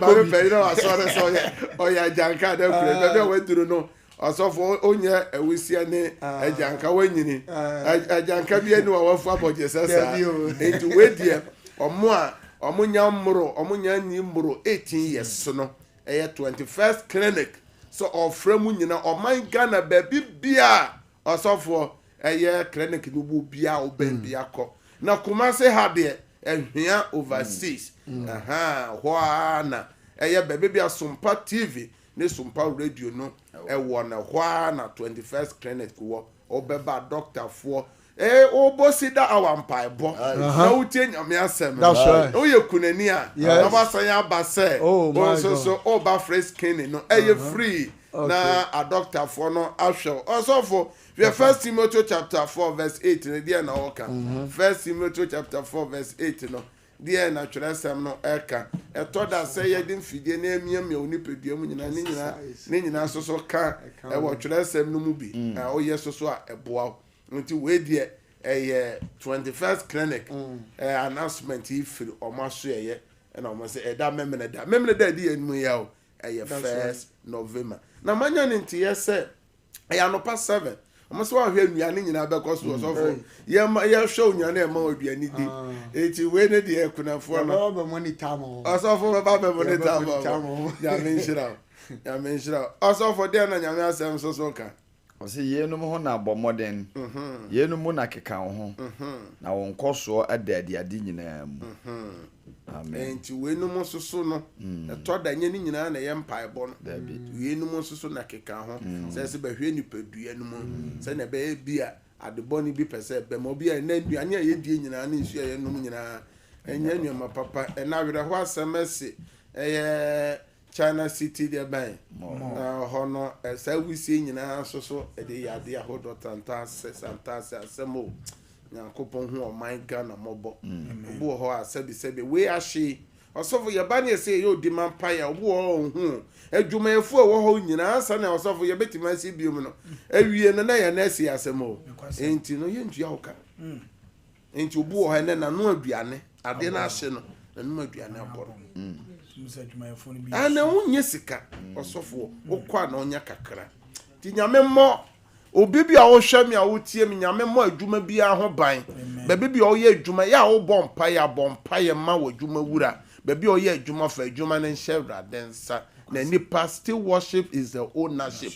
ba be no asore so oya janka da kure be we duru no asofo onye ewisia ne ajanka wanyini ajanka bia ni wafu aboje sasa enti we die omunya mmoro omunya ni mmoro 18 years no 21st clinic so ofremu nyina oman Ghana baby bia asofo clinic no bu bia oben bia ko na Kumase ha de ehia overseas hwana baby bia Sompa TV ne Sompa radio no wona hwana 21st clinic wo obeba doctor for obosida awampa ebo na utie nyame asem no ye kunani a na basan ya base so oba fresh skin no free na a doctor for no ahwe osofo we 1 Timothy chapter 4 verse 8 ne dia na oka 1 Timothy chapter 4 verse 8 no dia na twerɛsɛm no eka etoda sɛ yɛde mfidie na emiamia onipedua mu nyina ne nyina so ka ɛwɔ twerɛsɛm no mu bi oyɛ so a ɛboa nti we die 21st clinic announcement if omaso yɛ na omaso ɛda memene da di enu ya o 1st November na manya ne ntie sɛ anopa 7 omaso wa hwe nuane nyina be koso osofo ye show nuane ma oduani di eti we ne de ekunafo no ba monitor mo osofo ba monitor mo ya menshira osofo de na nyame asem so ka ose yenum ho na abomodern yenum na keka ho na won koso ade nyina mu amen enti wenum soso no etoda nye ni nyina na ye mpaebo no wenum soso na keka ho se behwe ni padua no mu se na be bia adeboni bi pese be mo bia na aduane a ye die nyina na nsu ye num nyina enya nwema papa na were ho asemese China City de ban hono sa wisi nyina soso de yade ahodo tantase asemo Nyankopon hu o my Ghana mobo obu ho asebi we ahye osofo ye ba ne se ye odi man paya obu ho hu adwumaefu wo ho nyina asa na osofo ye betima si biom no awie no na ye na asi asemo enti no ye ntua hoka enti obu ho ne na no aduane ade na ahye no na no aduane aboro ana unye sika osofo okwa na onya kakra ti nyame mo obi bia wo hwam ya wo tie mi nyame mo adwuma bia ho ban bebe bia wo ye adwuma ya wo bompa ya ma wo adwuma wura bebe wo ye adwuma fa adwuma ne nhye densa na nipa still worship is the ownership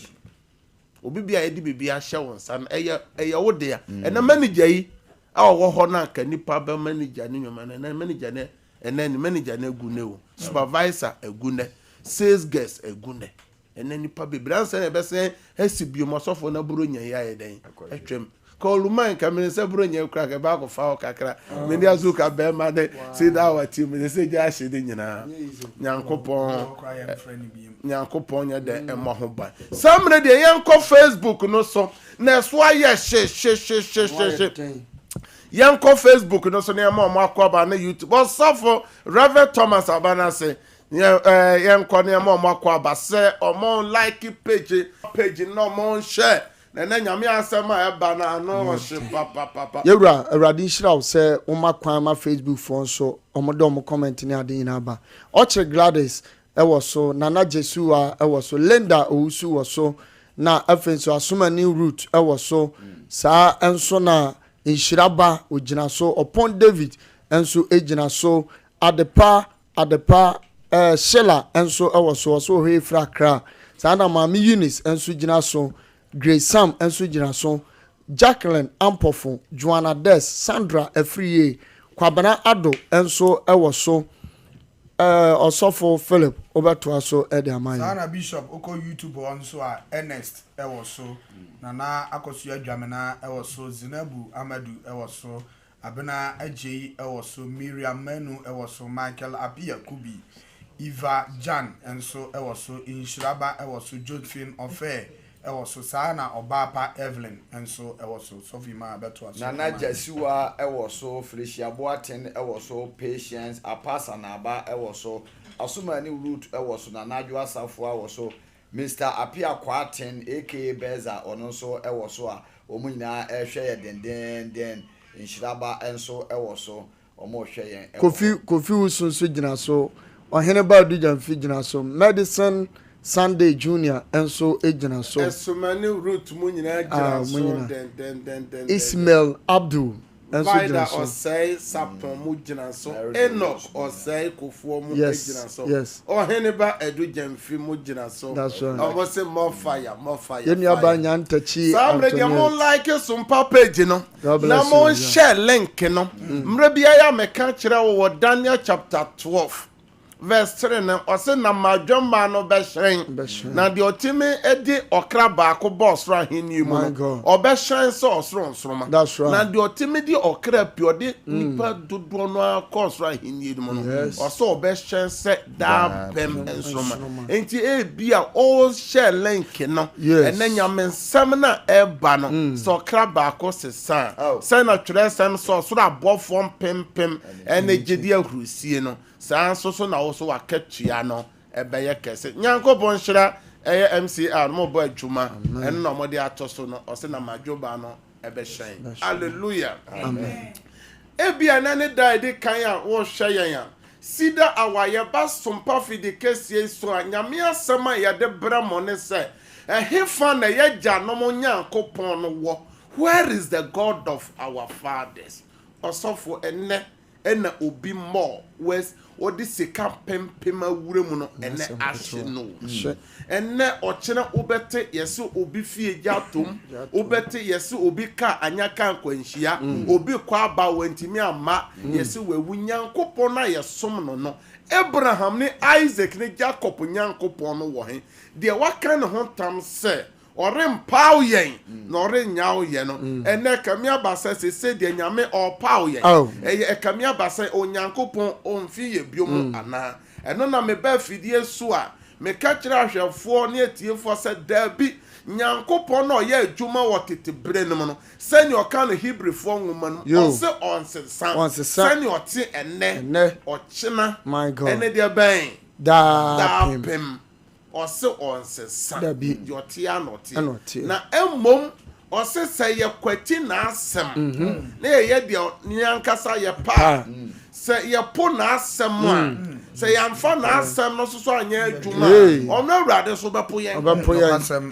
obi bia ye di bibia hye won san eye wo de ya na manager yi a wo ho na ka nipa ba manager ne nyoma na manager ne enen manager na egune o supervisor egune sales guest egune enen nipa bebransa na bese hesibio mosofo na buro nya ya eden etwem koluman kamene se buro nya kura ka ba ko fa o kakra me dia zuka be ma de see that our team me se ja hye de nyina nyankopon nya de emo ho ba samre de yanko Facebook no so na so aye she yanko Facebook no so ne ma akwa na YouTube osofo Reverend Thomas Abana say yanko ne ma akwa ba say omo like page no mo share na nyame asema eba na no hye papa yewura awurade nhyira wo sɛ woma kwan ma Facebook phone so ɔmode ɔmo comment ne ade nyina ba ɔkyere Gladys ɛwɔ so Nana Jesua ɛwɔ so Linda Owusu wɔ so na afei so Asomani Root ɛwɔ so saa enso na nhyiraba ogyina so Upon David enso egyina so Adepa Sheila enso ɛwɔ so so hwe fra kra saa na Mami Eunice enso gyina so Grace Sam enso gyina so Jacqueline Ampofo Joanna Des Sandra Afriye Kwabana Ado enso ɛwɔ so Osofo Philip obeto aso ede amanye sana Bishop oko YouTube on so a Ernest ɛwɔ so Nana Akosu Adwamena ɛwɔ so Zinabu Amadu ɛwɔ so Abena Ajay ɛwɔ so Miriam Menu ɛwɔ so Michael Apia Kubi Eva Jan enso ɛwɔ so Inshiraba ɛwɔ so Josephine Ofe ɛwɔ so sana Obapa Evelyn enso ɛwɔ so Sophie Ma beto aso Nana Jesiwa ɛwɔ so Felicia Boaten ɛwɔ so Patience Apasa Naba ɛwɔ so Asomani Root ɛwɔ so Nana Adwa Safo ɛwɔ so Mr. Apia Kwaten aka Beza ɔno so ɛwɔ so a ɔmo nyina ɛhwɛ yɛ den Inshiraba enso ɛwɔ so ɔmo hwɛ yɛn Kofi Usun so gyina so Ɔhene ba du jamfi gyina so Medicine Sunday Junior enso egyina so Asomani Root mu nyina gyina so den Ismail Abdul enso gyina so Osei Sapon mu gyina so Enoch Osei Kofuo mu gyina so yes Ɔhene ba edu jamfi mu gyina so that's right ɔmo se more fire yenu aba nyantachi Sabrege mo like Sompa page no na mo share link no mre bia ya meka kire wo Daniel chapter 12 verse 3 na ose na madwoma no be hyen na de otimi edi okra baako boss ra heni mu no obe hyen so osoro nsoroma na de otimi di okra piode nipa dodo no akos ra heni mu no oso obe hyen se da pem nsoroma enti e bia all share link no enanya mensam na e ba no so okra baako sesa se na twere sem so osoro abofo pem ene gidi ahrusie no saa so na wo so wakatua no ebeye kese nyankopon hira eye MCR mo bo adwuma eno na mo de atoso no ose na madwoba no ebe hyen hallelujah amen ebia na ne dai de kan a wo hwe yan sida awaye ba Sompa fidi kese so anyame asema ye de bramo ne se ehefa na ye gya no mo nyankopon no wo where is the God of our fathers osofo ena obi more west odi seka pempema wure mu no ene ahye no ene ochena obete yesi obi fie gyatom obete yesi obi ka anyaka nkwanhia obi kwa aba wantimi ama yesi wewu nyankopon na yesom no Abraham ni Isaac ni Jacob nyankopon no wo he de waka ne ho tam se ore mpaw yen na ore nyaw ye no ene kamia basa se de nyame o paw yen e kamia basa onyankopon onfi ye biom ana eno na me ba fidie so a me ka kira ahwefo ne atiefo se da bi nyankopon no ye adwuma wotete bre no no sani o kan Hebrew fo nwoma no se onsesan sani o te ene o china ene de ben da pem ose onsesa yotia notie na emmom ose se ye kwati na asem na ye de nyankasa ye pa se ye po na asem a se ye amfa na asem no so anya adwuma ono awrade so bepo ye asem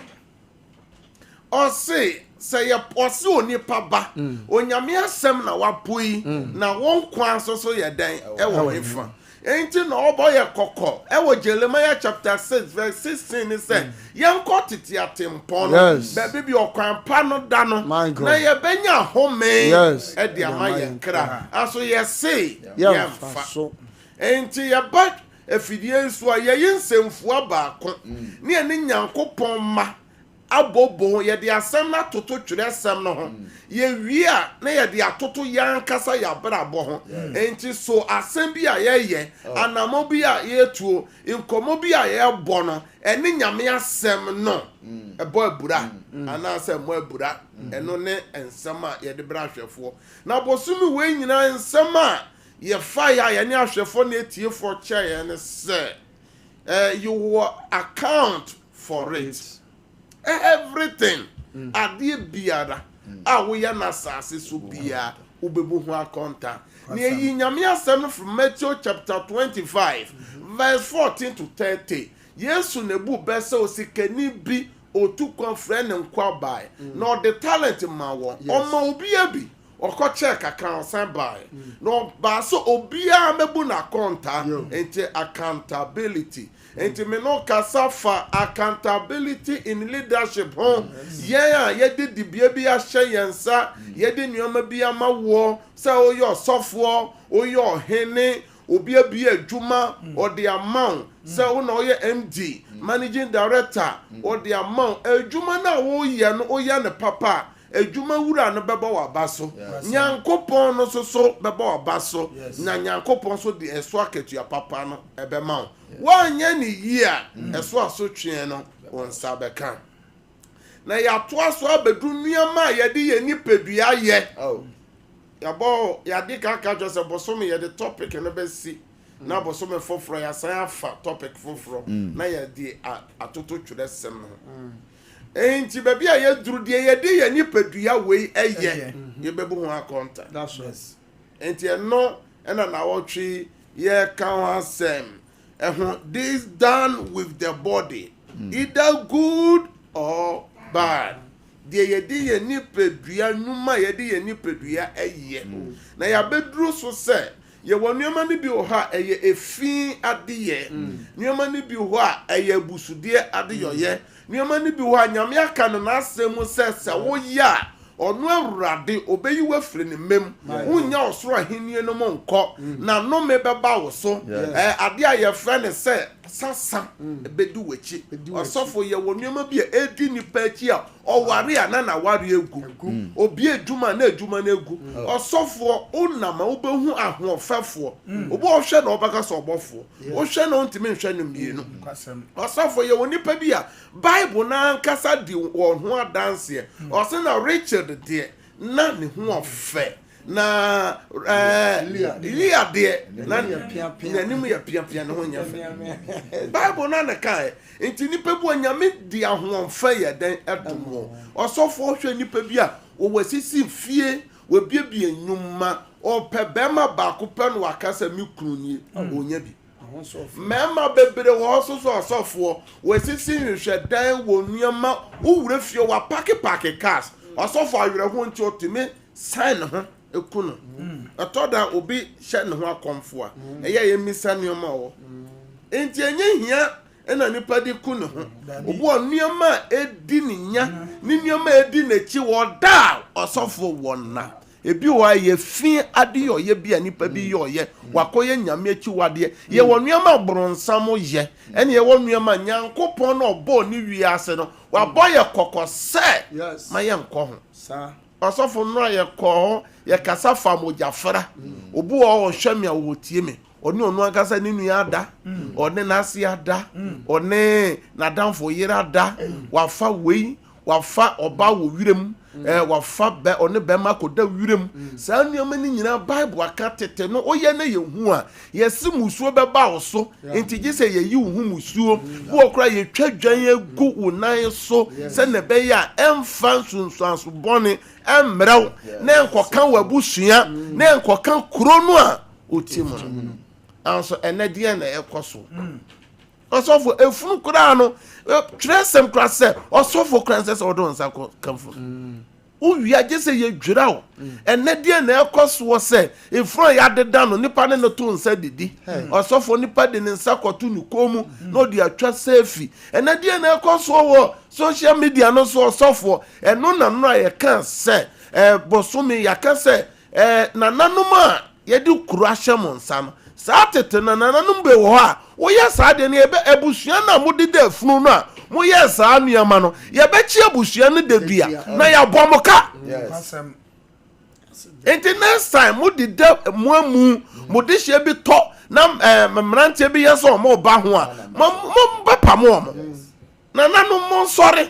ose se ye ose oni pa ba onyame asem na wapoi na won kwan so ye dan e wo hefa enti na oboye kokko e wo Jeremiah chapter 6 verse 16 ni say yanko titi atempon be bi okwan pa no da no na ye benya home e de amaye kra aso ye say ye fa enti ye ba efidie nso a ye yinsemfu abaako ne ene nyankopon ma abobo ye de asem na toto twere asem no ho ye wi a na ye de atoto yankasa ya brabo ho enti so asem bi a ye anamo bi a ye tuo inkomo bi a ye bo no ene nyame asem no ebo abura ana asem mo abura eno ne ensem a ye de bra hwefo na bosumi we nyina ensem a ye fa ya ye ne ahwefo na etiefo che ye ne se you will account for it. Everything adie biara a wo ya na asase so biara ubebu ho akonta na yi nyame asem from Matthew chapter 25 verse 14 to 30 Yesu nebu bese osikani bi otukwa friend nkwa bai na the talent ma wo oma obia bi oko check account san bai no ba so obia mebu na konta ente accountability enti me no kasafa accountability in leadership yeah ye di bia bi ahye yensa ye di nyoma bi amawo say oyo sofo oyo hene obi abi adwuma or the amount say una oye MD managing director or the amount adwuma na wo ye no oya ne papa adwuma wura no beba wa baso nyankopon no so beba wa baso na nyankopon so de eso aketu ya papa no ebe ma wanya ni yia eso aso twen no won sabeka na ya to aso abedu nuama ye de ye nipadua ye yabo ya di ka Joseph bosomi ye the topic no be si na bosomi foforo ya san afa topic foforo na ye di atoto twere sem no enti baby a ye duru de ye di ye nipadua we eye ye bebu ho akonta that's right enti no ena na wotwe ye kan asem this done with the body either good or bad de ye di ye nipadua nyuma ye di ye nipadua eye na ya beduru so se ye wonuoma ni bi o ha eye efin adeye nuoma ni bi ho a eye busude adeyoye nuoma ni bi ho a nyame aka no na asem se wo ya onu awurade obeyi wafre ne mem wunya osoro ahenie no mo nko na no me beba wo so ade a ye fre ne se sasa bedu wechi osofo ye wonuoma bi edi nipa achi a oware a na ware egu obi edwuma na edwuma na egu osofo unama obehu ahofefo obo ohwe na obaka so obofo ohwe na ontimi nhwe no mienu osofo ye wonipa bi a bible na nkasa di wo ho adanse ose na Richard de na ne ho ofe na Lia de na nimu ya pia no nya fe bible na na kai enti nipa bu anyame di ahomfa ye den edomo osofo hwe nipa bi a wo wasisi fie wo biebie nyuma o pebema ba ko pe no wakasa mi kruni onya bi mema bebre wo so osofo wasisi hwe dan wo nuama wo wura fie wa pake cars osofo awere ho nti otime sign ho ekuno atoda obi hye ne ho akomfo a eye ye misa nuama wo enti enye hia ena nipa di kuno ho obo nuama edi ninya ni nuama edi nachi wo da osofo wonna ebi wa ye fin adeyo ye bia nipa bi yo ye wakoye nyame achi wade ye wonuama bronsam ye ene ye wonuama nyankopon no obo ni wiase no waboye kokose maye nko ho sa osofo no ye ko ye kasa famojafra obu o hweme a wo tie me oni onu akasa ninu ya da oni nasi ada oni nadamfo yira da wafa wei wafa oba wo wirem wafa be oni be makoda wirem sa nneoma ni nyina bible aka tete no oye na yehu a yesi musuo be ba wo so enti se ye yi hu musuo wo okra ye twadwan egu unan so se ne be ya emfa sunsuanso bone emrew na enkokan wabusua na enkokan kuro no a otimu anso enedie na ekoso osofo efunu kura no tresem krase osofo krase odon sa kamfo uwia jese ye dwira o enedie na ekoso se efunu ya deda no nipa ne no to nsa didi osofo nipa de nsa koto nu komu no de atwa safi enedie na ekoso wo social media no so osofo eno na no ye kan se bosomi ya kan se na nanuma ye di kuru ahye nsa no saa tete na nananum be wo ha wo ye saa de ne ebe ebusua na mudi da funu no a mo ye saa nuama no ye be chi ebusua ne da dua na ya bomoka enti next time mudi da muamu mudi hye bi to na mmerante bi ye so mo ba ho a mo ba pa mo nananum mo sori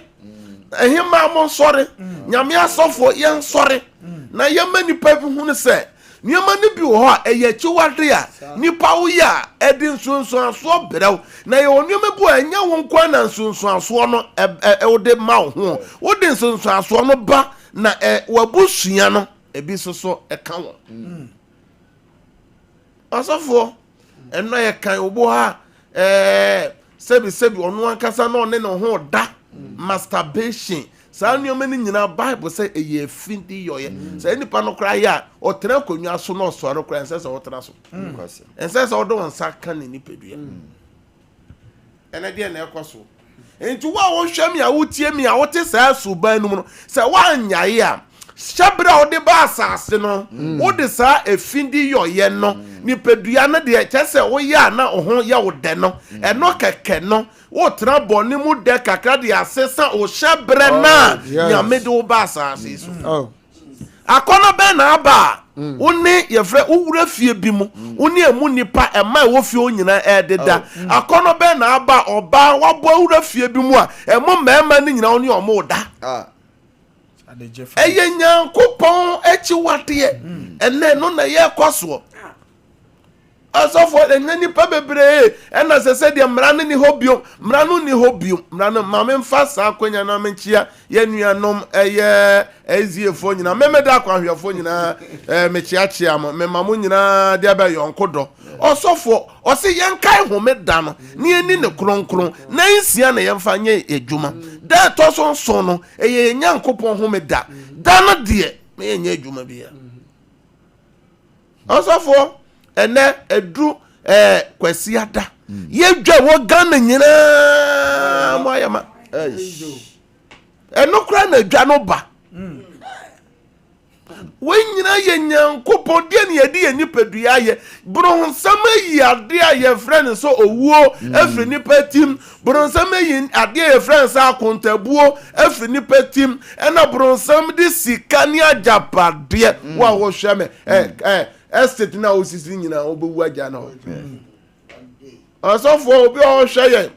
ehima mo sori nyame asofo ye sori na ye manipa bi hu ne se niema ne bi wo ha eye chiwade a nipa wo ya edi nsonso aso brew na ye onioma bu anya wo nkwa na nsonso aso no wo de ma ho wo de nsonso aso no ba na wabusua no ebi soso eka wo asofo eno ye kan obo ha sebi onu ankasa no ne no ho da masturbation sa nneoma ni nyina Bible say eye findi yoye sa nipa no kra ya o tena konwa so no so aro kra ense se o tena so ense se o do nsa kan ni pedua ena de na ekoso enti wa wo hwam ya wo tie mi a wo te sa suban nu no sa wa nyaye a shabra o de ba asase no wo de sa efindi yoye no ni pedua na de chese wo ya na ho ya wo de no eno keke no wo tra boni mu de kakra de asesa o shabre na nyame de wo ba asase so akono be na aba woni ye fre wo wura fie bi mu woni emu nipa ema wo fie onyina ededa akono be na aba oba wabo wura fie bi mu a emu mema ni nyina woni omo da eye nyankopon echi wade ene no na ye kwaso asofo enani pa bebre ena sese de mrane ni hobio mrano mame mfasa akwanya na menchia ye nuanom eye eziefo nyina memeda akwanhwefo nyina mechiachia me mamu nyina de ba yonkodo osofo osi yenkai homeda no ni eni ne kronkron na nsia na yemfa nye edwuma da to so no eye nyankopon homeda da no de me yenye edwuma bia osofo ene edu kwasi ada ye dwa wo Ghana nyina moyama eno kra na dwa no ba we nyina ye nyankopon de ne yedi ye nipadua ye bronsam yi ade a ye friend so owuo afri nipatim bronsam yi ade ye friend so akontabuo afri nipatim ena bronsam de sika ni ajapade wa wo hweme estate na osisi nyina obewu aja na asofo obi o hweye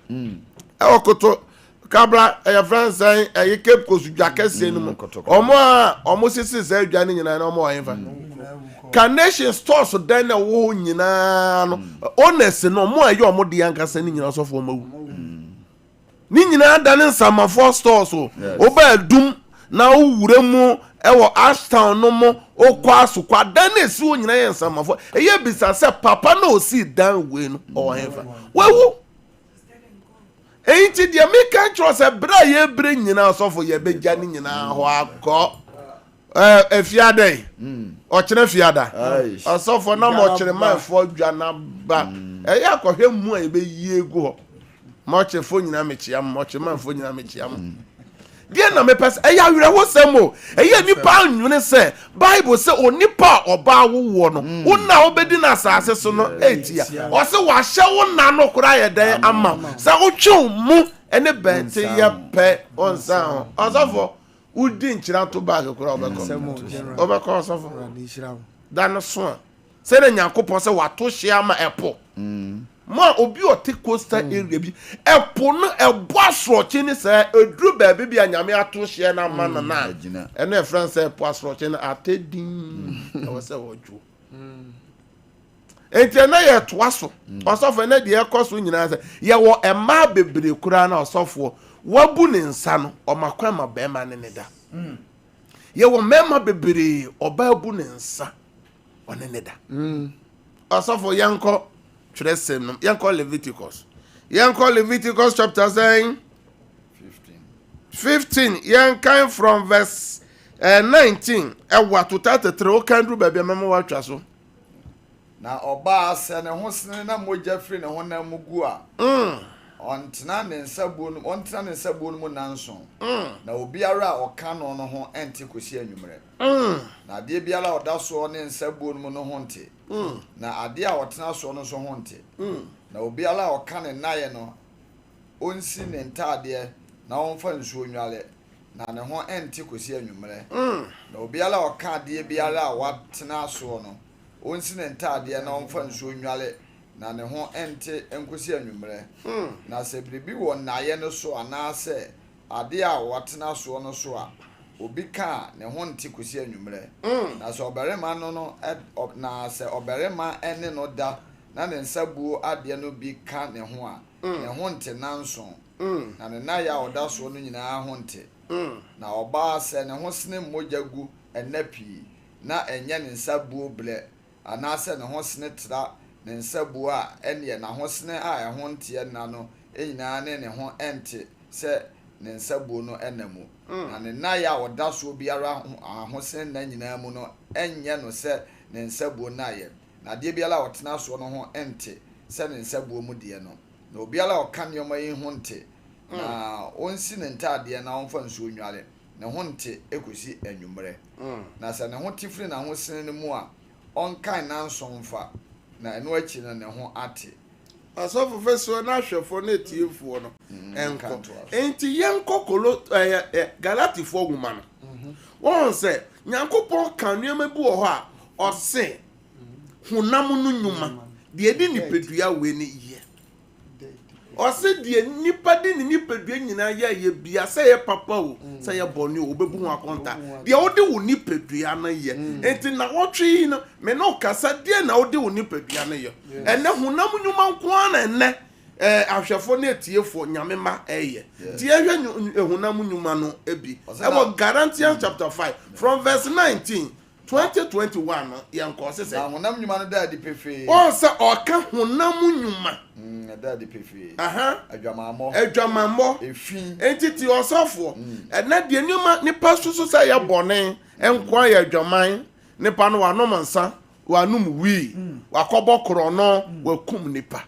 okoto kabra ya France e Cape Coast jakese no omo sisi se adwa ni nyina na omo oyenfa Carnation stores den na wo nyina no honest no omo aye omo de yankasa ni nyina asofo omawu ni nyina da ne nsamafo stores oba dum na owure mu ewo Ashtown no mo okwa so kwa dan esi onyina ye nsamafo eye bisa se papa na osi dan we no ohenfa wewu enti de me kan tro se bra ye bre nyina asofo ye begya ni nyina ho akọ efiade ochene fiada asofo na mo chire manfo dwa na ba eye akohwe mu a ebe yi egu ho mo chefo nyina mechiam mo che manfo nyina mechiam dia na me pass eya were wo samo eya nipa anwune se Bible se onipa oba wo no wona obedi na asase so no etia o se wa hye wona no kora ye den ama se wotwe mu ene bente ye pe onsan osofo udi nchira to bag kora obeko osofo dan so se na nyankopon se wato hye ama epo ma obi o te coastal area bi epo no ebo asroche ni se edru ba bi anyame ato hye na mana na ene France epo asroche na atedin e wo se wojo enti na ye to aso osofo na de ekoso nyina se ye wo ema bebre kura na osofo wabu ne nsa no o makwa ma be ma ne da ye wo mema bebre oba bu ne nsa one ne da osofo yanko Tresem, Yanko Leviticus chapter 15. Yankai from verse 19. What to 33 can do baby mama watch so. Na oba se ne ho sene na moja free ne ho na mugu a. Ontena ne nsabu no mu nanso. Na obiara oka no no ho enti kosi anwumre. Na de biara oda so ne nsabu no mu no ho nte. Na ade a otena so no so ho nte. Na obiara oka ne naye no onsi ne ntade na onfa nsuo nwale na ne ho enti kosi anwumre. Na obiara oka ade biara a watena so no onsi ne ntade na onfa nsuo nwale na ne ho ente enkosi anwumre na se bribi wo naye no so ana se ade a watena so no so a obi ka ne ho nte kosi anwumre na so oberema no na se oberema ene no da na ne nsabuo ade no bi ka ne ho a ne ho nte nanso na ne na ya oda so no nyina ho nte na oba se ne ho sene moja gu enapi na enye ne nsabuo ble ana se ne ho sene tra ne nsabuo a ene na ho sene a ho nte na no enyina ne ho ente se ne nsabuo no enamu na ne na ya oda so biara ho sene na nyina mu no enye no se ne nsabuo na ye na de biara otena so no ho ente se ne nsabuo mu de no na obiara okanioma yi ho nte na onsi ne ntade na onfa nso onwale ne ho nte ekosi anwumre na se ne ho tifiri na ho sene ne mu a onkan na nsomfa na eno achi na ne ho ate asofo feso na hwefo na etiefo no enko enti yenkokolo galatifo nwuma no won se nyankopon kanwema bi wo ho a ose hunam no nwuma de edi nipedua we ne ye ose de nipa de nipedua nyina ye bia se ye papa o se ye boni o bebu ho akonta de wo de wo nipedua na ye enti na wotwe no me no kasa de na wo de wo nipedua na ye ene hunam nwuma nko na ene ahwefo na etiefo nyamema eye tie hwe hunam nwuma no ebi e wo Galatians chapter 5 from verse 19 2021 yanko se honam nyuma no da di pefe o se oka honam nyuma da di pefe adwamammo efin entiti osofo na de nyuma nipa susu se ya bone enko ya adwaman nipa no wanom nsa wanum wi wakobo krono wakum nipa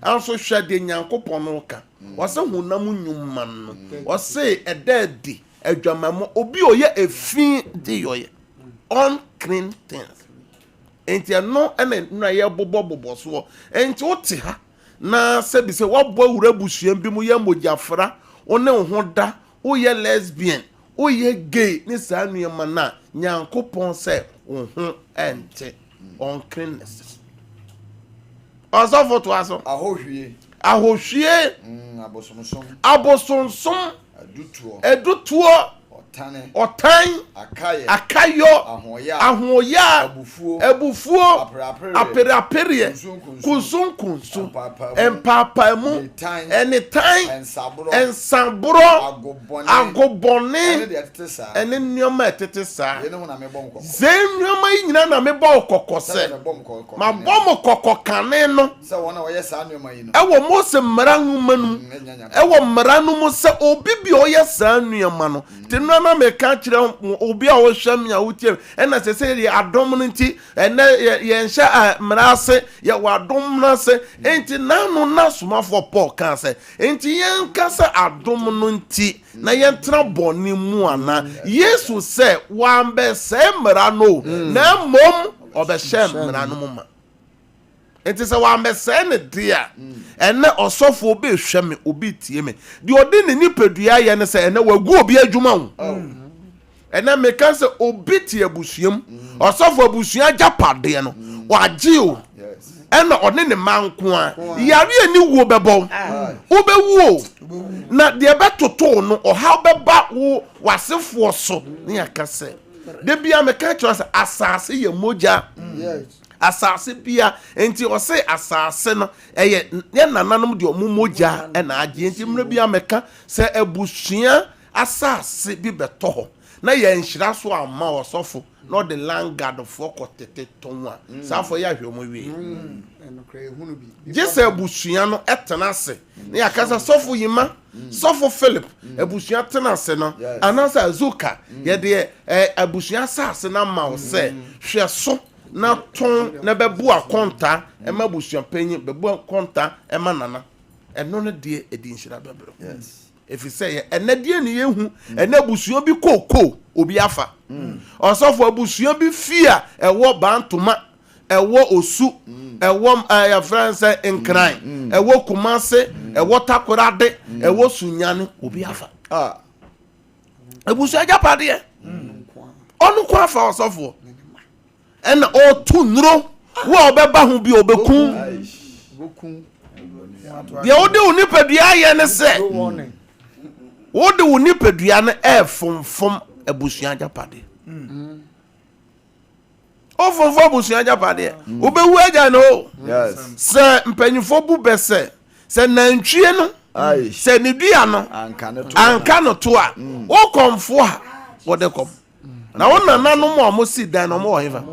anso hwa de nyankopon no ka o se honam nyuma no o se edadi adwamammo obi oye efin de yoye unclean things enti no ene na ye bobo so enti wote ha na se bi se wabo awura busuam bi mu ye mojafra one ho da o ye lesbian o ye gay ni sa nuema na nyankopon se ho ente uncleanness aso ahohwie abosonsom edutuo otan akayo ahoya ebufuo apere kunsun empapamu enitan ensabro agobone ene nneoma etetesa zenneoma nyina na mebo okokose ma bom kokokane no se wona wo yesa nneoma yi no ewo mose mrangu manu ewo mranu mo se obibi o yesa nneoma no tinna na me ka kire obi a wo hwam ya wotie ena se ye adom no nti ena ye nhya mrase ye wadom na se enti nanu na somafo Paul kan se enti yen kasa adom no nti na yen tra boni mu ana Yesu se wambe se mra no na mom obehye mra no muma enti se wambe se ne dia ene osofo obi hwame obi tie me de odi ne nipadua ye ne se ene wagu obi adwuma hu ena me kan se obi tie abusuam osofo abusua japade no wagye o ena one ne manko a yare ani wo bebo wo bewu na de betoto no oha beba wo wasefo so ne yakase de bia me kan kire se asase ye moja asase bia enti o se asase no eye ye nananom de omomoja ena agye enti mre bia meka se abusua asase bi beto ho na ye nhira so ama osofo no the land guard for kotete tonwa safo ya hwemo wi eno kre hunu bi jese abusua no etenase na yakasa sofo yima sofo Philip abusua tenase no anasa azuka ye de abusua asase na ma o se hwe so na ton na bebu akonta ema busua panyi bebu akonta ema nana eno no de edi nhira bebro efi say enadie ne yehu enabusuo bi koko obi afa osofo abusuo bi fia ewo bantoma ewo osu ewo ya France enkran ewo kumase ewo takorade ewo sunyane obi afa abusuo japade onu kwa afa osofo en o tu nro wo obeba hu bi obekun de odi onipadua ye ne se wode wo nipadua no efomfom abusua japade ofofo abusua japade obewu agya no se mpanyifo bu bese se nantwie no se ne dua no anka no to a wo komfo a wo de kom na wona nanom a mo si dan no mo wo hefa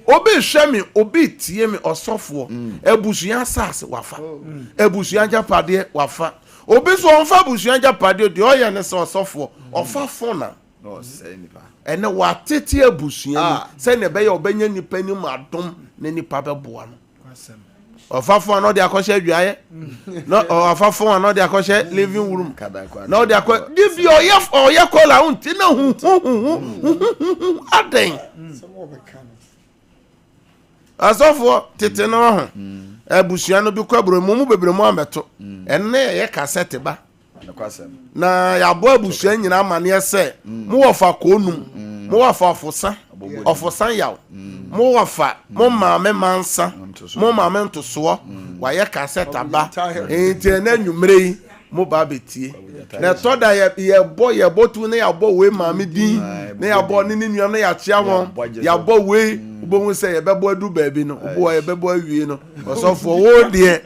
obi hwemi obi tie mi osofo abusua asase wafa abusua japade wafa obi so onfa abusua japade de oye ne se osofo ofa fona no say nipa ene watete abusua ni se ne be ye obenya nipa ni madom ne nipa beboa no ofafo no de akoshe adwaye no ofafo no de akoshe living room no de akoshe give your oye kola unti na hu aden asofo tete no ho abusua no bi kwabro mu bebre mu ameto enne ye cassette ba na ya bo abusua nyina amane se mu wofa konum mu wofa ofosan yaw mu wofa mu maame mansa mu maame ntoso wa ye cassette ba enti na nwumre mu ba betie na toda ye bo tu na ya bo we maame din na ya bo ni nua na ya chia won ya bo we ubonwu se ye bebo adu baabi no ubo ye bebo awie no osofo wo de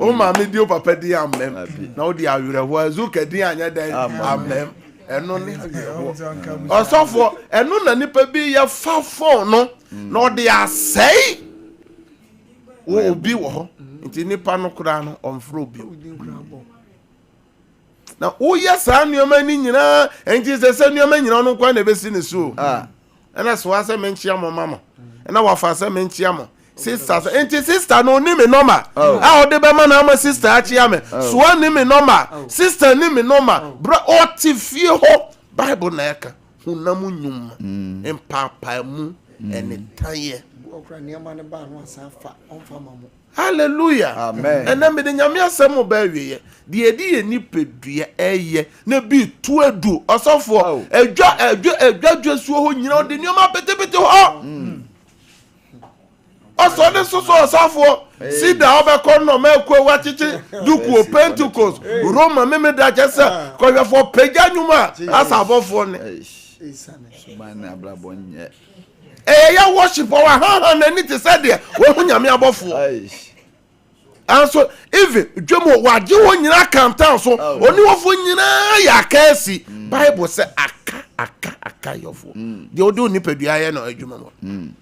o maame di o papa di amem na o di awere ho azuka di anya dan amem eno ni osofo eno na nipa bi ye fa phone no na o di asei wo obi wo ho nti nipa no kura no onfro obi na o yes anuoma ni nyina enji se anuoma nyina no kwa na besi ne so ena so ase menchia mo mama ena wafa ase menchia mo sisters enti sister no ni me normal a o de be ma na ma sister achia me so ni me normal sister ni me normal bro o ti fie ho bible na eka hunam nyum empapa mu ene taye okra ni ama ne ba no asafa onfa mamu. Hallelujah. Amen. And me de nyame asem ba wiye. De edi ye ni pedua eye na bi tu edu osofo edwa suo ho nyina de nyoma petepete ho. Oso de so osofo sida obekọ no mekọ wachichi duku Pentecost Roma memeda jese ko we for pega nyuma asabofo ne. Subhana ablabonye ya worship our hand and it said there we hu nyame abofo and so even dwemo waje wo nyina kantan so oni wofo nyina ya kasi bible say aka yofo de odo ni pedua ye no adwuma mo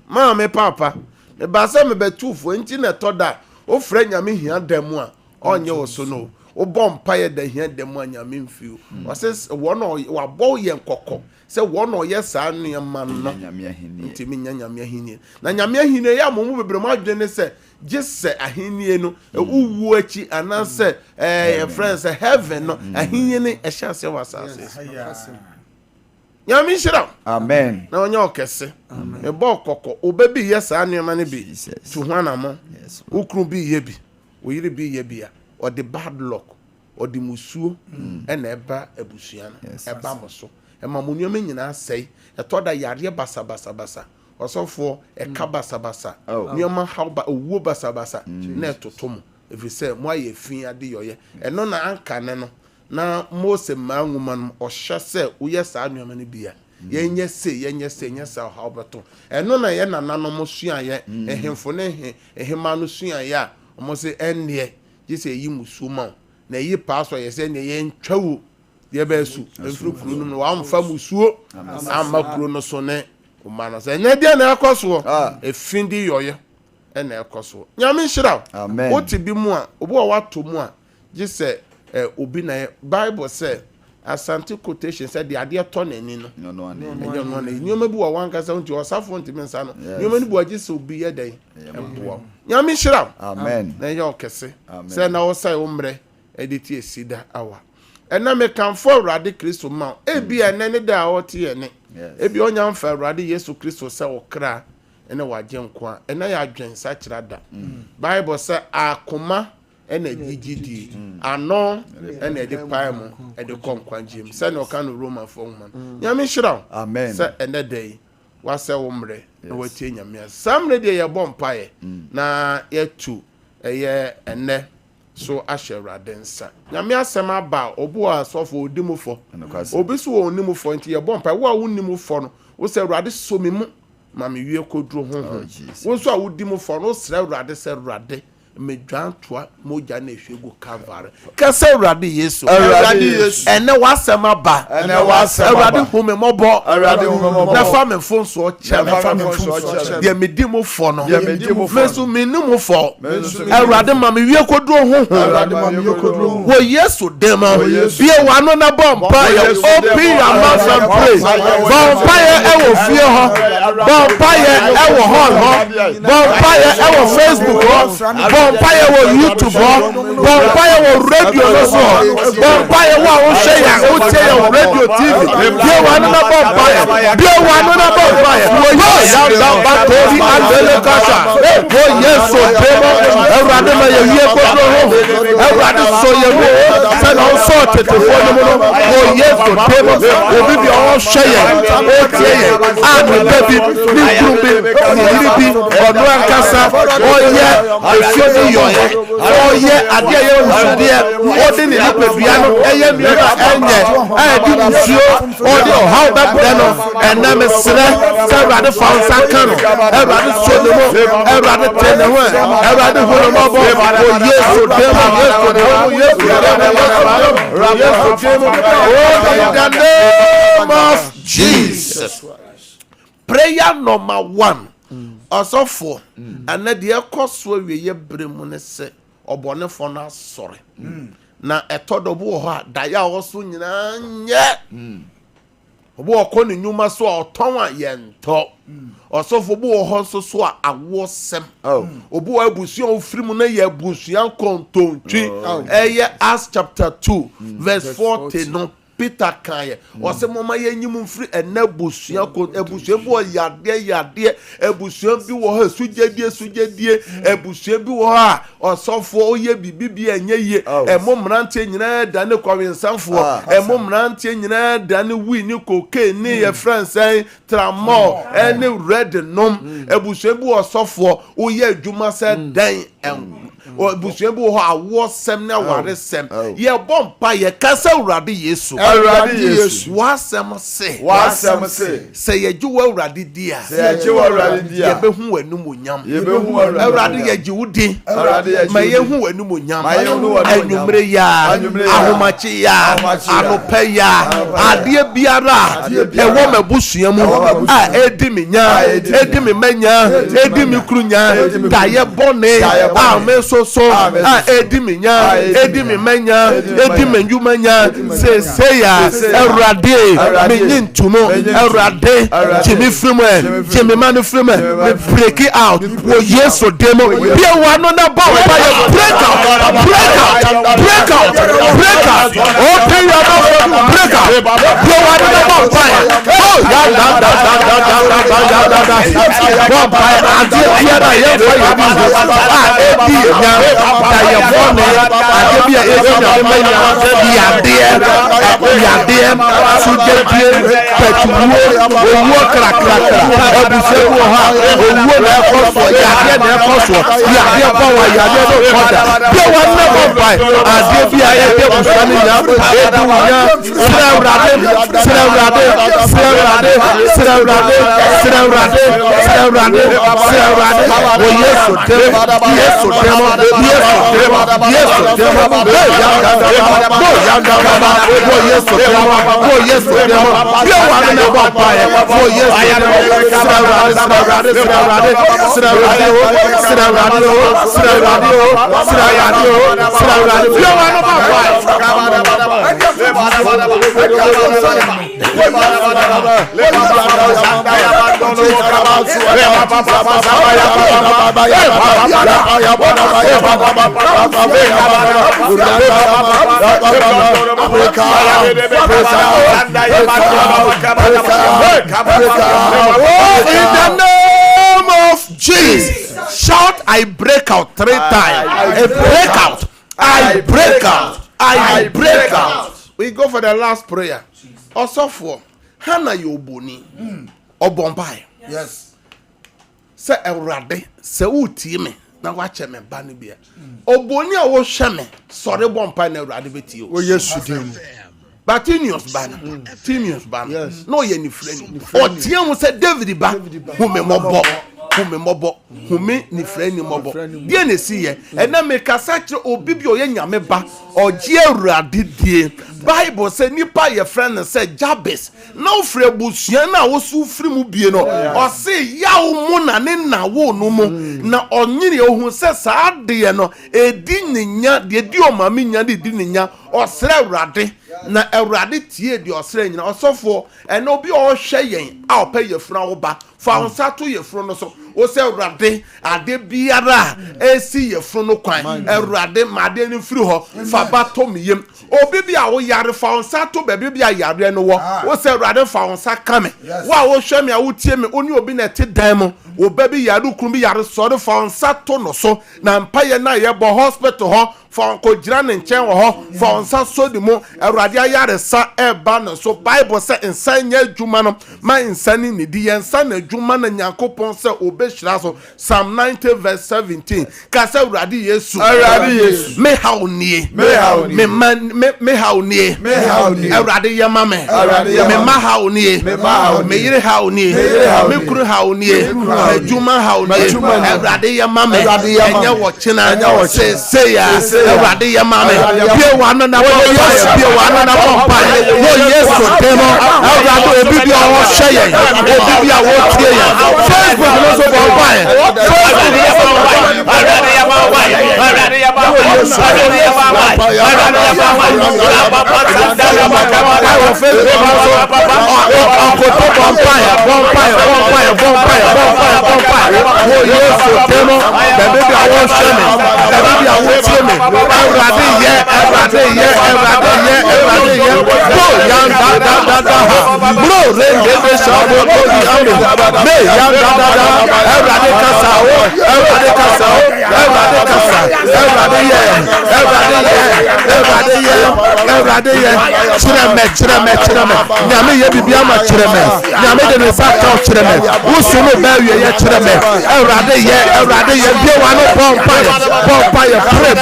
ma me papa me ba se me betufo nti na toda o fra nyame hia demu a onye wo so no o bompa ye da hia demu nyame mfiu o se wo no wa bo ye nkokọ se wono yesa anu man no nyame ahini ntimi nyame ahini na nyame ahini ya momu bebre mo adwene se gisse ahini no uwu achi ananse friends heaven no ahini ne ehyanse wasase nyame shira amen na onye okese e bo kokko obabi yesa anu man bi tu hwana mo ukru bi ye bi oyiri bi ye bia o the bad luck o the musuo na eba abusua no eba mo so ema munyo nyina sei etoda yare basa osofo eka basa nyoma hauba owo basa na etotom efise mo aye fin ade yoye eno na anka ne no na Mose manwuma no ohye se uye sa nyoma ne bia yenye se haubato eno na ye nanano mo sua ye ehemfo ne ehema no sua ye a mo se enne gise yi musuma na yi paso ye se ne ye ntwawo ye besu efru kru no wa mfa musuo amma kru no so ne o mana se nya dia na ekoso efindi yoye na ekoso nyame hira o ti bi mu a obo wa to mu a gise obi na bible say asante quotation said the ade to nani no no nyoma bi wa wanka sa unti osafo nti mensa no nyoma ni bu agise obi ye den emboa nyame hira amen na ye okese se na wo sai umre editi esida awa ena me kan for rade Kristo ma ebi ene da oti ene ebi onya mfa rade Yesu Kristo se okra ene waje nko ena ya adwen sa kirada bible say akoma ena gigidi ano ena de paimu e de konkwanjim se na oka no Roman for woman nyame hira amen se ene dey wase womre na watie nyame samre de ye bompa ye na yetu eye ene so ahyɛ awurade nsa nyame asɛm aba obu a sɔfo odimufo obi so wɔ onimufo nti yɛ bɔ mpa wo a wonimufo no wo sɛ awurade so me mu ma me wie koduro ho wo so a wodimufo no srɛ awurade sɛ awurade me dwantoa moja na ehwegu Calvary kasa awurade Yesu ene wasɛm aba awurade home mɔbɔ na fa me fonso ɔkyɛ de me di mo fo no mesu me ni mo fo awurade ma me wie koduro ho wo Yesu dem bie wa no na bompa ye open your mouth and pray bompa ye ewo fie ho bompa ye ewo hall ho bompa ye ewo Facebook ho Bompire wo YouTube ho, Bompire wo radio no so, Bompire wo share o radio TV. Be one na Bompire, be one na Bompire. Wo ya da ba to di andele kasa. Wo Yesu demo, Ewurade ma ye wie ko ho. Ewurade so ye wo, se no so tete fo no mo. Wo Yesu demo, obi bi o share o tie ye. A me baby, ni grubi, ni ribi, ono ankasa, o ye oye adia ye usudie odi ni pedua no eye mira enye di musuo odi o how that no ena me sere Ewurade fansa kan Ewurade so ne mo Ewurade tene ho Ewurade hono mo bo o Yesu demo in the name of Jesus. Prayer number 1 Osofo ana de ekoso wiye bremu ne se obonefo na asore na etodobo ho da ya oso nyina nye obo okoni nyuma so oton a yento osofo bo ho so a awosem obo abusuan ofirimu na ye abusuan kontontwi eye Acts chapter 2 verse 40 no Peter Kanye ose mama ye nyim mfiri enabusua ko ebusua bi o yade ebusua bi wo ha sugedie ebusua bi wo ha osofo oye bibi enye ye emomrante nyina da ne kwawensanfo emomrante nyina da ne wi ni cocaine ye France tramol ene red nom ebusua bi osofo oye adwuma se dan ebusua bi wo ha awosem na waresem ye bompa ye kasa Awurade Yesu wasem se ye juwa Awurade dia ye be hu wanum onyam Awurade ye jiwudi ma ye hu wanum onyam anwumre ya ahomachi ya anope ya ade biara e wo mabusua mu a edi menya edi me menya edi me krunya da ye bone a me so a edi menya edi me menya edi menjumanya se ya Ewurade me nyintumo Ewurade jimi frimu jimi manu frimu me break it out wo Yesu demo be one na ba break out open your mouth break out be one na ba oh ya adi biara ye edi nya da ye bone adi bia e menya yadem sujebie petuwo owo krakra obusewo ha owo na ekoso yade na ekoso yade bawa yade no koda be wona bo bai ade bia ye de busani ya edunya srawrade o Yesu demo in the name of Jesus. Shout, I break out 3 times. I break out. We go for the last prayer. Also for Hana Yobuni Obompai. Yes. Se Ewurade se uti me na wache me ba no bia oboni a wo hwe me sori bompa na awurade beti o Yesu dem but Tinius ban no ye ni frani o tie mu se David ba hu me mobo humi ni frani mobo die na si ye ena me kasa kire obi bi o ye nyame ba ogie awurade die Bible say nipa ye friend say Jabez no frɛ busua na wo su firi mu bie no o say yaw mu na ne na wo no mu na onyire ohun say saa de no edi ninya de di o ma me nya de di ninya o srɛ awurade na awurade tie de o srɛ nyina osofo ena obi o hwɛ yen a o pɛ ye fura wo ba fa onsa to ye furu no so o say awurade ade biara esi ye furu no kwan awurade ma de ni firi ho fa ba to me yem obi bi a wo yare fa onsa to baabi bi a yare no wo o say awurade fa onsa kame wa wo hwɛ me a wo tie me oni obi na te dan mo wo ba bi yare krum bi yare so de fa onsa to no so na mpa ye na ye bo hospital ho fa ko gira ne nchen wo ho fa onsa so di mo awurade ayare sa e ba no so Bible say nsa nya adwuma no ma nsa ni di ye nsa na adwuma na Nyankopɔn say obehira so Psalm 90 verse 17 ka say awurade Yesu me haw nie me haw nie awurade ye ma me ma haw nie me yire haw nie me kuru haw nie adwuma haw nie awurade ye ma me enya wo chena say ya awurade ye ma me bie wa no na wo bompa wo Yesu demo awurade obi bi o hye ye obi bi a wo tie ye Facebook no so bompa ye awurade ye ma nyame ye bibia ma chireme nyame de ne sakka chireme wusu no ba wie ye chireme awrade ye bie wa no bompa ye pray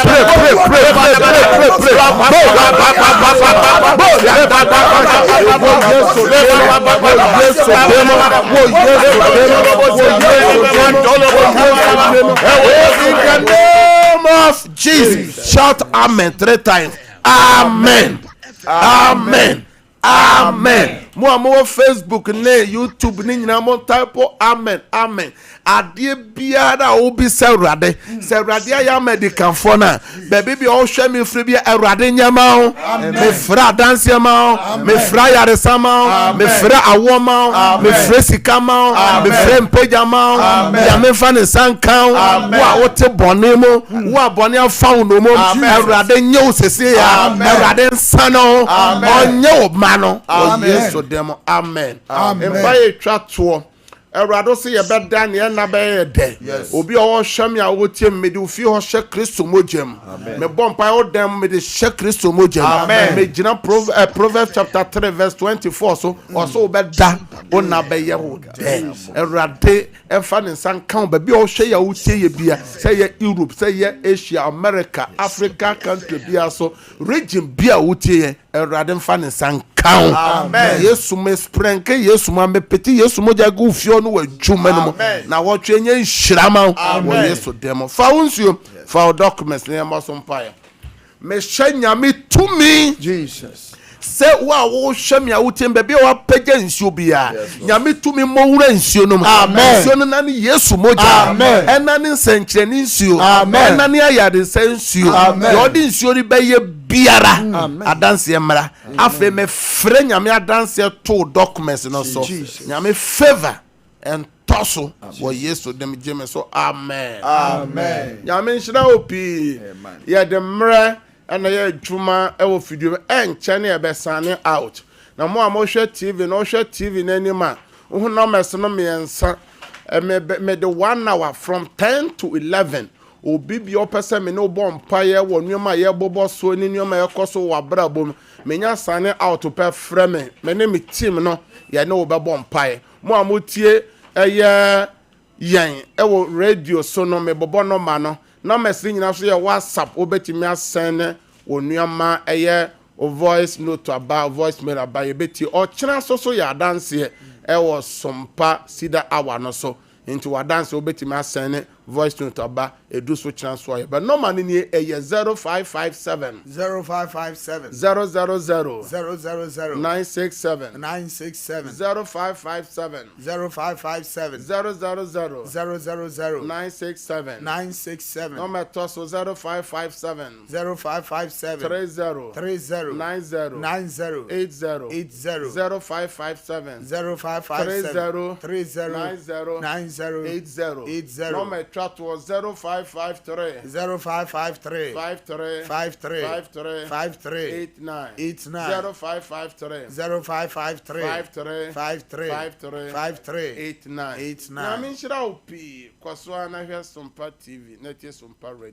in the name of Jesus. Shout amen 3 times. Amen. Mo amo Facebook ne YouTube ni nyina mo type amen ade biara obi serade ya medical for na baby bi o hwe me free bi erade nyama ho me fra dance ma me fra yare sama me fra awoma me fra sikama me fra mpejama ya me fa ne sankan wa wote bone mo wa bone afa no mo erade nye osese ya erade nsano onye obma Yesu demo amen embaye twato Erado se ye beda ne na be ye de obi o hwam ya wo tie me de ofi ho hye Kristo mojem me bompa o dem me de hye Kristo mojem me gina Proverbs chapter 3 verse 24 so also beda o na be ye wo de erade emfa ne san kan ba bi o hwe ya wo tie ye bia say ye Europe say ye Asia America Africa country bia so region bia wo tie ye erade emfa ne san kan Yesu me sprenke Yesu ma me peti Yesu moja gu fio no wadwuma no na wo twenye nhirama wo Yesu demo fa wonsuo fa documents ne ma so mpae me hwanyame tumi Jesus se wa wo hwam ya wotem ba bia wa pagya nsuo bia nyame tumi mowura nsuo no nsuo no na ne Yesu moja ena ne nsenkyere ne nsuo ena ne ayade nsuo yodi nsuo ri ba ye biara adanse mra afa me frɛ nyame adanse to documents no so nyame favor and tosso wo Yesu dem jeme so amen nyame nhyira opi ye de mra ana ye adwuma e wo fidio enche na e besane out na mo hwe TV no hwe TV n'anima wo na mese no mensa me the 1 hour from 10 to 11 obi bi opese me no bompa ye wo nwoma ye bobo so ni nwoma ye koso wa brabo menya sane out pe frame me ne me team no ye ne wo be bompa ye mo amotie eye yen ewo radio so no me bobo no ma no na mesri nyina so ye WhatsApp obetimi asene onuama eye o voice note about voice mail about yebeti o kira so ya dance ewo Sompa Sida Hour no so into wa dance obetimi asene voice note about edu so kira so ye but no man ni eye 0557 0557 000 000 967 967 0557 0557 000 967 967 no matter so 0557 0557 30 90 80 0557 0557 30 90 80 no matter to 0553 0553 53 89 0553 89 I mean shira opi kwaso na hwe Sompa TV na tie Sompa Radio